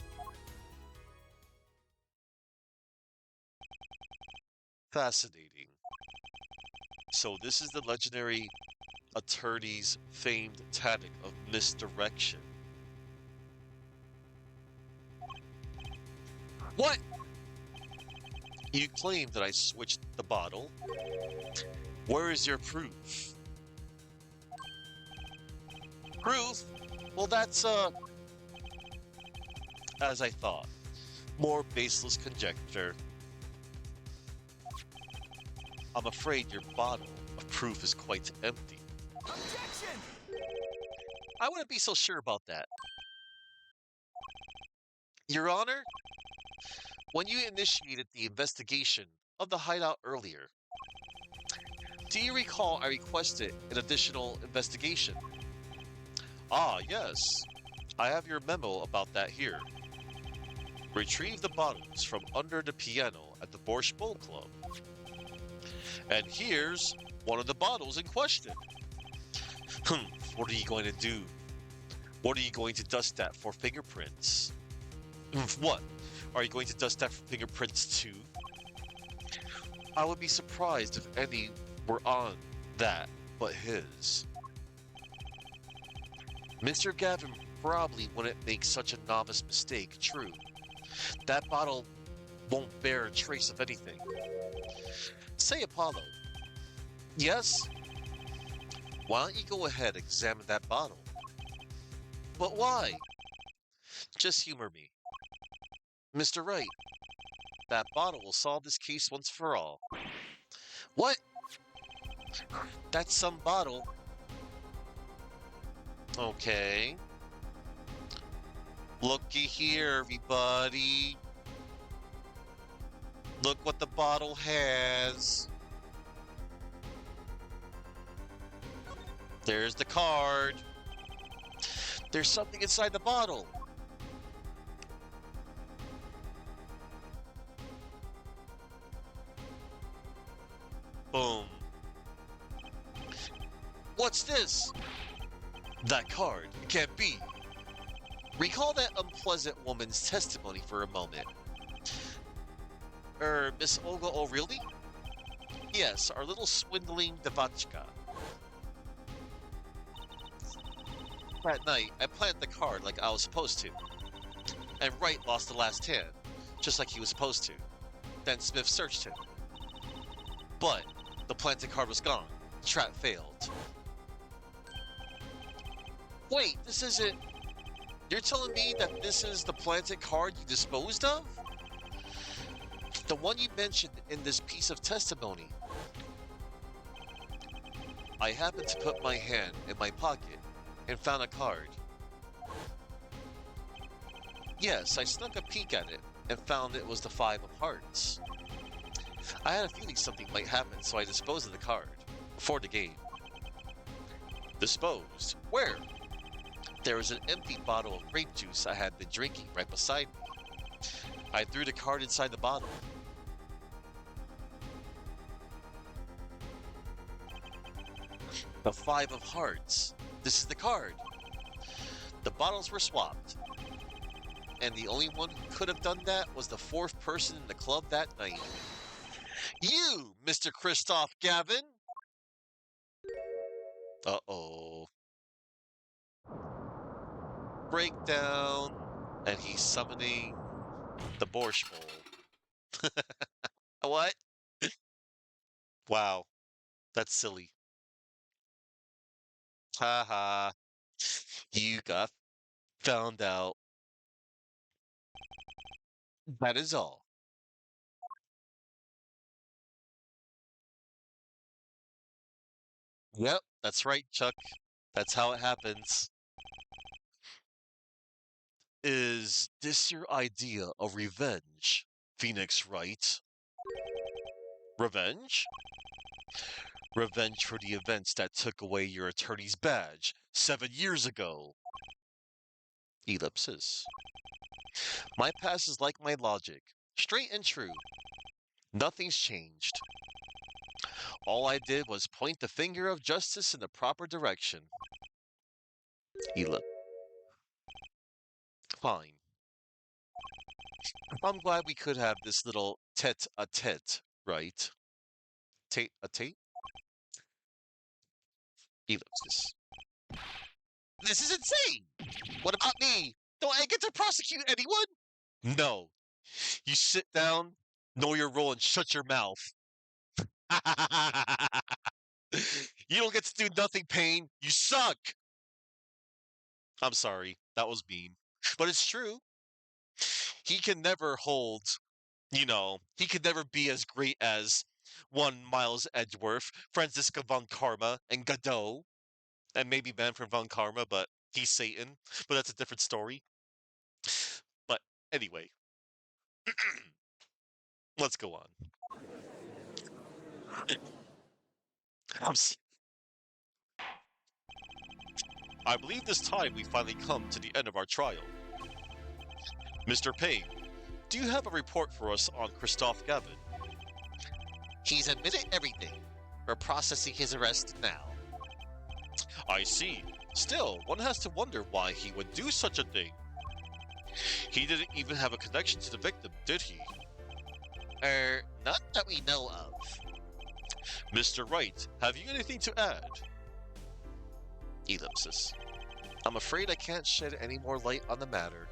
Fascinating. So this is the legendary attorney's famed tactic of misdirection. What? You claim that I switched the bottle. Where is your proof? Proof? Well, that's, as I thought. More baseless conjecture. I'm afraid your bottle of proof is quite empty. Objection! I wouldn't be so sure about that. Your Honor? When you initiated the investigation of the hideout earlier, do you recall I requested an additional investigation? Ah, yes. I have your memo about that here. Retrieve the bottles from under the piano at the Borscht Bowl Club. And here's one of the bottles in question. What are you going to do? What are you going to dust that for fingerprints? What? Are you going to dust that for fingerprints too? I would be surprised if any were on that but his. Mr. Gavin probably wouldn't make such a novice mistake, true. That bottle won't bear a trace of anything. Say, Apollo. Yes? Why don't you go ahead and examine that bottle? But why? Just humor me. Mr. Wright, that bottle will solve this case once for all. What? That's some bottle. Okay. Looky here, everybody. Look what the bottle has. There's the card. There's something inside the bottle. Boom. What's this? That card. It can't be. Recall that unpleasant woman's testimony for a moment. Miss Olga O'Reilly? Yes, our little swindling Devachka. That night, I planted the card like I was supposed to. And Wright lost the last hand, just like he was supposed to. Then Smith searched him. But the planted card was gone. The trap failed. Wait, this isn't... You're telling me that this is the planted card you disposed of? The one you mentioned in this piece of testimony. I happened to put my hand in my pocket and found a card. Yes, I snuck a peek at it and found it was the Five of Hearts. I had a feeling something might happen, so I disposed of the card before the game. Disposed? Where? There was an empty bottle of grape juice I had been drinking right beside me. I threw the card inside the bottle. The Five of Hearts. This is the card. The bottles were swapped. And the only one who could have done that was the fourth person in the club that night. You, Mr. Christoph Gavin! Uh-oh. Breakdown. And he's summoning the Borscht Bowl. What? Wow. That's silly. Haha. You got found out. That is all. Yep, that's right, Chuck. That's how it happens. Is this your idea of revenge, Phoenix Wright? Revenge? Revenge for the events that took away your attorney's badge 7 years ago. Ellipsis. My past is like my logic, straight and true. Nothing's changed. All I did was point the finger of justice in the proper direction. Ellipsis. Fine. I'm glad we could have this little tete-a-tete, right? Tete-a-tete? Ellipsis. This is insane! What about me? Don't I get to prosecute anyone? No. You sit down, know your role, and shut your mouth. You don't get to do nothing, Payne. You suck! I'm sorry. That was mean. But it's true. He can never hold, he could never be as great as one Miles Edgeworth, Franziska von Karma, and Godot, and maybe Manfred von Karma, but he's Satan. But that's a different story. But anyway, Let's go on. I'm s- I believe this time we finally come to the end of our trial. Mr. Payne, do you have a report for us on Christophe Gavin? He's admitted everything. We're processing his arrest now. I see. Still, one has to wonder why he would do such a thing. He didn't even have a connection to the victim, did he? Not that we know of. Mr. Wright, have you anything to add? Ellipsis. I'm afraid I can't shed any more light on the matter.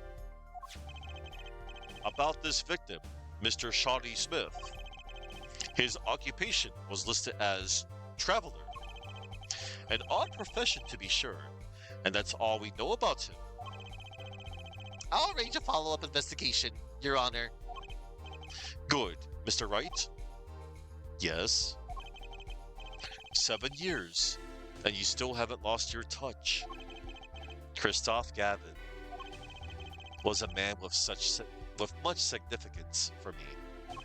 About this victim, Mr. Shawnee Smith. His occupation was listed as traveler. An odd profession to be sure, and that's all we know about him. I'll arrange a follow-up investigation, Your Honor. Good, Mr. Wright. Yes? 7 years, and you still haven't lost your touch. Christophe Gavin was a man with much significance for me,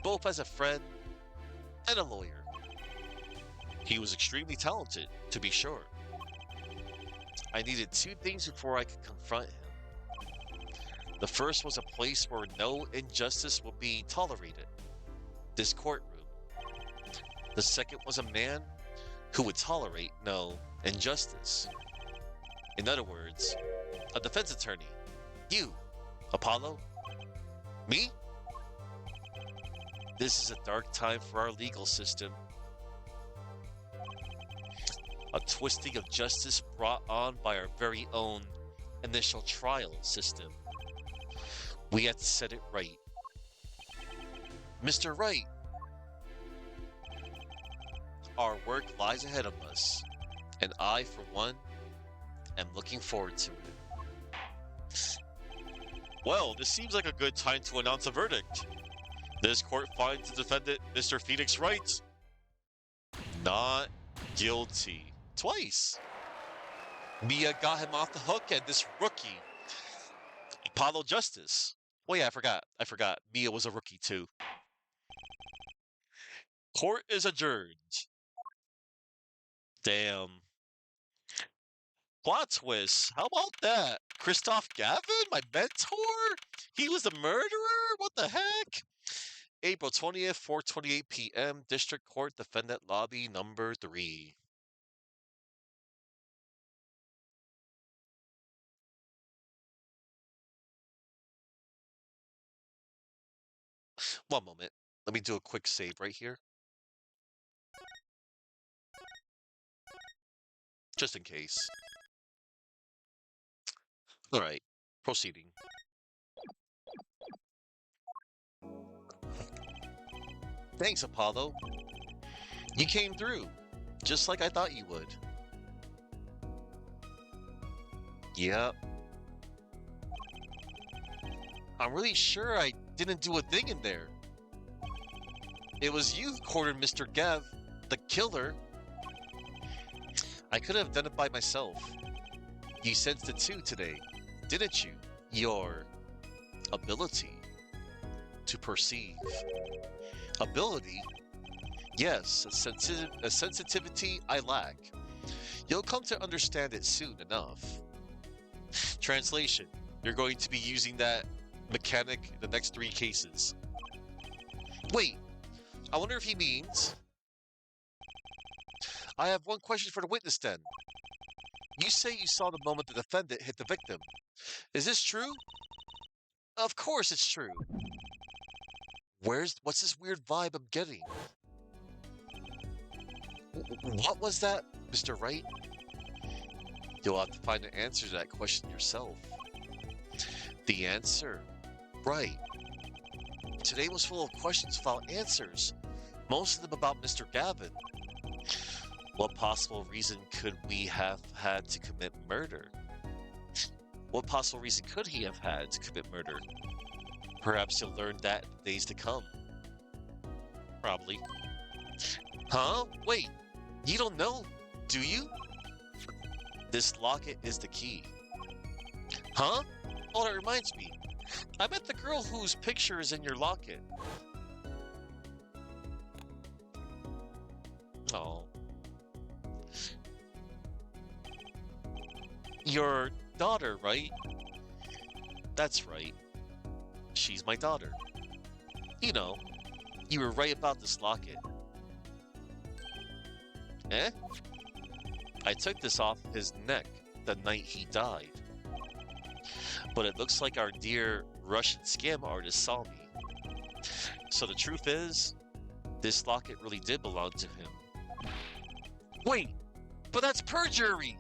both as a friend and a lawyer. He was extremely talented, to be sure. I needed two things before I could confront him. The first was a place where no injustice would be tolerated, this courtroom. The second was a man who would tolerate no injustice. In other words, a defense attorney. You, Apollo. Me? This is a dark time for our legal system. A twisting of justice brought on by our very own initial trial system. We have to set it right. Mr. Wright, our work lies ahead of us, and I, for one, am looking forward to it. Well, this seems like a good time to announce a verdict. This court finds the defendant, Mr. Phoenix Wright, not guilty. Twice. Mia got him off the hook, and this rookie, Apollo Justice. Oh yeah, I forgot. Mia was a rookie too. Court is adjourned. Damn. Plot twist. How about that? Christophe Gavin, my mentor? He was the murderer? What the heck? April 20th, 4:28 p.m. District Court Defendant Lobby number 3. One moment. Let me do a quick save right here, just in case. All right, proceeding. Thanks, Apollo. You came through, just like I thought you would. Yep. I'm really sure I didn't do a thing in there. It was you who cornered Mr. Gav, the killer. I could have done it by myself. You sensed it too today, didn't you? Your ability to perceive. Ability? Yes, a sensitivity I lack. You'll come to understand it soon enough. Translation: you're going to be using that mechanic in the next 3 cases. Wait, I wonder if he means... I have one question for the witness then. You say you saw the moment the defendant hit the victim. Is this true? Of course it's true. What's this weird vibe I'm getting? What was that, Mr. Wright? You'll have to find the answer to that question yourself. The answer? Right. Today was full of questions without answers, most of them about Mr. Gavin. What possible reason could we have had to commit murder? What possible reason could he have had to commit murder? Perhaps you'll learn that in the days to come. Probably. Huh? Wait, you don't know, do you? This locket is the key. Huh? Oh, that reminds me. I met the girl whose picture is in your locket. Oh. Your daughter, right? That's right. She's my daughter. You know, you were right about this locket. Eh? I took this off his neck the night he died. But it looks like our dear Russian scam artist saw me. So the truth is, this locket really did belong to him. Wait, but that's perjury!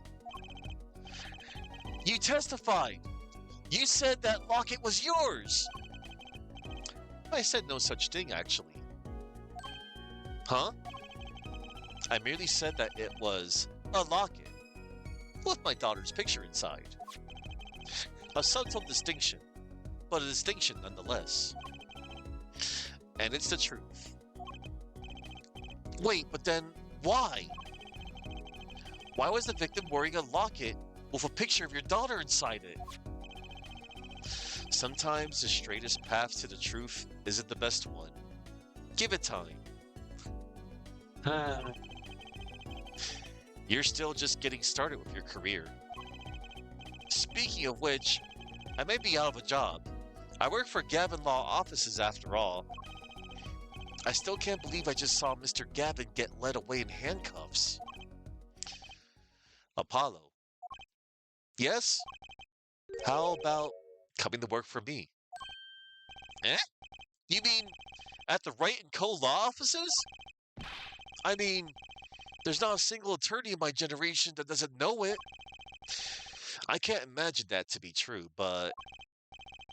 You testified! You said that locket was yours! I said no such thing, actually. Huh? I merely said that it was a locket with my daughter's picture inside. A subtle distinction, but a distinction nonetheless. And it's the truth. Wait, but then why? Why was the victim wearing a locket with a picture of your daughter inside it? Sometimes the straightest path to the truth isn't the best one. Give it time. You're still just getting started with your career. Speaking of which, I may be out of a job. I work for Gavin Law Offices after all. I still can't believe I just saw Mr. Gavin get led away in handcuffs. Apollo. Yes? How about coming to work for me? Eh? You mean at the Wright & Co. Law Offices? I mean, there's not a single attorney in my generation that doesn't know it. I can't imagine that to be true, but...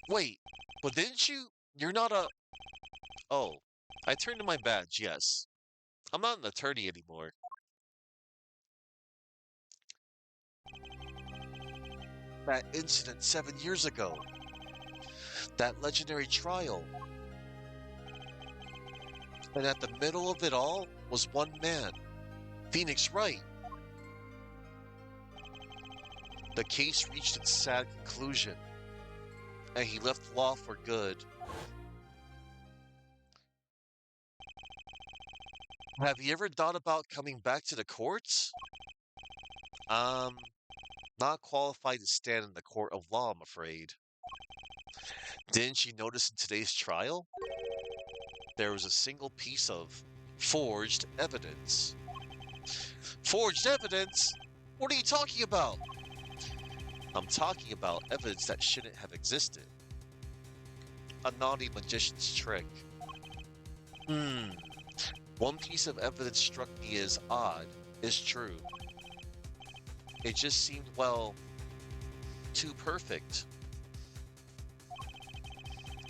Wait, but didn't you... You're not a... Oh, I turned in my badge, yes. I'm not an attorney anymore. That incident 7 years ago. That legendary trial. And at the middle of it all was one man, Phoenix Wright. The case reached its sad conclusion, and he left law for good. Have you ever thought about coming back to the courts? Not qualified to stand in the court of law, I'm afraid. Didn't you notice in today's trial? There was a single piece of forged evidence. Forged evidence? What are you talking about? I'm talking about evidence that shouldn't have existed. A naughty magician's trick. One piece of evidence struck me as odd, is true. It just seemed, well, too perfect.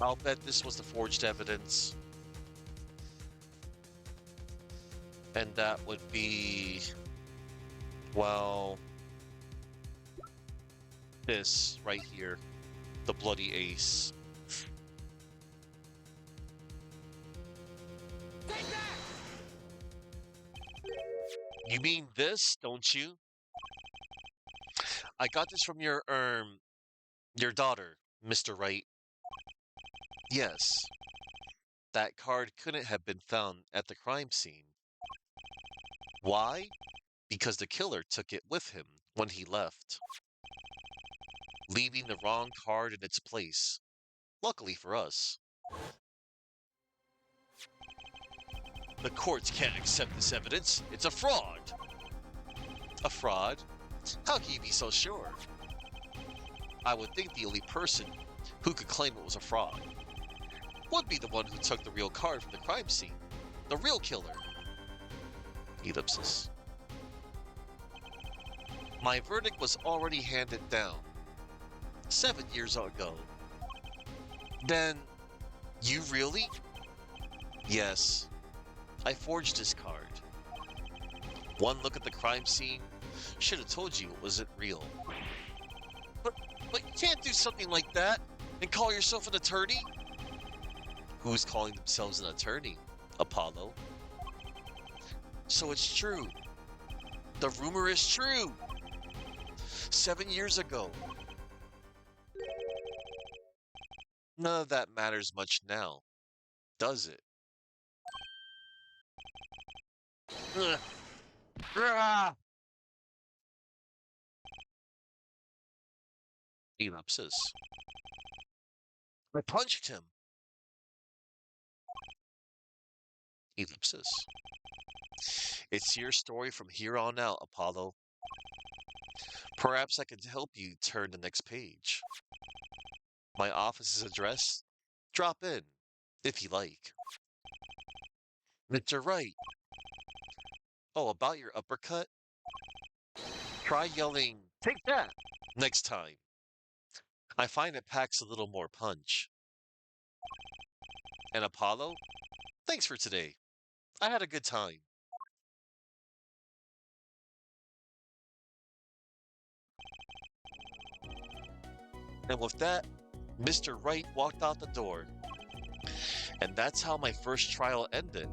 I'll bet this was the forged evidence. And that would be, well, this right here, the bloody ace. You mean this, don't you? I got this from your daughter, Mr. Wright. Yes. That card couldn't have been found at the crime scene. Why? Because the killer took it with him when he left, leaving the wrong card in its place. Luckily for us. The courts can't accept this evidence. It's a fraud. A fraud? How can you be so sure? I would think the only person who could claim it was a fraud would be the one who took the real card from the crime scene. The real killer. Ellipsis. My verdict was already handed down 7 years ago. Then, you really? Yes. I forged this card. One look at the crime scene should have told you it wasn't real. But you can't do something like that and call yourself an attorney? Who's calling themselves an attorney, Apollo? So it's true. The rumor is true. 7 years ago. None of that matters much now, does it? Ugh. Ah! Ellipsis. I punched him. Ellipsis. It's your story from here on out, Apollo. Perhaps I can help you turn the next page. My office's address? Drop in, if you like. Mr. Wright. Oh, about your uppercut? Try yelling, take that, next time. I find it packs a little more punch. And Apollo, thanks for today. I had a good time. And with that, Mr. Wright walked out the door. And that's how my first trial ended.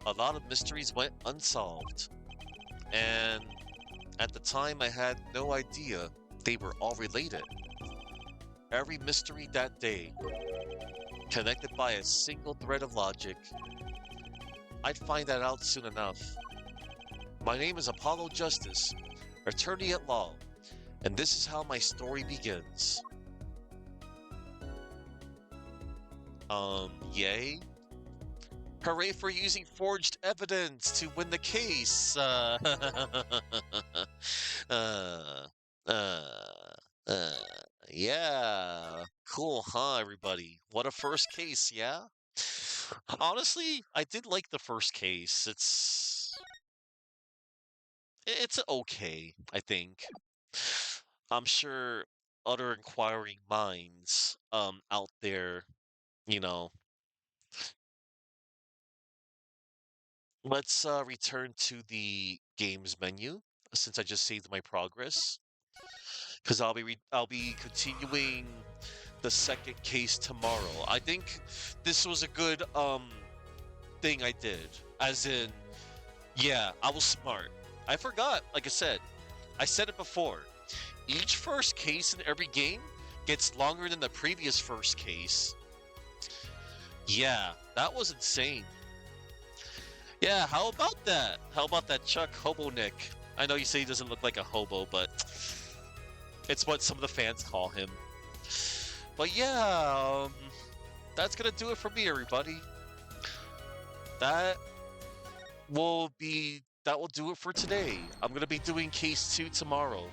A lot of mysteries went unsolved. And at the time, I had no idea they were all related. Every mystery that day, connected by a single thread of logic. I'd find that out soon enough. My name is Apollo Justice, attorney at law, and this is how my story begins. Yay? Hooray for using forged evidence to win the case. Uh, uh, uh, yeah. Cool, huh, everybody? What a first case, yeah? Honestly, I did like the first case. It's okay, I think. I'm sure other inquiring minds out there, you know. Let's return to the games menu since I just saved my progress because I'll be continuing the second case tomorrow. I think this was a good thing I did. As in, yeah, I was smart. I forgot, like I said it before. Each first case in every game gets longer than the previous first case. Yeah, that was insane. Yeah, how about that? How about that Chuck Hobo Nick? I know you say he doesn't look like a hobo, but it's what some of the fans call him. But yeah, that's gonna do it for me, everybody. That that will do it for today. I'm gonna be doing case 2 tomorrow.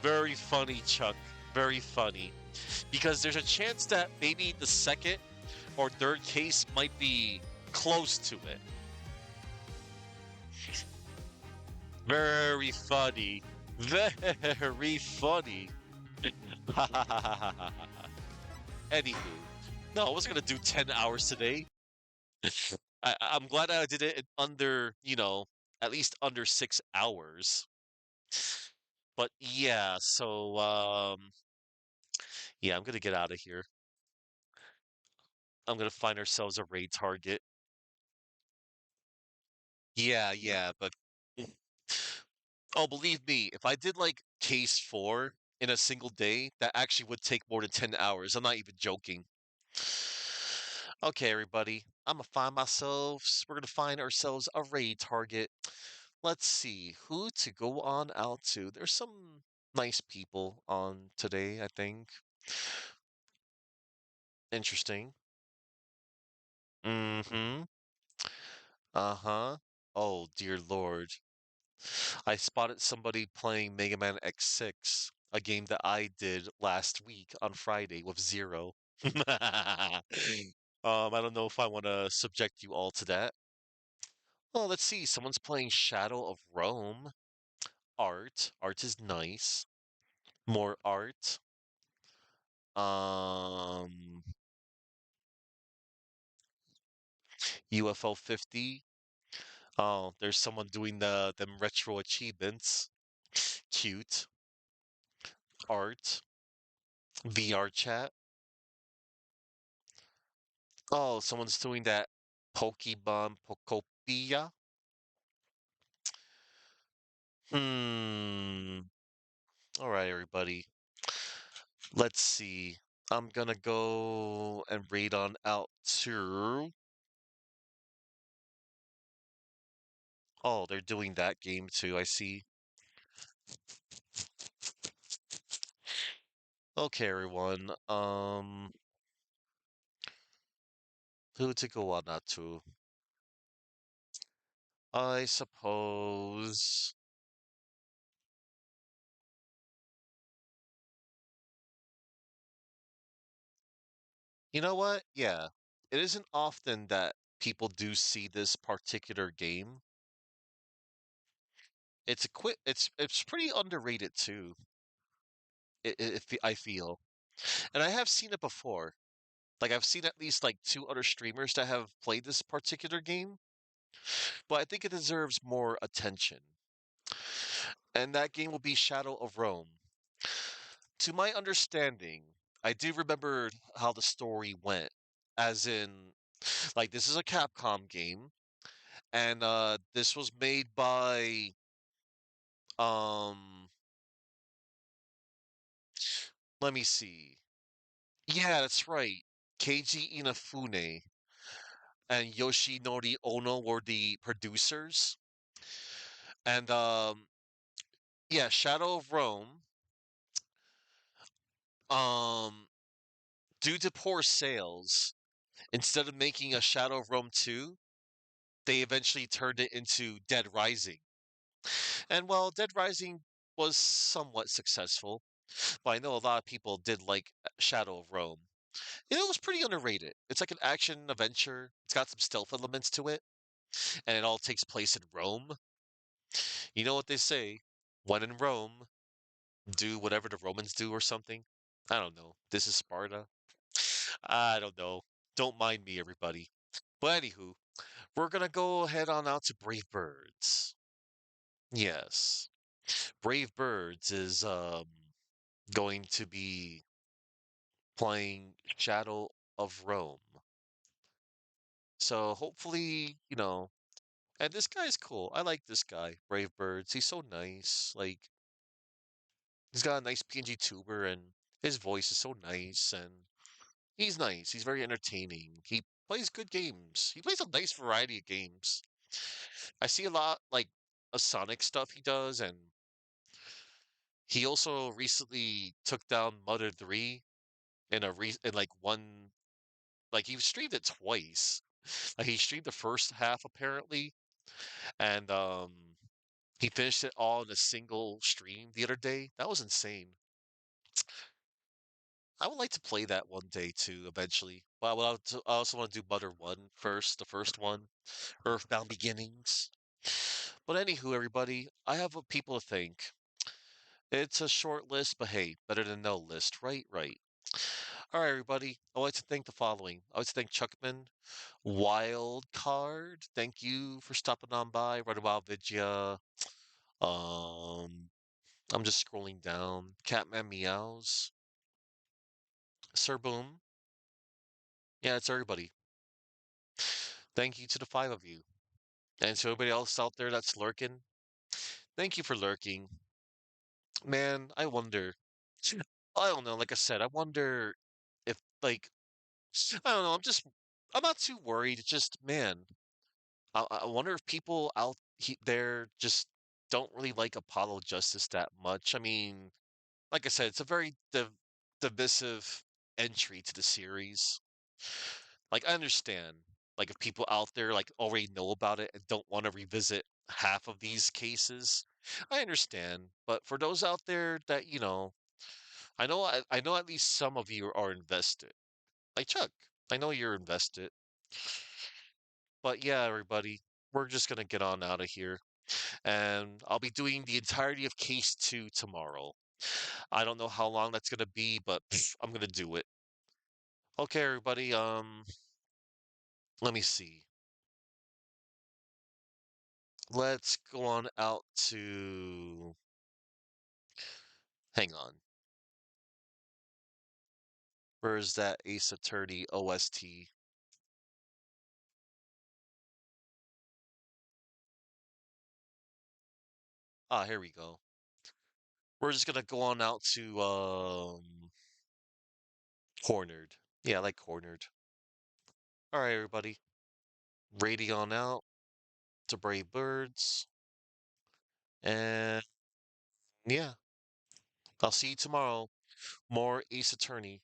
Very funny, Chuck. Very funny. Because there's a chance that maybe the second or third case might be close to it. Very funny. Very funny. Anywho, no, I wasn't gonna do 10 hours today. I'm glad I did it in under, at least under 6 hours. But yeah, so yeah, I'm gonna get out of here. I'm gonna find ourselves a raid target. Yeah, but oh, believe me, if I did like case 4 in a single day, that actually would take more than 10 hours. I'm not even joking. Okay, everybody, we're gonna find ourselves a raid target. Let's see who to go on out to. There's some nice people on today, I think. Interesting. Mm-hmm. Uh-huh. Oh, dear Lord. I spotted somebody playing Mega Man X6, a game that I did last week on Friday with Zero. I don't know if I want to subject you all to that. Oh, let's see. Someone's playing Shadow of Rome. Art. Art is nice. More art. Um, UFO 50. Oh, there's someone doing them retro achievements. Cute. Art. VR chat. Oh, someone's doing that Pokemon Pokopia. Hmm. All right. right, everybody. Let's see. I'm gonna go and read on out to. Oh, they're doing that game too, I see. Okay, everyone. Who to go on that to? I suppose. You know what? Yeah. It isn't often that people do see this particular game. It's pretty underrated too. I feel, and I have seen it before. Like I've seen at least like two other streamers that have played this particular game, but I think it deserves more attention. And that game will be Shadow of Rome. To my understanding, I do remember how the story went, as in, like this is a Capcom game, and this was made by um, let me see. Yeah, that's right. Keiji Inafune and Yoshinori Ono were the producers. And yeah, Shadow of Rome, um, due to poor sales, instead of making a Shadow of Rome 2, they eventually turned it into Dead Rising. And while Dead Rising was somewhat successful, but I know a lot of people did like Shadow of Rome. It was pretty underrated. It's like an action adventure. It's got some stealth elements to it, and it all takes place in Rome. You know what they say? When in Rome, do whatever the Romans do or something. I don't know. This is Sparta. I don't know. Don't mind me, everybody. But anywho, we're gonna go head on out to Brave Birds. Yes. Brave Birds is going to be playing Shadow of Rome. So hopefully, and this guy's cool. I like this guy, Brave Birds. He's so nice. Like he's got a nice PNG tuber and his voice is so nice and he's nice. He's very entertaining. He plays good games. He plays a nice variety of games. I see a lot like of Sonic stuff he does, and he also recently took down Mother 3 in like one like he streamed it twice. Like he streamed the first half apparently, and he finished it all in a single stream the other day. That was insane. I would like to play that one day too, eventually. But I also want to do Mother 1 first, the first one, Earthbound Beginnings. But anywho, everybody, I have people to thank. It's a short list, but hey, better than no list, right? Right. All right, everybody. I'd like to thank the following. I'd like to thank Chuckman, Wildcard. Thank you for stopping on by. Runabout Vidya. Um, I'm just scrolling down. Catman Meows. Sir Boom. Yeah, it's everybody. Thank you to the five of you. And to everybody else out there that's lurking, thank you for lurking. Man, I wonder. I don't know. Like I said, I wonder if, like, I don't know. I'm not too worried. It's just, man, I wonder if people there just don't really like Apollo Justice that much. I mean, like I said, it's a very divisive entry to the series. Like, I understand, like, if people out there like already know about it and don't want to revisit half of these cases, I understand. But for those out there that, I know at least some of you are invested. Like Chuck, I know you're invested. But yeah, everybody, we're just gonna get on out of here. And I'll be doing the entirety of Case 2 tomorrow. I don't know how long that's gonna be, but I'm gonna do it. Okay, everybody, let me see. Let's go on out to hang on. Where's that Ace Attorney OST? Ah, here we go. We're just gonna go on out to Cornered. Yeah, I like Cornered. All right, everybody. Raiding on out to Brave Birds. And yeah, I'll see you tomorrow. More Ace Attorney.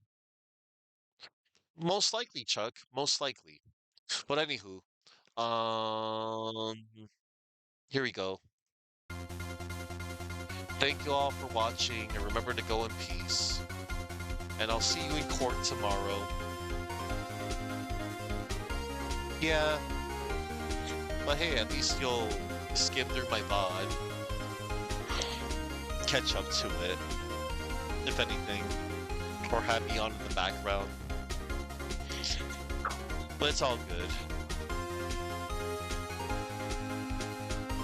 Most likely, Chuck. Most likely. But anywho, here we go. Thank you all for watching, and remember to go in peace. And I'll see you in court tomorrow. Yeah, but hey, at least you'll skim through my VOD, catch up to it, if anything, or have me on in the background. But it's all good.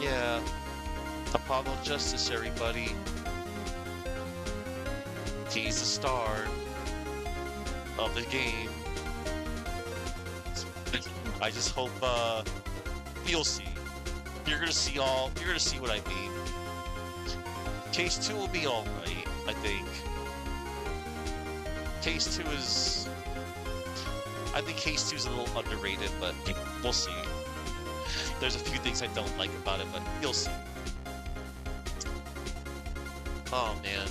Yeah, Apollo Justice, everybody. He's the star of the game. I just hope you'll see. You're gonna see what I mean. Case 2 will be alright, I think. I think Case 2 is a little underrated, but we'll see. There's a few things I don't like about it, but you'll see. Oh man.